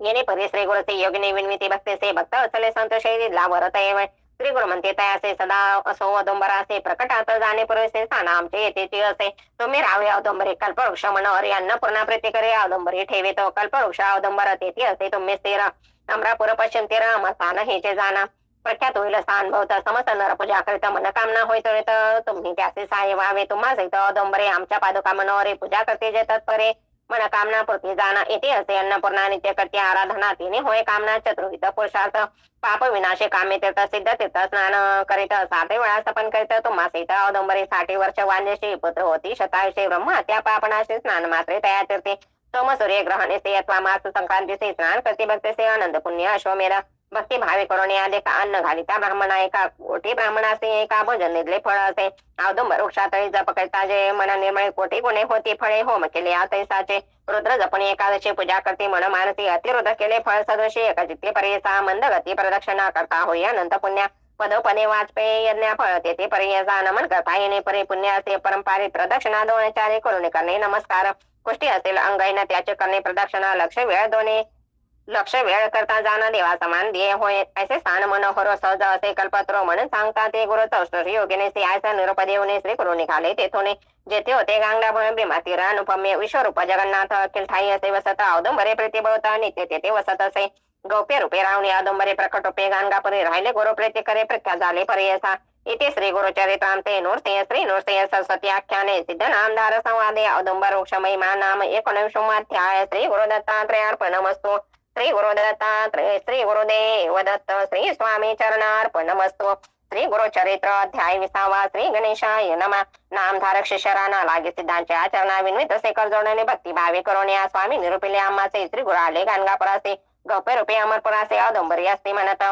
येणे परी श्री गुरुचे योगिनी विनविती भक्तीसे भक्त अचले संत शैलीला वरत येवे श्री गुरु म्हणते तयासे सदा असो औदुंबरासे प्रकटात जाणे पुरेसे स्थान आमचे येतेची असे तुम्ही राहावे औदुंबरी कल्पवृक्ष मनोहरी अन्नपूर्णा प्रीती करे औदुंबरी ठेवे तो कल्पवृक्ष औदुंबर तेथे असे तुम्ही स्थिर अमरापुर पश्चिम तीर अमस्थान हेचे जाना प्रख्यात होईल स्थान भवत समस्त नर पूजा करीत मनकामना होईत तुम्ही त्याचे सहाय्य व्हावे तुम्हा सहित औदुंबरे आमच्या पादुका मनोहरी पूजा करते जे तत्परे मनकामना पूर्ती जाना येथे असे अन्नपूर्णा नित्य करते आराधना तिने होय कामना चतुर्विध पुरुषार्थ पाप विनाशे कामे तीर्थ सिद्ध तीर्थ स्नान करीत 7 वेळा सपन करीत तुम्हा सहित औदुंबरी 60 वर्ष वांजेशी पुत्र होती शतायुषे ब्रह्म त्या पापनाशी स्नान मात्रे तया तीर्थे सोम सूर्य ग्रहणे से अथवा मास संक्रांतीचे स्नान करते भक्तीसे आनंद पुण्य अश्वमेध भक्ती भावे करून आले अन्न घालिता ब्राह्मणा एका कोटी ब्राह्मणाचे एका भोजन निधले फळ असे औदुंबर वृक्षातळी जप करता जे मन निर्मळे कोटी गुणे होती फळे होम केले तैसाचे रुद्र जपणे एकादशी पूजा करते मन मानसी अतिरुद्र केले फळ सदृशी एकचित्ते पर्यसा मंद गती प्रदक्षिणा करता होई अनंत पुण्य पदोपने वाजपेय यज्ञ फळ तेथे पर्यसा नमन करता येणे परे पुण्य असे परंपारिक प्रदक्षिणा दोनचारी करून करणे नमस्कार कुष्टी असेल अंगाईना त्याचे करणे प्रदक्षिणा लक्ष वेळ करता जाणं देवा समान ध्येय होय ऐसे स्थान मनोहर सहज असे कल्पत्रो म्हणून सांगता ते गुरु तौष्टरी योगिने सिंहाचा निरोप देऊने श्री गुरु निघाले तेथून जेथे होते गांगडा भीमा तीर अनुपम्य विश्वरूप जगन्नाथ अखिल ठाई असे वसत औदुंबरे प्रीतीभवता नित्य तेथे वसत असे गौप्य रूपे रावणे औदुंबरे प्रकट रूपे गाणगापुरी राहिले गुरु प्रीती करे प्रख्यात झाले पर्यसा इथे श्री गुरु चरित्रांते नृसिंह श्री नृसिंह सरस्वती आख्याने सिद्ध नामधार संवादे औदुंबर वृक्ष महिमा नाम 19 श्री गुरु दत्तात्रयार्पणमस्तु श्री गुरु दत्तात्रय श्री गुरुदेव दत्त श्री स्वामी चरणार्पणमस्तु श्री गुरु चरित्र अध्याय 20 श्री गणेशाय नमः नामधारक शिष्यराना लागे सिद्धांचे आचरणा विनवित असे करजोडणे भक्ती भावे करून या स्वामी निरूपिले आम्हाचे श्री गुरु आले गाणगापुरासे गौप्य रूपे अमरपुरासे औदुंबरी असते म्हणत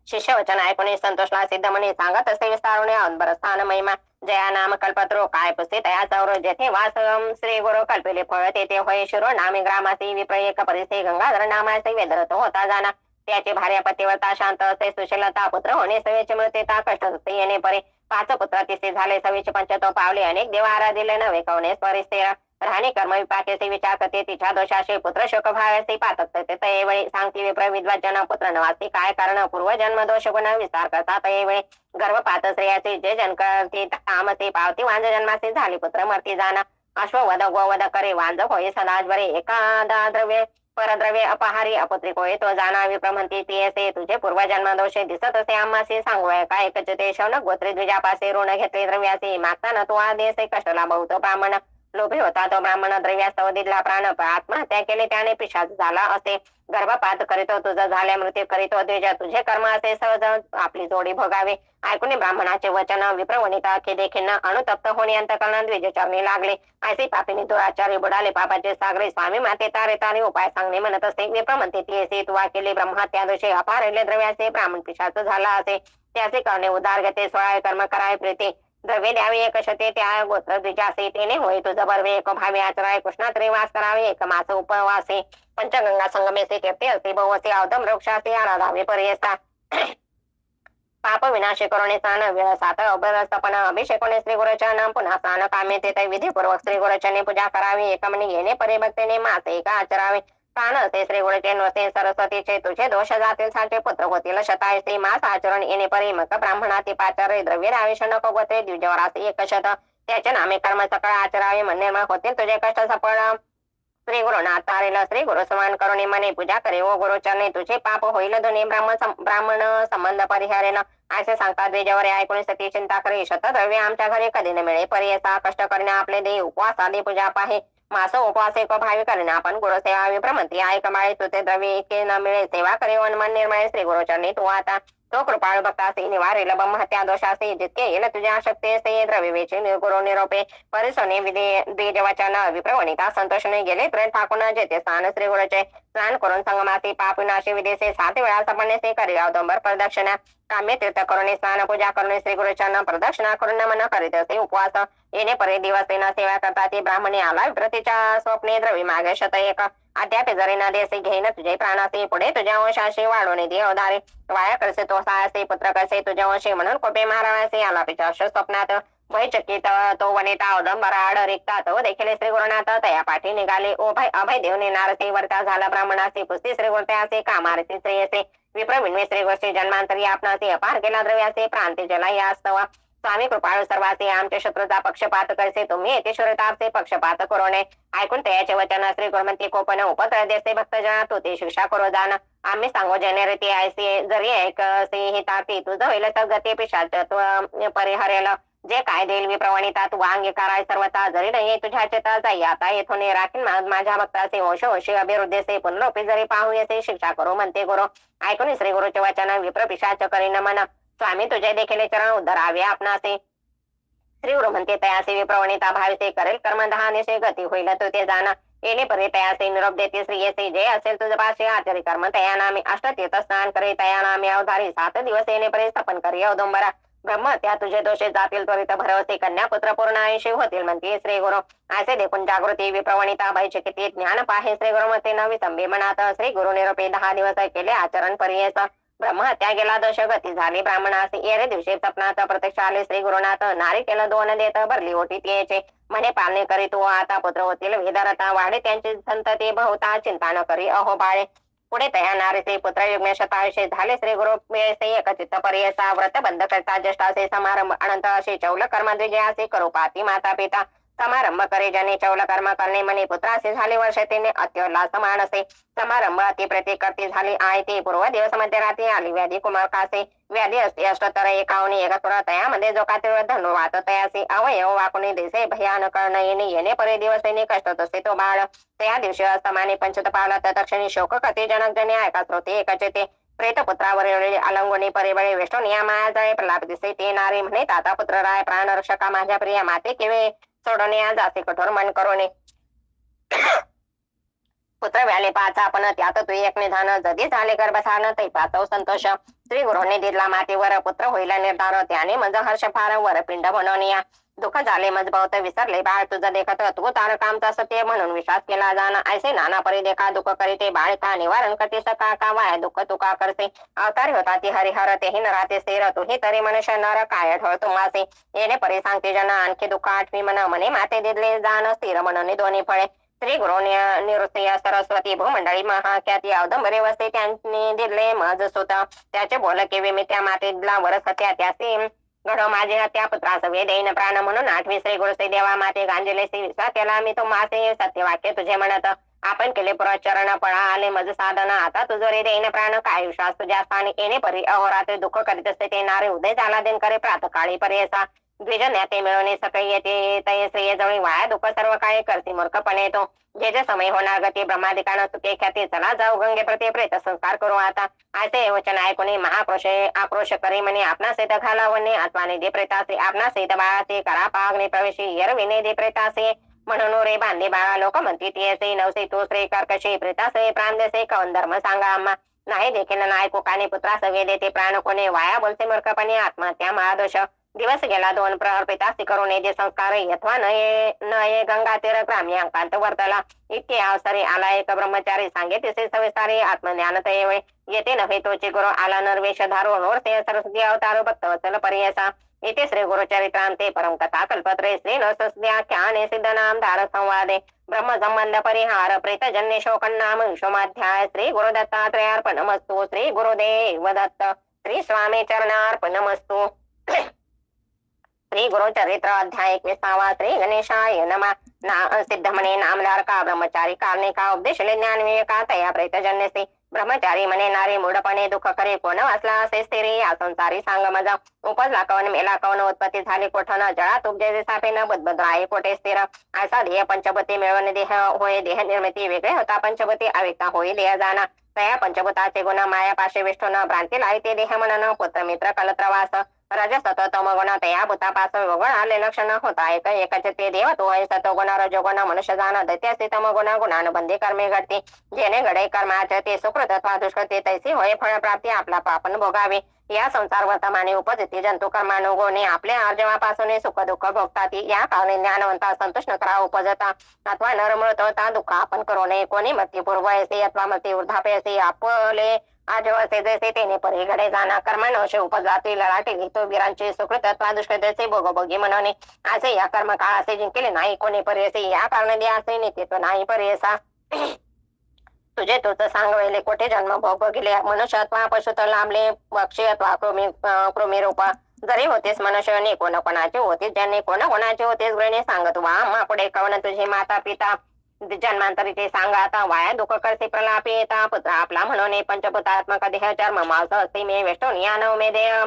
शिष्य वचन ऐकून संतोषला सिद्ध म्हणे सांगत असे विस्तारुणे औदुंबर स्थान महिमा जया नाम कल्पत्रो काय पुसे तया चौर जेथे वास श्री गुरु कल्पिले फळ तेथे होय शिरो नामे ग्रामासी विप्रयक परिसे गंगाधर नामासे वेदरत होता जाना त्याची भार्या पतिव्रता शांत असे सुशीलता पुत्र होणे सवेचे मृतेता कष्ट सुते येणे परे 5 पुत्र तिसे झाले 25 पावले अनेक देव आराधिले नवे कवणे परिस्थिर राहणे कर्म विपाकेचे विचार करते तिच्या दोषाशी पुत्र शोक भावाचे पातक ते तयेवेळी सांगती विप्र विद्वाजन पुत्र नवासी काय कारण पूर्वजन्म दोष गुण विस्तार करता तयेवेळी गर्भपात श्रेयाचे जे जन करते तामसे पावती वांज जन्माचे झाले पुत्र मरती जाना अश्ववध गोवध करे वांज होई सदाज बरे एकादा द्रव्य परद्रव्य अपहारी अपुत्री कोय तो जाना विप्र म्हणती ती असे तुझे पूर्वजन्म दोषे दिसत असे आम्हासे सांगूय काय एकच ते शौनक गोत्री द्विजापासे ऋण घेतले द्रव्याचे मागताना तो आदेश कष्टला बहुत ब्राह्मण लोभी होता तो ब्राह्मण द्रव्यास्तव दिला प्राण आत्महत्या केली त्याने पिशाच झाला असे गर्भपात करीतो तुझा झाल्या मृत्यू करीतो द्विज तुझे कर्म असे सहज आपली जोडी भोगावे ऐकून ब्राह्मणाचे वचन विप्रवणिता अखे देखील अनुतप्त होणे अंतकरणात द्विजचरणी लागले ऐसे पापीने दुराचारी बुडाले पापाचे सागरे स्वामी माते तारे तारे उपाय सांगणे म्हणत असे विप्र म्हणते ती असे तुवा केली ब्रह्महत्या दोषे अपारले द्रव्याचे ब्राह्मण पिशाच झाला असे त्याचे करणे उदार गते सोळावे कर्म करावे प्रीती द्रव्य द्यावे एक शते त्या गोत्र द्विजासे तेने होय तुझ बर्वे एक भावे आचरावे कृष्णात वास करावे एक मास उपवासे पंचगंगा संगमेसे कीर्ती असे बहुअसे अवदम वृक्षासे आराधावे पर्यस्ता पाप विनाशे करुणे स्नान वेळ सात अभरस्तपन अभिषेकोने श्री गुरुचरण पुन्हा स्नान कामे ते विधीपूर्वक श्री गुरुचरणी पूजा करावी एकमनी घेणे परिभक्तीने मासे एक आचरावे प्राण असे श्री गुरुचे नसे सरस्वतीचे तुझे दोष जातील साचे पुत्र होतील शतायसे मास आचरण येणे परिमक ब्राह्मणाती पाचारे द्रव्य आवेश नको गोत्रे द्विजवरासे एक शत त्याचे नामे कर्म सकळ आचरावे मन निर्माण होतील तुझे कष्ट सफळ श्री गुरुनाथ तारेल श्री गुरु समान करुणे मने पूजा करे ओ गुरुचरणे तुझे पाप होईल धुने ब्राह्मण संबंध परिहारेन असे सांगतात द्विजवरे ऐकून सती चिंता करे शतद्रव्य आमच्या घरी कधी न मिळे पर्यसा कष्ट करणे आपले देव उपवास आदी पूजा पाहे मास उपवास एक भावी करणे आपण गुरुसेवा विप्रमंती ऐक माळे तुझे द्रव्य इतके न मिळे सेवा करे मन निर्मळे श्री गुरुचरणी तू आता तो कृपाळू भक्तासी निवारेल ब्रह्महत्या दोषासी जितके येईल तुझ्या शक्तीसे द्रव्य वेचे निर्गुरु निरोपे परिसोने द्विजवचन विप्रवणिता संतोषने गेले तर ठाकून जेते स्नान श्री गुरुचे स्नान करून संगमासी पाप विनाशी विदेशे 7 वेळा सपण्याचे करी अवदंबर प्रदक्षिणा काम्य तीर्थ करुणे स्नान पूजा करुणे श्री गुरुचरण प्रदक्षिणा करून नमन करीत असे उपवास येणे परी दिवसेना सेवा करता ती ब्राह्मणी आला विप्रतीच्या स्वप्ने द्रवी मागे शत एक अद्याप जरी न देसे घेईन तुझे प्राणासे पुढे तुझ्या वंशाशी वाढवणे दे अवधारे वाया करसे तो सायासे पुत्र करसे तुझ्या वंशी म्हणून कोपे मारावासे आला पिचाश स्वप्नात भयचकित तो वनिता अवदंबर आड रिक्ता तो देखील श्री गुरुनाथ तया पाठी निघाले ओ भय अभय देवने नारसे वर्ता झाला ब्राह्मणाचे पुस्ती श्री गुरुत्याचे कामारती श्रेयसे विप्रविन्वे श्री गोष्टी जन्मांतरी आपणाचे अपार केला द्रव्याचे प्रांती जला यास्तवा स्वामी कृपाळू सर्वाचे आमचे शत्रूचा पक्षपात करसे तुम्ही येतेश्वरतापचे पक्षपात करोने ऐकून तयाचे वचन श्री गुरुमंती कोपन उपत्र देसे भक्तजना तू ते शिक्षा करो जाण आम्ही सांगो जने रीती ऐसे जरी ऐकसे हिताती तुझं होईल गती पिशाच परिहरेल जे काय देईल विप्रवणिता तू अंगीकाराय सर्वता जरी नाही तुझ्या चेता जाई आता येथून राखीन माझ्या भक्ताचे होशी अभिवृद्धीचे पुनरोपी जरी पाहू येसे शिक्षा करू म्हणते गुरु ऐकून श्री गुरुचे वचन विप्र पिशाच करीन मन स्वामी तुझे देखील चरण उद्धरावे आपणासे श्री गुरु म्हणते तयासे विप्रवणिता भाविसे करेल कर्म दहानेसे गती होईल तू ते जाण येणे परी तयासे निरोप देते श्रीयसे जे असेल तुझ पाशे आचरी कर्म तया नामे अष्टतीर्थ स्नान करे तया नामे अवधारी 7 दिवस येणे परी स्थापन करी अवदंबरा ब्रह्म त्या तुझे दोषे जातील त्वरित भरवसे कन्या पुत्र पूर्ण आयुष्य होतील म्हणते श्री गुरु असे देखून जागृती विप्रवणिता भयचे किती ज्ञान पाहे श्री गुरु मते न विसंबे मनात श्री गुरु निरोपे 10 दिवस केले आचरण पर्यस ब्रह्महत्या गेला दोष गती झाली ब्राह्मणास येरे दिवशी सपनाचा प्रत्यक्ष आले श्री गुरुनाथ नारी केला 2 देत भरली ओटीत यायचे म्हणे पालने करी तू आता पुत्र होतील वेदारता वाढे त्यांची संतती बहुता चिंता न करी अहो बाळे पुढे तया नारीचे पुत्र युग्म शतायुषे झाले श्री गुरु एकचित्त पर्यसा व्रत बंद करता ज्येष्ठासे समारंभ अनंत असे चौल कर्म द्विजयासे करू पाती माता पिता समारंभ करे जने चौल कर्म करणे म्हणे पुत्रासे झाले वर्ष तिने अत्योल्लास मानसे समारंभ अति प्रति करती झाली आहे ते पूर्व दिवस मध्यरात्री आली व्याधी कुमारकासे व्याधी असते अष्टतर एकावनी एकत्र तयामध्ये जो कातील धनुर्वात तयासे अवयव वाकुने देसे भयानक येणे येणे परे दिवस येणे कष्ट तसे तो बाळ त्या दिवशी अस्तमाने पंचत पावला तत्क्षणी शोक कथे जनक जने ऐका श्रोते एकचे ते प्रेतपुत्रावरील अलंगुनी परिबळे वेष्टोनिया माया जळे प्रलाप दिसे ते नारी म्हणे ताता पुत्र राय प्राण रक्षका माझ्या प्रिया माते केवे सोडणे जासे कठोर मन करोने पुत्र व्याले पाचा आपण त्यात तू एक निधान जदी झाले गर्भधान तै पाचव संतोष श्री गुरुने दिला मातेवर पुत्र होईल निर्धार त्याने मज हर्ष फार वर पिंड बनवनिया दुःख झाले मजबवत विसरले बाळ तुझं देखत तू तारकामचा सत्य म्हणून विश्वास केला जाणं ऐसे नाना परी देखा दुःख करीते बाळ का निवारण करते सका का वाय दुःख तुका करते अवतारी होता ती हरिहर तेही नराते स्थिर तू ही तरी मनुष्य नर काय ठळ तुम्हासे येणे परी सांगते जन आणखी दुःख आठवी मन मने माते दिले जाण स्थिर म्हणून दोन्ही फळे श्री गुरु निवृत्तीय सरस्वती भूमंडळी महाख्याती अवदंबरे वसते त्यांनी दिले मज सुत त्याचे बोल केवे मी त्या मातेला वरस हत्या त्याचे घडो माझे हत्या पुत्रास वेदेन प्राण म्हणून 8वी श्री गुरुसे देवा माते गांजलेसी विश्वास केला मी तो मासे सत्यवाक्य तुझे म्हणत आपण केले पुरचरण पळा आले मज साधन आता तुझो रे देईन प्राण काय विश्वास तुझ्या स्थानी येणे परी अहोरात्री दुःख करीत असते ते नारे उदय झाला दिन करे प्रातकाळी पर्यसा द्विजज्ञाते मिळवणे सकळी येते तय श्रेय जवळी वाया दुःख सर्व काळे करते मूर्खपणे तो जे जे समय होणार गती ब्रह्मादिकानं सुखे ख्याती चला जाऊ गंगे प्रति प्रेत संस्कार करू आता असे वचन ऐकून आक्रोश करी म्हणे आपणा सेत घालावणे आत्माने दे प्रेतासे आपणा सेत बाळासे करा पागणे प्रवेशी यरविने दे प्रेतासे म्हणून रे बांधे बाळा लोक म्हणती ती असे नवसे तो श्री कर्कशी प्रेतासे प्राण देसे कवन धर्म सांगा आम्हा नाही देखील नाही कोकाने पुत्रास वेदे ते प्राण कोणे वाया बोलते मूर्खपणे आत्महत्या महादोष दिवस गेला 2 प्रहर पितासी करून जे संस्कार अथवा नये गंगा तीर ग्राम्य अंकांत वर्तला इतके अवसरे आला एक ब्रह्मचारी सांगे तिसे सविस्तारे आत्मज्ञान तये येते नव्हे तोचे गुरु आला नरवेश धारो नोरते सरस्वती अवतारो भक्तवत्सल पर्यसा इथे श्री गुरुचरित्रांते परम कथा कल्पत्रे श्री नसद्याख्याने सिद्ध नाम धार संवादे ब्रह्म संबंध परिहार प्रेतजन्य शोकन्नाम विषमाध्याय श्री गुरुदत्तात्रयार्पणमस्तु श्री गुरुदेव दत्त श्री स्वामी चरणार्पणमस्तु श्री गुरुचरित्र अध्याय 21 श्री गणेशाय नमः सिद्ध म्हणे नामधार का ब्रह्मचारी कारणे का उपदेश ज्ञान विवेका तया प्रेतजन्यसे ब्रह्मचारी म्हणे नारे मूढपणे दुःख करे कोण वाचला असे स्थिरे या संसारी सांग मजा उपजला कवन मेला कवन उत्पत्ती झाली कोठन जळात उपजे सापेन बुद्ध आहे कोठे स्थिर असा ध्येय पंचभूती मिळवणे देह होय देह निर्मिती वेगळे होता पंचभूती अवेकता होई देह जाना तया पंचभूताचे गुण माया पाशे विष्ठून भ्रांती लाईते देह मनन पुत्र मित्र कलत्रवास रजसत्व तमगुण तया भूतापास वगुण आले लक्षण होता एक एकच ते देव तो आहे सतोगुण रजोगुण मनुष्य जाण दैत्याचे तमगुण गुणानुबंधी कर्मे घडते जेणे घडे कर्माचे ते सुकृत अथवा दुष्कृते तैसे होय फळप्राप्ती आपला पापन भोगावे या संसार वर्तमाने उपजिती जंतू कर्मानुगुणे आपल्या अर्जवापासून सुख दुःख भोगतात या कारणे ज्ञानवंता संतुष्ट करा उपजता अथवा नरमृतता दुःख आपण करू नये कोणी मृत्यूपूर्व असे अथवा मृत्यू वृद्धापे असे आपले आज असे जैसे तेने परीकडे जाणार कर्मानवशे उपजाती लढाटी लिहितो वीरांचे सुकृत अथवा दुष्कृत्याचे भोगभोगी म्हणून असे या कर्म काळाचे जिंकले नाही कोणी परियसे या कारणाने असे नित्यत्व नाही परियसा तुझे तुझ सांगवेले कोठे जन्म भोग बघिले मनुष्य अथवा पशु तर लांबले पक्षी अथवा कृमी रूप जरी होतेस मनुष्य कोणाचे होतेस ज्यांनी कोणाचे होतेस गृहिणी सांगत वा मा पुढे कवन तुझे माता पिता जन्मांतरी ते सांगा आता वाया दुःख करते प्रलापी येता पुत्र आपला म्हणून पंचभूतात्मक देह चर्म मांस असते मे वेष्टून या नव मे देह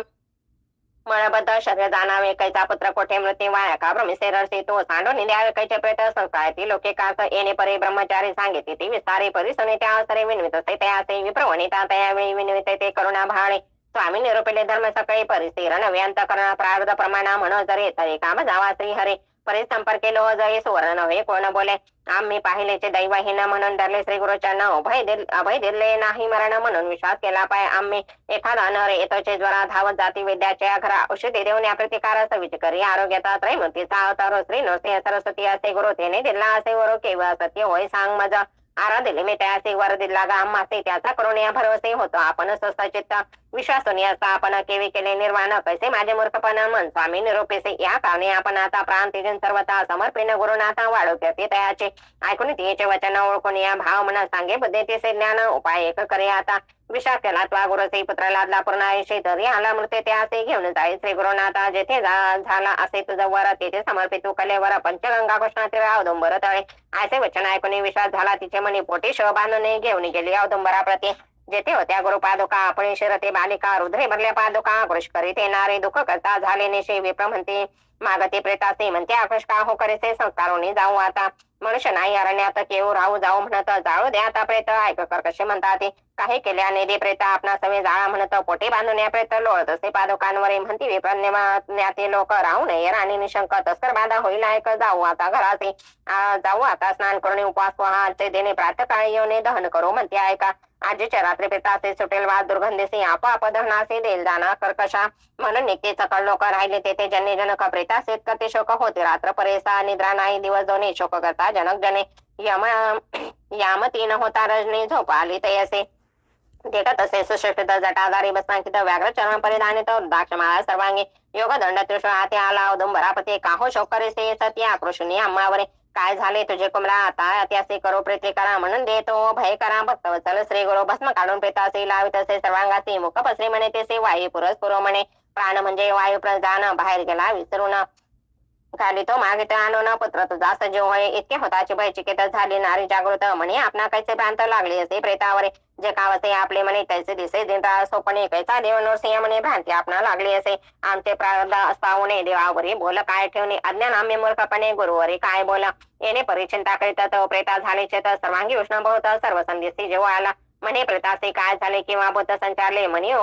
मळबद्ध शरीर जाणावे कैचा पुत्र कोठे मृत्यू वाया का भ्रमिसे रसी तो सांडून द्यावे कैचे प्रेत संस्काराती लोके कास येणे परी ब्रह्मचारी सांगितले ती विस्तारे परिसने त्या अवसरे विनवित असे तयासे विप्रवणिता त्यावेळी विनवित ते करुणा भाळे स्वामी निरूपिले धर्म सकाळी परिस्थिरण व्यंत करणा प्रार्थ प्रमाणा म्हणून जरे तरी काम जावा श्री हरे परिसंपर्के लो जय सुवर्ण नव्हे कोण बोले आम्ही पाहिलेचे दैवहीन म्हणून डरले श्री गुरुचरण अभय दिले नाही मरण म्हणून विश्वास केला पाय आम्ही एखादा नर येतोचे ज्वरा धावत जाती विद्याच्या घरा औषधी देऊन या प्रतिकारास विचकरी आरोग्याचा त्रैमूर्तीचा अवतार श्री नरसिंह सरस्वती असे गुरु त्याने दिला असे गुरु केवळ सत्य होय सांग मजा आराधिले मी त्याचे वर दिला गा आम्हासे त्याचा करून या भरोसे होतो आपण स्वस्त चित्त विश्वासून असता आपण केवी केले निर्वाण कैसे माझे मूर्खपण मन स्वामी निरोपेसे या कारणे आपण आता प्राण तिजन सर्वता समर्पिण गुरुनाथा वाढवते ते तयाचे ऐकून तिचे वचन ओळखून या भाव मन सांगे बुद्धेचे ज्ञान उपाय एक करे आता विश्वास केला त्वा गुरुचे पुत्र लादला पूर्ण आयुष्य तरी आला मृत्य त्याचे घेऊन जाई श्री गुरुनाथा जेथे झाला असे तुझं वर तेथे समर्पित कलेवर पंचगंगा कृष्णाचे औदुंबर तळे असे वचन ऐकून विश्वास झाला तिचे मनी पोटी शोभानने घेऊन गेली औदुंबरा प्रती जेथे होत्या गुरु पादुका आपण शिरते बालिका रुद्रे भरल्या पादुका कृष करीत येणारे दुःख करता झाले नेशे विप्र म्हणते मागते प्रेतासे म्हणते आकृष का हो करेसे संस्कारोनी जाऊ आता मनुष्य नाही अरण्यात केव राहू जाऊ म्हणत जाळू द्या आता प्रेत ऐक कर कसे म्हणतात काही केल्याने दे प्रेत आपणा सवे जाळा म्हणत पोटे बांधून या प्रेत लोळत असे पादुकांवर म्हणती विप्रज्ञाते लोक राहू नये राणी निशंक तस्कर बाधा होईल ऐक जाऊ आता घराचे जाऊ आता स्नान करून उपवास आजचे देणे प्रातकाळी येऊन दहन करू म्हणते ऐका आजीच्या रात्री प्रेताचे सुटेल वाद दुर्गंधीसे आपोआप दहनासे देल जाणार कर्कशा म्हणून निघते सकळ लोक राहिले तेथे जने जनक प्रेतासेत कते शोक होते रात्र परेसा निद्रा नाही दिवस दोन्ही शोक करता जनक जने यामती न होता रजनी झोप आली तयसे देखत असे सुशिक्षित जटाधारी बसनांकित व्याघ्र चरण परिधानित रुद्राक्षमाळा सर्वांगी योग दंड त्रिशूळ हाती आला औदुंबरापती काहो शोक करेसे सत्य आक्रोशनी अम्मावरे काय झाले तुझे कुमला आता त्याचे करो प्रीती करा म्हणून देतो भय करा भक्तवत्सल श्री गुरु भस्म काढून प्रेतासे लावित असे सर्वांगाचे मुख पसरे म्हणे तेसे वायू पुरस पुरो म्हणे प्राण म्हणजे वायू प्रधान बाहेर गेला विसरून खाली तो मागित आणून पुत्र तुझा सजीव होय. इतके होताची भयचिकित झाली नारी जागृत म्हणे आपणा कैसे भ्रांत लागले असे प्रेतावरे. जे कावसे आपले म्हणे तैसे दिसे दिनरा स्वप्ने कैसा देव नरसिंह म्हणे भ्रांती आपणा लागली असे. आमचे प्रारब्ध असतावणे देवावरी बोल काय ठेवणे. अज्ञान आम्ही मूर्खपणे गुरुवरी काय बोला. येणे परिचिंता करीत तो प्रेता झाले चेत सर्वांगी उष्ण बहुत सर्व संदेशी जेव्हा आला. म्हणे प्रेतासे काय झाले किंवा भूत संचारले म्हणे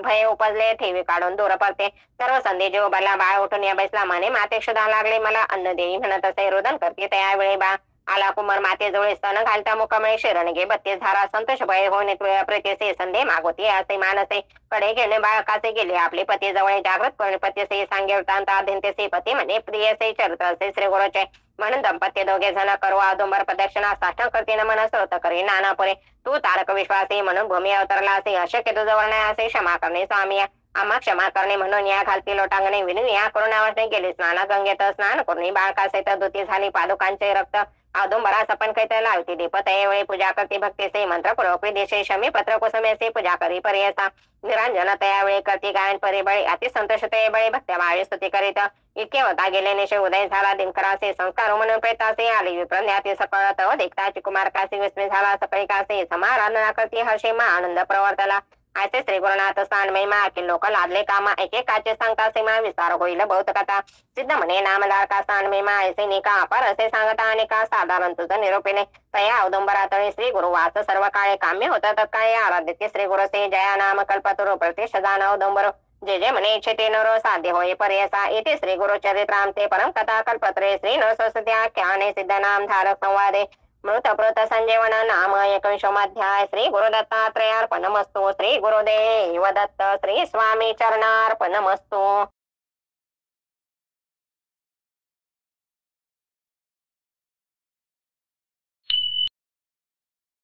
भय उपजले ठेवी काढून दूर पडते. सर्व संधी जेव बला बाळ उठून या बैसला म्हणे माते क्षुधा लागले मला अन्न देई म्हणत असे रोदन करते त्यावेळी बा आला कुमार मातेजवळ स्तन घालता मुखमळे शरण घे बत्तीस धारा संतोष भय होणे प्रेतेसे संधे मागोती असे मानसे. कडे गेले बाळकाचे गेले आपले पती जवळ जागृत करून पतीसे सांगे वृत्तांत अध्यंतेसे पती म्हणे प्रियसे चरित्र असे श्री गुरुचे. म्हणून दंपत्य दोघे जण करू आदुंबर प्रदक्षिणा साष्टांग करतीन मन स्रोत करी नाना पुरे. तू तारक विश्वासी म्हणून भूमी अवतरला असे अशक्य तुझवळ नाही असे क्षमा करणे स्वामी आम्हा क्षमा करणे म्हणून या घालती लोटांगणे विनू या करुणावशने गेले स्नान गंगेत स्नान करून बाळकासे धुती झाली पादुकांचे रक्त औदुंबरा सपन कैत लावती दीप त्यावेळी पूजा करती भक्तीसे मंत्र पूर्वक विदेशे शमी पत्र कुसुमेसे पूजा करी पर्यसा निरांजन त्यावेळी करती गायन परिबळी अति संतोष ते बळी भक्त्या माळी स्तुती करीत. इतके होता गेले निशे उदय झाला दिनकरासे संस्कार म्हणून प्रेतासे आली विप्रज्ञाती सकळत देखताची कुमारकासी विस्मी झाला सकाळी कासे समाराधना करती हर्षे मा आनंद प्रवर्तला. ऐसे श्री गुरुनाथ स्थान महिमा की लोक लादले कामा एकेकाचे सांगता सीमा विस्तार होईल बहुत कथा. सिद्ध म्हणे नामदार का स्थान महिमा ऐसे निका अपार असे सांगता अनेका साधारण तुझं निरोपिणे. तया अवदंबरातळे श्री गुरु वास सर्व काळे काम्य होतात काय आराध्य श्री गुरुसे जया नाम कल्पतुरु प्रतिष्ठान अवदंबर. जे जे म्हणे इच्छिते नरो साध्य होय पर्यसा. इथे श्री गुरु चरित्राम ते परम कथा कल्पत्रे श्री नरस्वत्याख्याने सिद्ध नाम धारक संवादे मृतप्रोत संजीवन नाम 21 श्री गुरुदत्तात्रयार्पणमस्तु. श्री गुरुदेव दत्त श्री स्वामी चरणार्पणमस्तु.